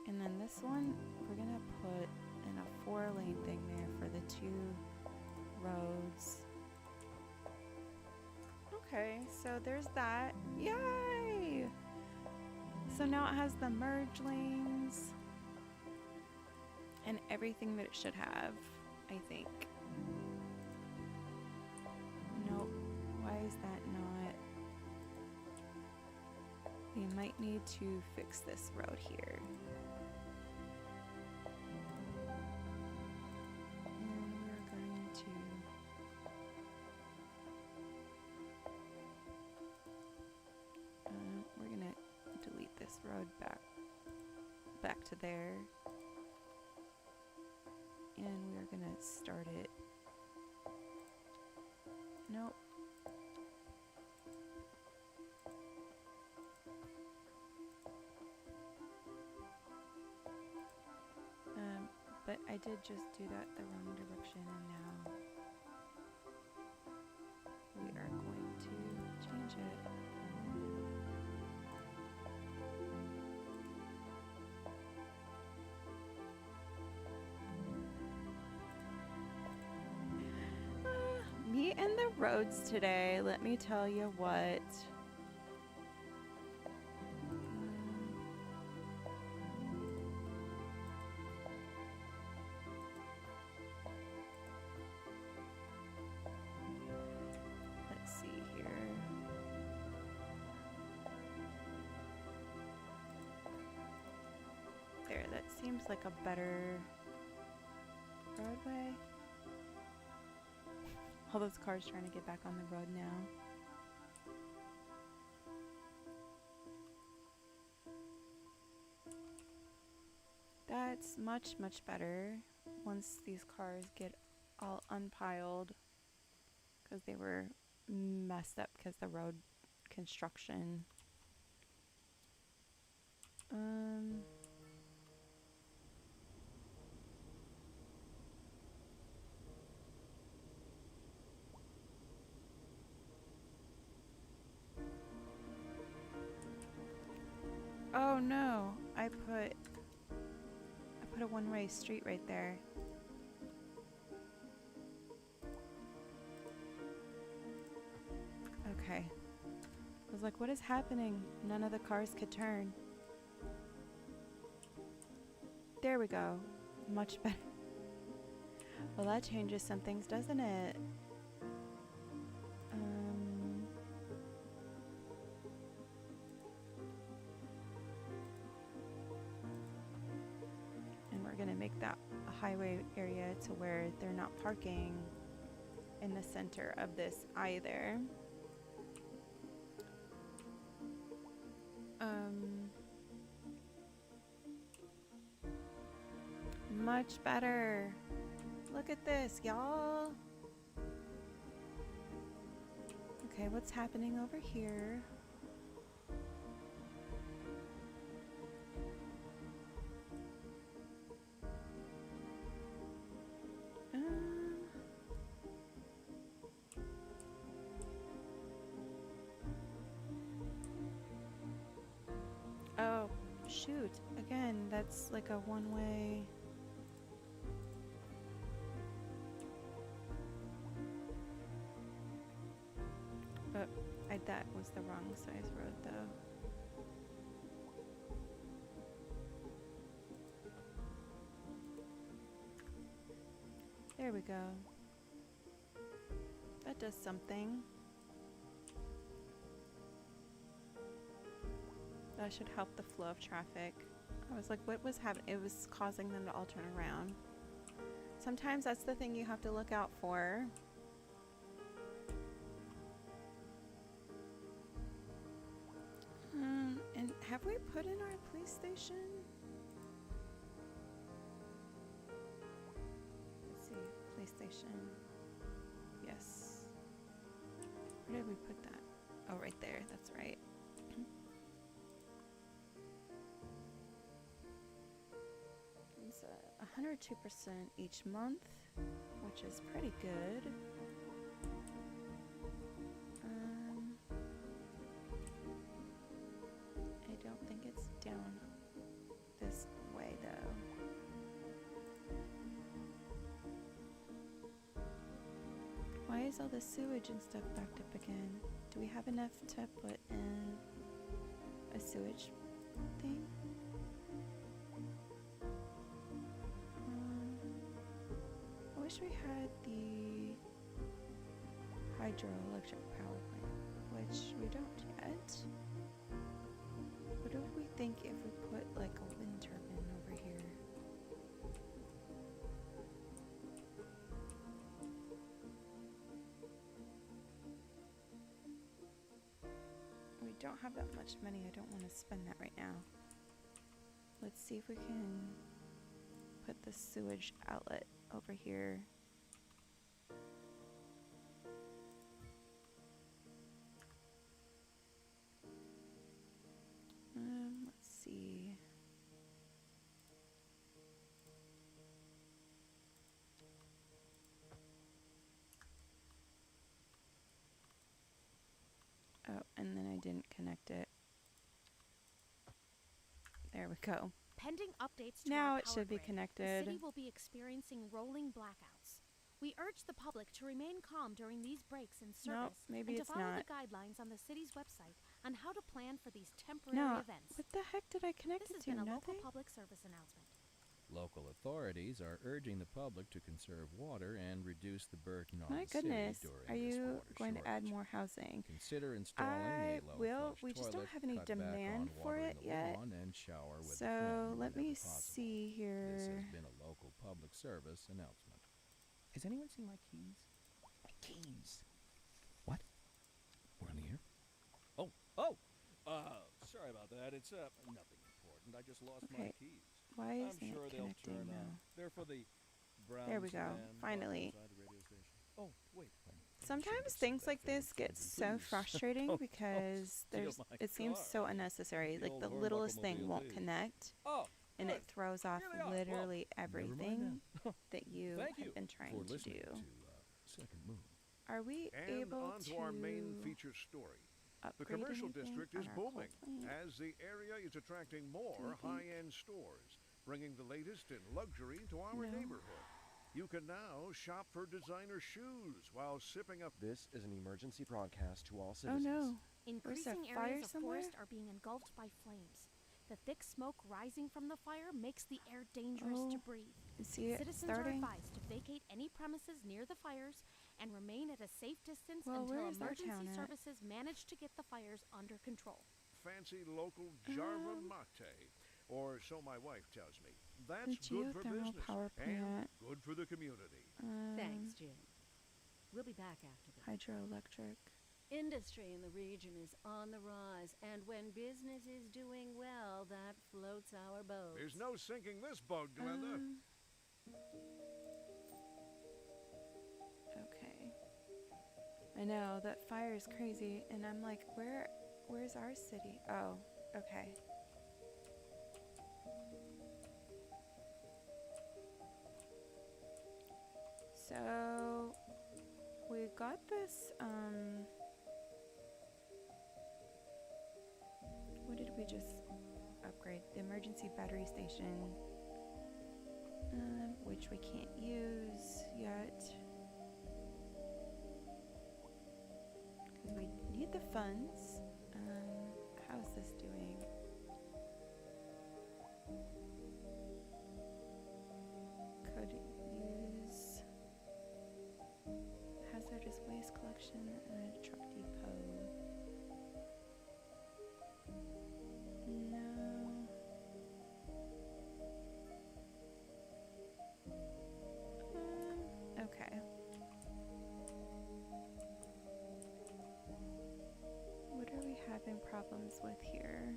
S1: And then this one, we're gonna put in a 4-lane thing there for the 2 roads. Okay, so there's that. Yay! So now it has the merge lanes and everything that it should have, I think. Nope. Why is that not? We might need to fix this road here. Road back to there, and we're gonna start it. Nope. But I did just do that the wrong direction, and now we are going to change it. Me and the roads today, let me tell you what. Let's see here. There, that seems like a better roadway. All those cars trying to get back on the road now. That's much, much better once these cars get all unpiled because they were messed up because the road construction. Oh no, I put a one-way street right there. Okay. I was like, what is happening? None of the cars could turn. There we go. Much better. Well, that changes some things, doesn't it? And we're gonna make that a highway area to where they're not parking in the center of this either. Much better. Look at this, y'all. Okay, what's happening over here? Oh, shoot. Again, that's like a one-way. That was the wrong size road, though. There we go. That does something. That should help the flow of traffic. I was like, what was happening? It was causing them to all turn around. Sometimes that's the thing you have to look out for. And have we put in our police station? Let's see, police station. Yes. Where did we put that? Oh, right there, that's right. It's 102% each month, which is pretty good. I don't think it's down this way though. Why is all the sewage and stuff backed up again? Do we have enough to put in a sewage thing? I wish we had the hydroelectric power plant, which we don't yet. What do we think if we put like a wind turbine over here? We don't have that much money. I don't want to spend that right now. Let's see if we can put the sewage outlet over here. Let's see. Oh, and then I didn't connect it. There we go.
S7: Pending updates to
S1: Now
S7: our
S1: it
S7: power
S1: should be
S7: grid,
S1: connected.
S7: The city will be experiencing rolling blackouts. We urge the public to remain calm during these breaks in service
S1: maybe
S7: and
S1: it's
S7: to follow
S1: not.
S7: the guidelines on the city's website on how to plan for these temporary
S1: No,
S7: events.
S1: what the heck did I connect
S7: This
S1: it
S7: has
S1: to?
S7: been a
S1: Nothing?
S7: local public service announcement.
S2: Local authorities are urging the public to conserve water and reduce the burden on
S1: My
S2: the city
S1: goodness,
S2: during
S1: are
S2: this
S1: you
S2: water
S1: going to add
S2: shortage.
S1: more housing?
S2: Consider installing
S1: I
S2: a low
S1: will.
S2: flush
S1: We just don't
S2: toilet,
S1: have any
S2: cut back on
S1: demand for
S2: watering
S1: it
S2: the
S1: yet.
S2: lawn, and shower with a
S1: So
S2: friend
S1: let me
S2: whenever possible.
S1: see
S2: This
S1: here.
S2: has been a local public service announcement. Has anyone seen my keys? My keys. What? We're on the air? Oh, sorry about that. It's nothing important. I just lost my
S1: Okay,
S2: keys.
S1: why
S2: I'm
S1: isn't
S2: sure
S1: it
S2: they'll
S1: connecting
S2: turn
S1: now?
S2: They're for the brown
S1: There we go.
S2: sedan parked
S1: Finally.
S2: outside the radio station. Oh, wait. I shouldn't
S1: Sometimes
S2: have said
S1: things
S2: that
S1: like
S2: for the
S1: this get
S2: recording.
S1: so
S2: Please.
S1: frustrating
S2: Don't
S1: because
S2: steal my
S1: it seems
S2: car.
S1: so unnecessary.
S2: The
S1: Like
S2: old
S1: the littlest thing
S2: Hornbuckle-mobile,
S1: won't
S2: please.
S1: connect,
S2: Oh,
S1: and
S2: good.
S1: it throws off
S2: Here they are. Well,
S1: literally
S2: never mind
S1: everything
S2: then.
S1: that you
S2: Thank you
S1: have been
S2: for
S1: trying to
S2: listening
S1: do.
S2: to Second Moon.
S1: Are we
S4: And
S1: able
S4: on to our main
S1: to?
S4: feature story. The
S1: upgrade
S4: commercial
S1: anything
S4: district
S1: on
S4: is
S1: our coal
S4: booming
S1: plant?
S4: as the area is attracting
S1: Do
S4: more
S1: you think?
S4: high-end stores, bringing the latest in luxury to our
S1: No.
S4: neighborhood. You can now shop for designer shoes while sipping up.
S6: This is an emergency broadcast to all
S1: Oh
S6: citizens.
S1: no.
S7: Increasing
S1: fire
S7: areas of
S1: somewhere?
S7: forest are being engulfed by flames. The thick smoke rising from the fire makes the air dangerous to
S1: Oh,
S7: breathe.
S1: See it
S7: Citizens are
S1: starting?
S7: advised to vacate any premises near the fires and remain at a safe distance
S1: Well,
S7: until
S1: where is our
S7: emergency
S1: town at?
S7: services manage to get the fires under control.
S4: Fancy local Jarva
S1: Um,
S4: mate, or so my wife tells me.
S1: The
S4: That's good for
S1: geothermal
S4: business
S1: power
S4: and
S1: plant.
S4: good for the community.
S3: Thanks, Jim. We'll be back after this.
S1: Hydroelectric.
S3: Industry in the region is on the rise, and when business is doing well, that floats our boat.
S4: There's no sinking this boat, Glenda.
S1: Okay. I know that fire is crazy, and I'm like, where's our city? Oh, okay. So we got this. What did we just upgrade? The emergency battery station, which we can't use yet. Because we need the funds. How's this doing? Could use hazardous waste collection and a truck depot. No. Okay. What are we having problems with here?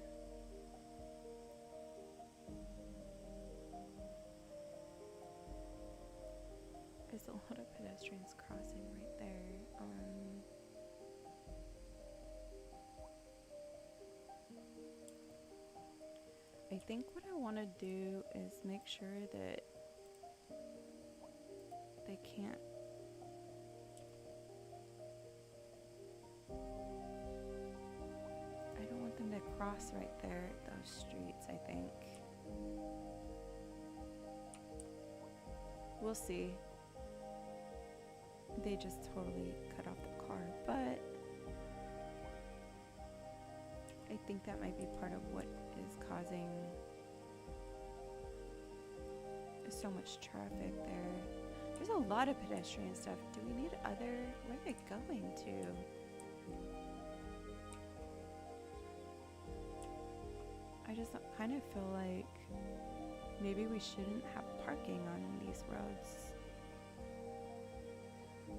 S1: There's a lot of pedestrians crossing right there. I think what I want to do is make sure that they can't. I don't want them to cross right there, those streets, I think. We'll see. They just totally cut off the car, but I think that might be part of what is causing so much traffic there. There's a lot of pedestrian stuff. Do we need other? Where are they going to? I just kind of feel like maybe we shouldn't have parking on these roads.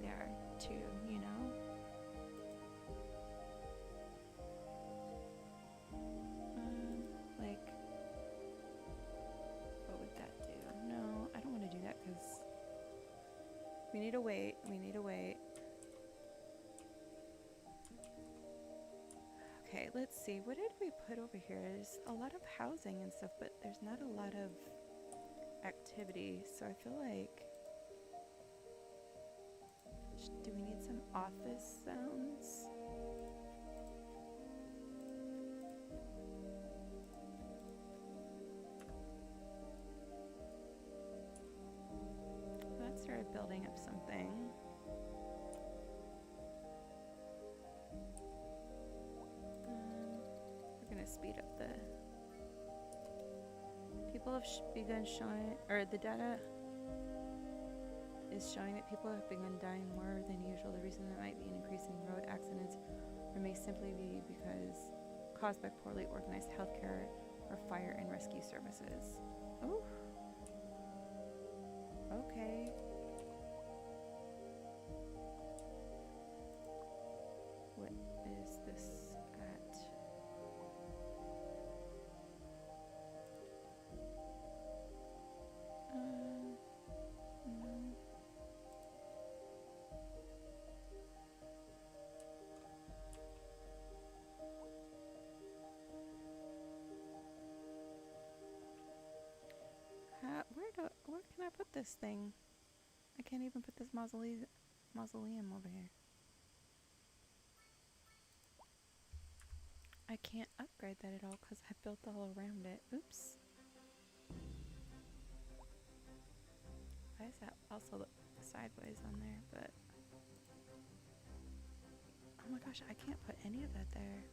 S1: There too, you know? Like, what would that do? No, I don't want to do that because we need to wait. We need to wait. Okay, let's see. What did we put over here? There's a lot of housing and stuff, but there's not a lot of activity. So I feel like, do we need some office sounds? That started building up something. We're gonna speed up the. People have begun showing, or the data is showing that people have begun dying more than usual. The reason there might be an increase in road accidents, or may simply be because caused by poorly organized healthcare or fire and rescue services. Oh. Okay. What is this at? No. Where can I put this thing? I can't even put this mausoleum over here. I can't upgrade that at all because I built all around it. Oops. Why is that also look sideways on there? But oh my gosh, I can't put any of that there.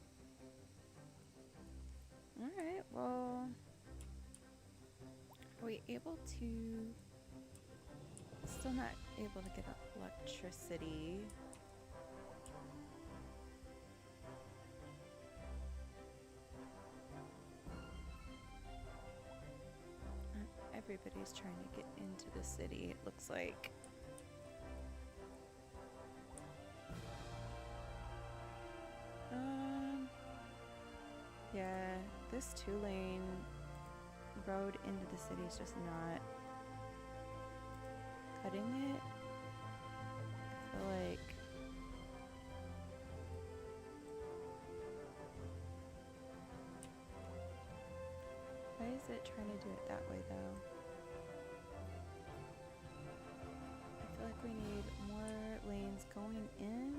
S1: Alright, well, are we able to... Still not able to get electricity. Everybody's trying to get into the city, it looks like. Yeah, this 2-lane road into the city is just not cutting it. I feel like why is it trying to do it that way though? I feel like we need more lanes going in.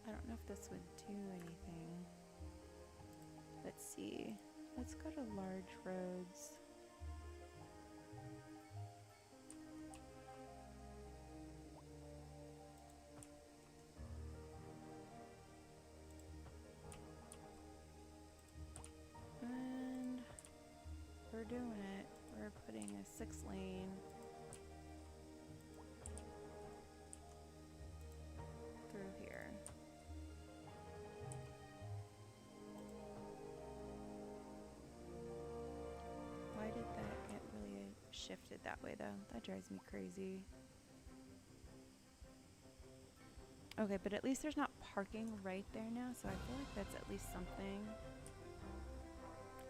S1: I don't know if this would do anything. Let's see. Let's go to large roads. And we're doing it. We're putting a 6-lane through here. Why did that get really shifted that way though? That drives me crazy. Okay, but at least there's not parking right there now, so I feel like that's at least something.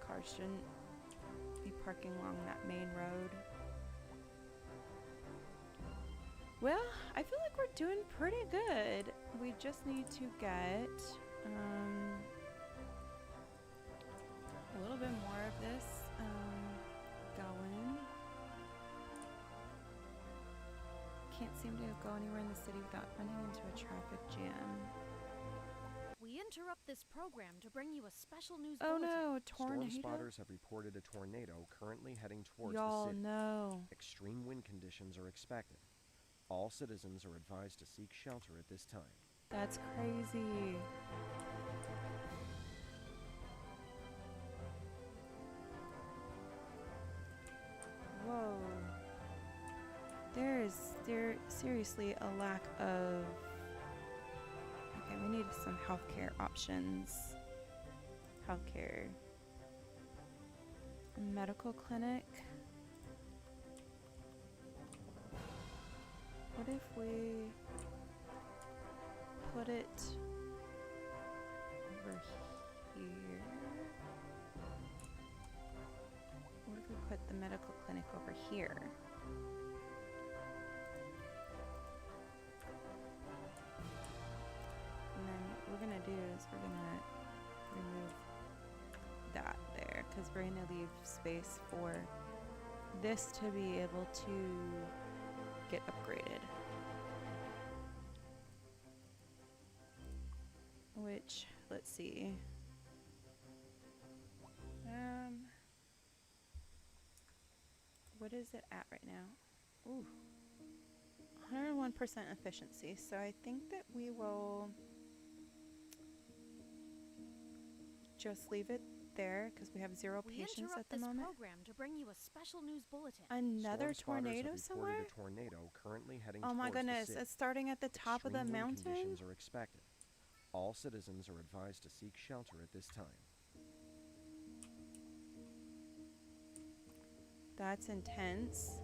S1: Cars shouldn't be parking along that main road. Well, I feel like we're doing pretty good. We just need to get a little bit more of this going. Can't seem to go anywhere in the city without running into a traffic jam.
S7: We interrupt this program to bring you a special news
S1: Oh
S7: bulletin.
S1: no, a tornado.
S6: Storm spotters have reported a tornado currently heading towards
S1: Y'all
S6: the city.
S1: know.
S6: Extreme wind conditions are expected. All citizens are advised to seek shelter at this time.
S1: That's crazy. Whoa. There's seriously a lack of... Okay, we need some healthcare options. Healthcare. Medical clinic. What if we put it over here? What if we put the medical clinic over here? And then what we're gonna do is we're gonna remove that there because we're gonna leave space for this to be able to get upgraded. Which, let's see. What is it at right now? Ooh. 101% efficiency. So I think that we will just leave it there because we have 0
S7: We
S1: patients
S7: interrupt
S1: at the
S7: this
S1: moment.
S7: program to bring you a special news bulletin.
S1: Another
S6: Storm spotters
S1: tornado
S6: have
S1: somewhere?
S6: reported a tornado currently heading
S1: Oh my
S6: towards
S1: goodness,
S6: the city.
S1: it's starting at the top of the
S6: Extreme wind
S1: mountain?
S6: conditions are expected. All citizens are advised to seek shelter at this time.
S1: That's intense.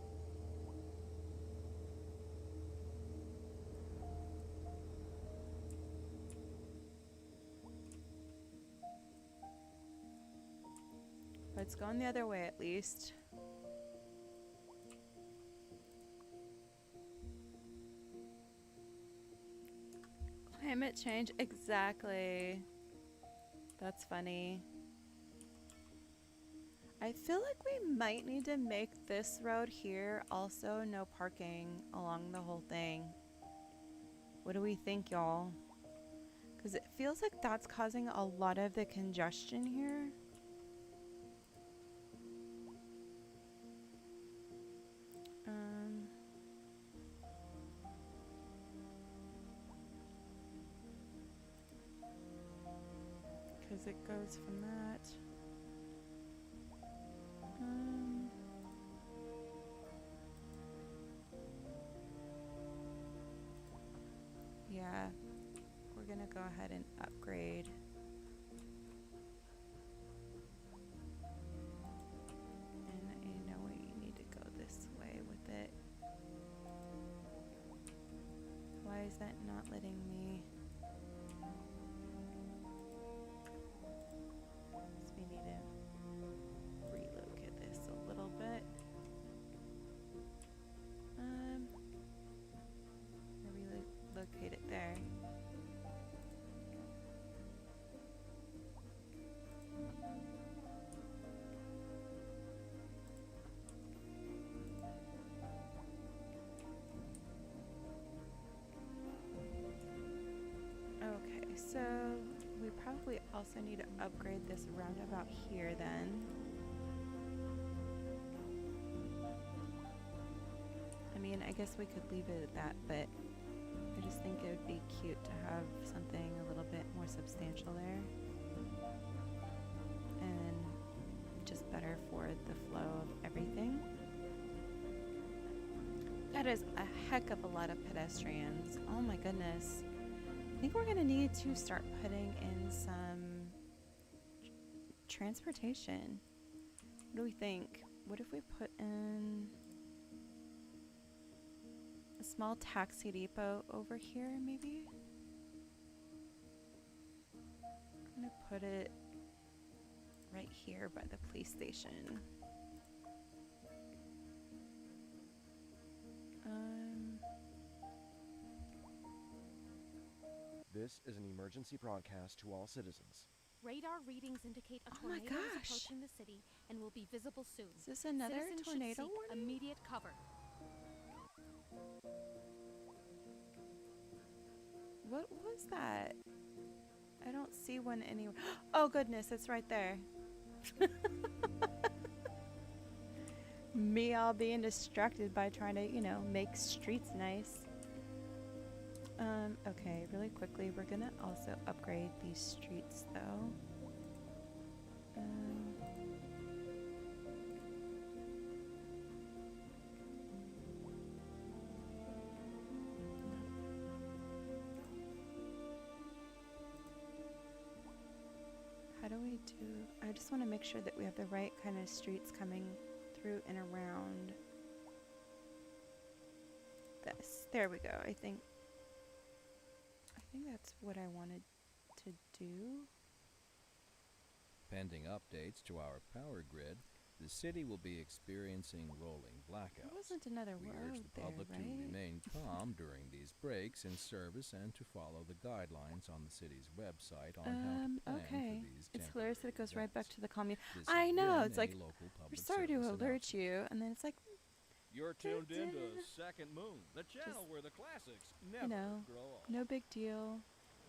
S1: But it's going the other way at least. Climate change, exactly. That's funny. I feel like we might need to make this road here also no parking along the whole thing. What do we think, y'all? Because it feels like that's causing a lot of the congestion here. Because it goes from that. Yeah, we're gonna go ahead and upgrade. And I know we need to go this way with it. Why is that not letting me? So we need to relocate this a little bit. Relocate it there. Okay, so we probably also need to upgrade this roundabout here then. I mean, I guess we could leave it at that, but I just think it would be cute to have something a little bit more substantial there. And just better for the flow of everything. That is a heck of a lot of pedestrians. Oh my goodness. I think we're going to need to start putting in some transportation. What do we think? What if we put in a small taxi depot over here, maybe? I'm going to put it right here by the police station.
S6: This is an emergency broadcast to all citizens.
S7: Radar readings indicate a
S1: Oh my
S7: tornado is
S1: gosh.
S7: approaching the city and will be visible soon.
S1: Is this another
S7: Citizens should
S1: tornado
S7: seek
S1: warning?
S7: immediate cover.
S1: What was that? I don't see one anywhere. Oh goodness, it's right there. Me all being distracted by trying to, you know, make streets nice. Okay, really quickly, we're gonna also upgrade these streets though. How do we do? I just want to make sure that we have the right kind of streets coming through and around this. There we go. I think that's what I wanted to do.
S2: Pending updates to our power grid, the city will be experiencing rolling blackouts.
S1: There wasn't another
S2: We
S1: road
S2: urge the
S1: there,
S2: public to
S1: right?
S2: remain calm during these breaks in service and to follow the guidelines on the city's website on how to plan
S1: Okay.
S2: for these
S1: It's hilarious that it goes right back
S2: events.
S1: to the commute.
S2: This
S1: I
S2: has
S1: know,
S2: been
S1: it's
S2: a
S1: like,
S2: local
S1: we're
S2: public
S1: sorry to
S2: service
S1: alert
S2: announcement.
S1: you, and then it's like,
S2: You're tuned into
S1: Da-da.
S2: Second Moon, the channel where the classics never
S1: you know,
S2: grow old.
S1: no big deal.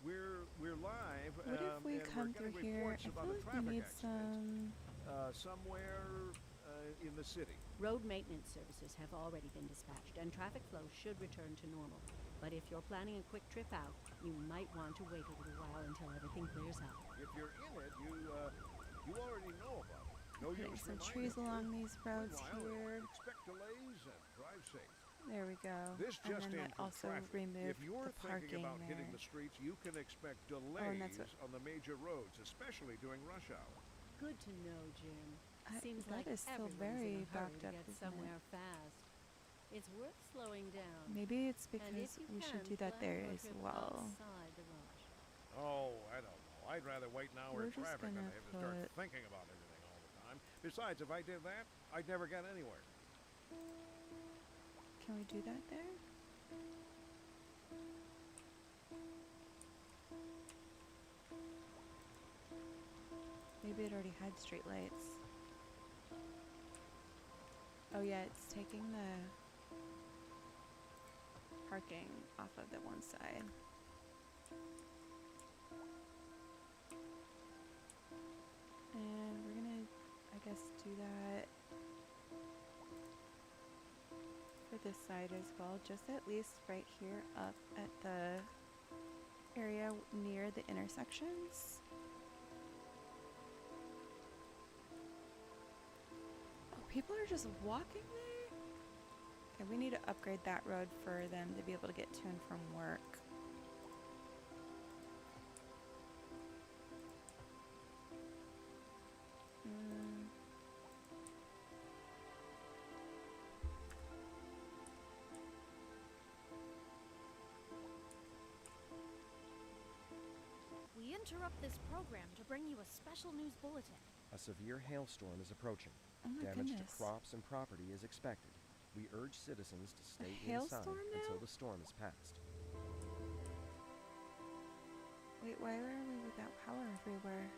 S4: We're live.
S1: What if we
S4: and
S1: come
S4: we're
S1: through
S4: getting
S1: here? I
S4: reports
S1: feel
S4: about a
S1: like we
S4: traffic
S1: need
S4: accident
S1: some.
S4: somewhere in the city.
S3: Road maintenance services have already been dispatched, and traffic flow should return to normal. But if you're planning a quick trip out, you might want to wait a little while until everything clears up.
S4: If you're in it, you already know about it. No
S1: Putting
S4: use
S1: some
S4: reminding
S1: trees
S4: you.
S1: along these roads
S4: Meanwhile,
S1: here.
S4: expect delays and drive safe.
S1: There we go.
S4: This
S1: And
S4: just
S1: then
S4: in
S1: that
S4: from
S1: also
S4: traffic.
S1: removed
S4: If you're
S1: the parking
S4: thinking about
S1: there.
S4: hitting the streets, you can expect
S1: and
S4: delays
S1: that's what-
S4: on the major roads, especially during rush hour.
S3: Good to know, Jim. Seems
S1: that
S3: like
S1: is still
S3: everyone's
S1: very
S3: in a hurry
S1: backed
S3: to
S1: up,
S3: get
S1: isn't it?
S3: somewhere fast. It's worth slowing down.
S1: Maybe it's
S3: And
S1: because
S3: if you
S1: we should
S3: can,
S1: do that
S3: plan
S1: there
S3: for a
S1: as
S3: trip
S1: well.
S3: outside the rush.
S4: Oh, I don't know. I'd rather wait an hour
S1: We're
S4: in
S1: just
S4: traffic than
S1: gonna
S4: have to start
S1: put-
S4: thinking about everything all the time. Besides, if I did that, I'd never get anywhere.
S1: Can we do that there? Maybe it already had streetlights. Oh yeah, it's taking the parking off of the one side. And we're gonna, I guess, do that for this side as well, just at least right here up at the area near the intersections. Oh, people are just walking there? Okay, we need to upgrade that road for them to be able to get to and from work.
S7: We interrupt this program to bring you a special news bulletin.
S6: A severe hailstorm is approaching.
S1: Oh my
S6: Damage
S1: goodness.
S6: to crops and property is expected. We urge citizens to stay inside
S1: hailstorm
S6: until
S1: now?
S6: the storm is passed.
S1: Wait, why are we without power everywhere?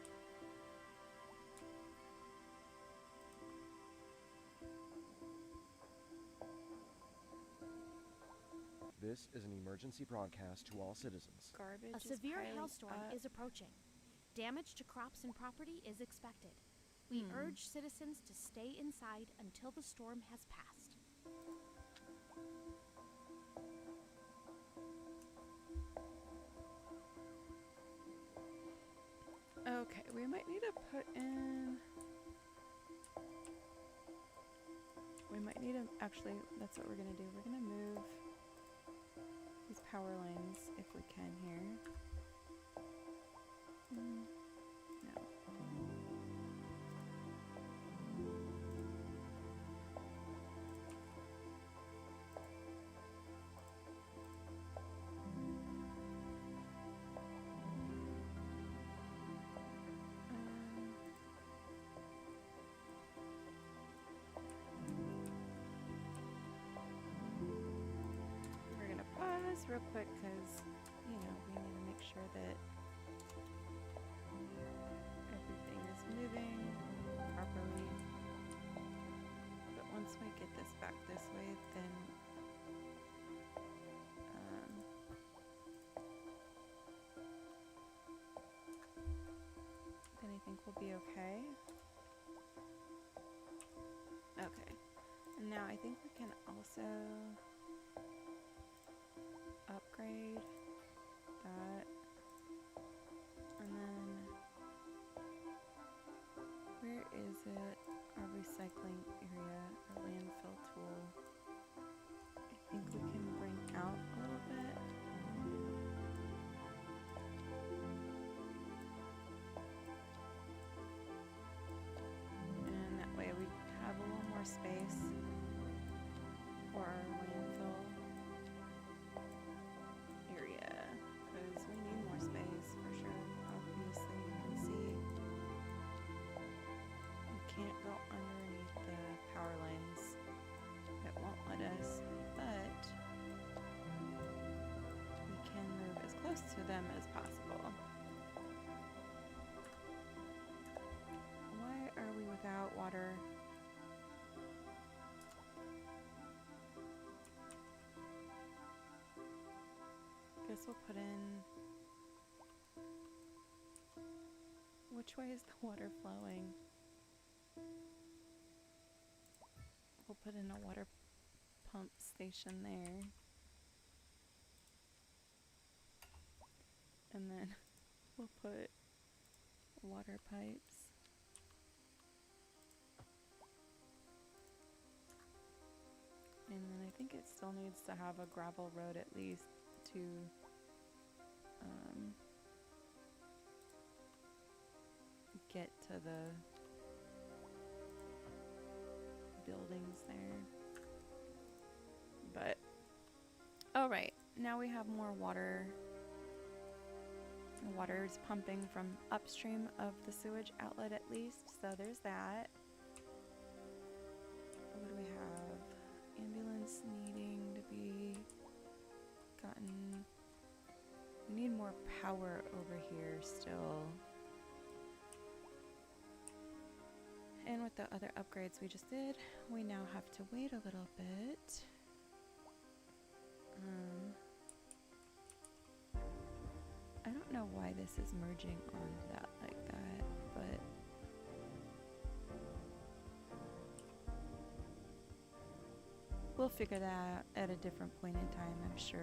S6: This is an emergency broadcast to all citizens.
S1: Garbage
S7: A
S1: is
S7: severe
S1: piling
S7: hailstorm
S1: up.
S7: is approaching. Damage to crops and property is expected. We urge citizens to stay inside until the storm has passed.
S1: Okay, we might need to put in... We might need to... Actually, that's what we're going to do. We're going to move these power lines if we can here. No. We're gonna pause real quick because, you know, we need to make sure that everything is moving properly. But once we get this back this way, then I think we'll be okay. Okay. And now I think we can also upgrade that. And then where is it? Our recycling area, our landfill tool. I think we can bring out a little bit. And that way we have a little more space for our landfill area, because we need more space for sure. Obviously, you can see we can't go underneath the power lines. It won't let us, but we can move as close to them as possible. Why are we without water? Guess we'll put in... Which way is the water flowing? We'll put in a water pump station there. And then we'll put water pipes. And then I think it still needs to have a gravel road at least to get to the buildings there. But, all right, now we have more water. The water is pumping from upstream of the sewage outlet at least, so there's that. What do we have? Ambulance needing to be gotten. We need more power power over here still. And with the other upgrades we just did, we now have to wait a little bit. I don't know why this is merging onto that like that, but we'll figure that out at a different point in time, I'm sure.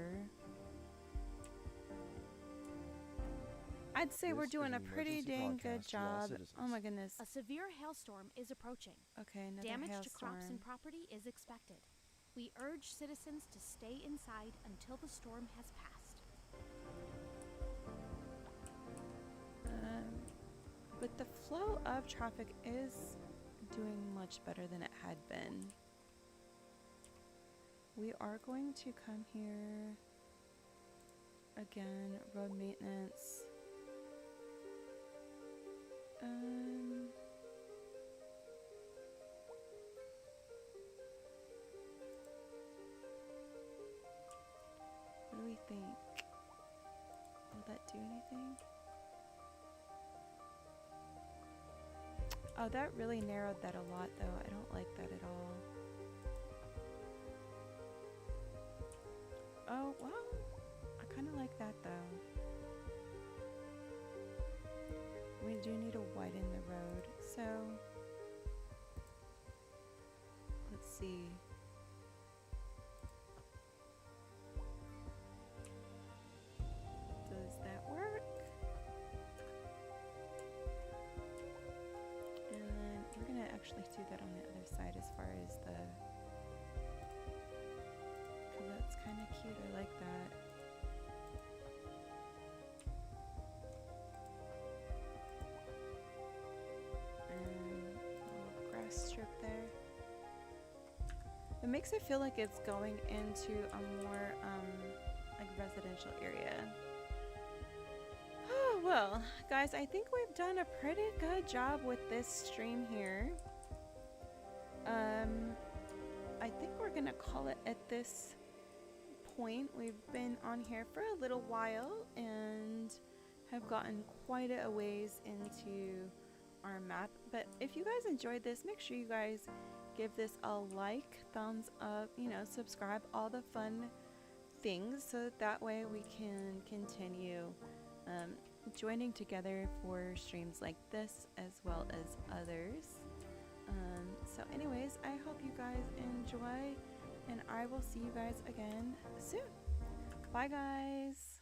S1: I'd say we're doing a pretty dang good job. Oh my goodness.
S7: A severe hailstorm is approaching.
S1: Okay, another
S7: Damage
S1: hailstorm.
S7: to crops and property is expected. We urge citizens to stay inside until the storm has passed.
S1: But the flow of traffic is doing much better than it had been. We are going to come here again, road maintenance. What do we think? Will that do anything? Oh, that really narrowed that a lot though. I don't like that at all. Oh, well, I kind of like that though. We do need to widen the road, so let's see. Does that work? And then we're gonna actually do that on the other side as far as the, because that's kind of cute. I like that. Strip there. It makes it feel like it's going into a more like residential area. Oh, well, guys, I think we've done a pretty good job with this stream here. I think we're gonna call it at this point. We've been on here for a little while and have gotten quite a ways into our map. But if you guys enjoyed this, make sure you guys give this a like, thumbs up, you know, subscribe, all the fun things, so that way we can continue joining together for streams like this as well as others. So anyways, I hope you guys enjoy, and I will see you guys again soon. Bye guys.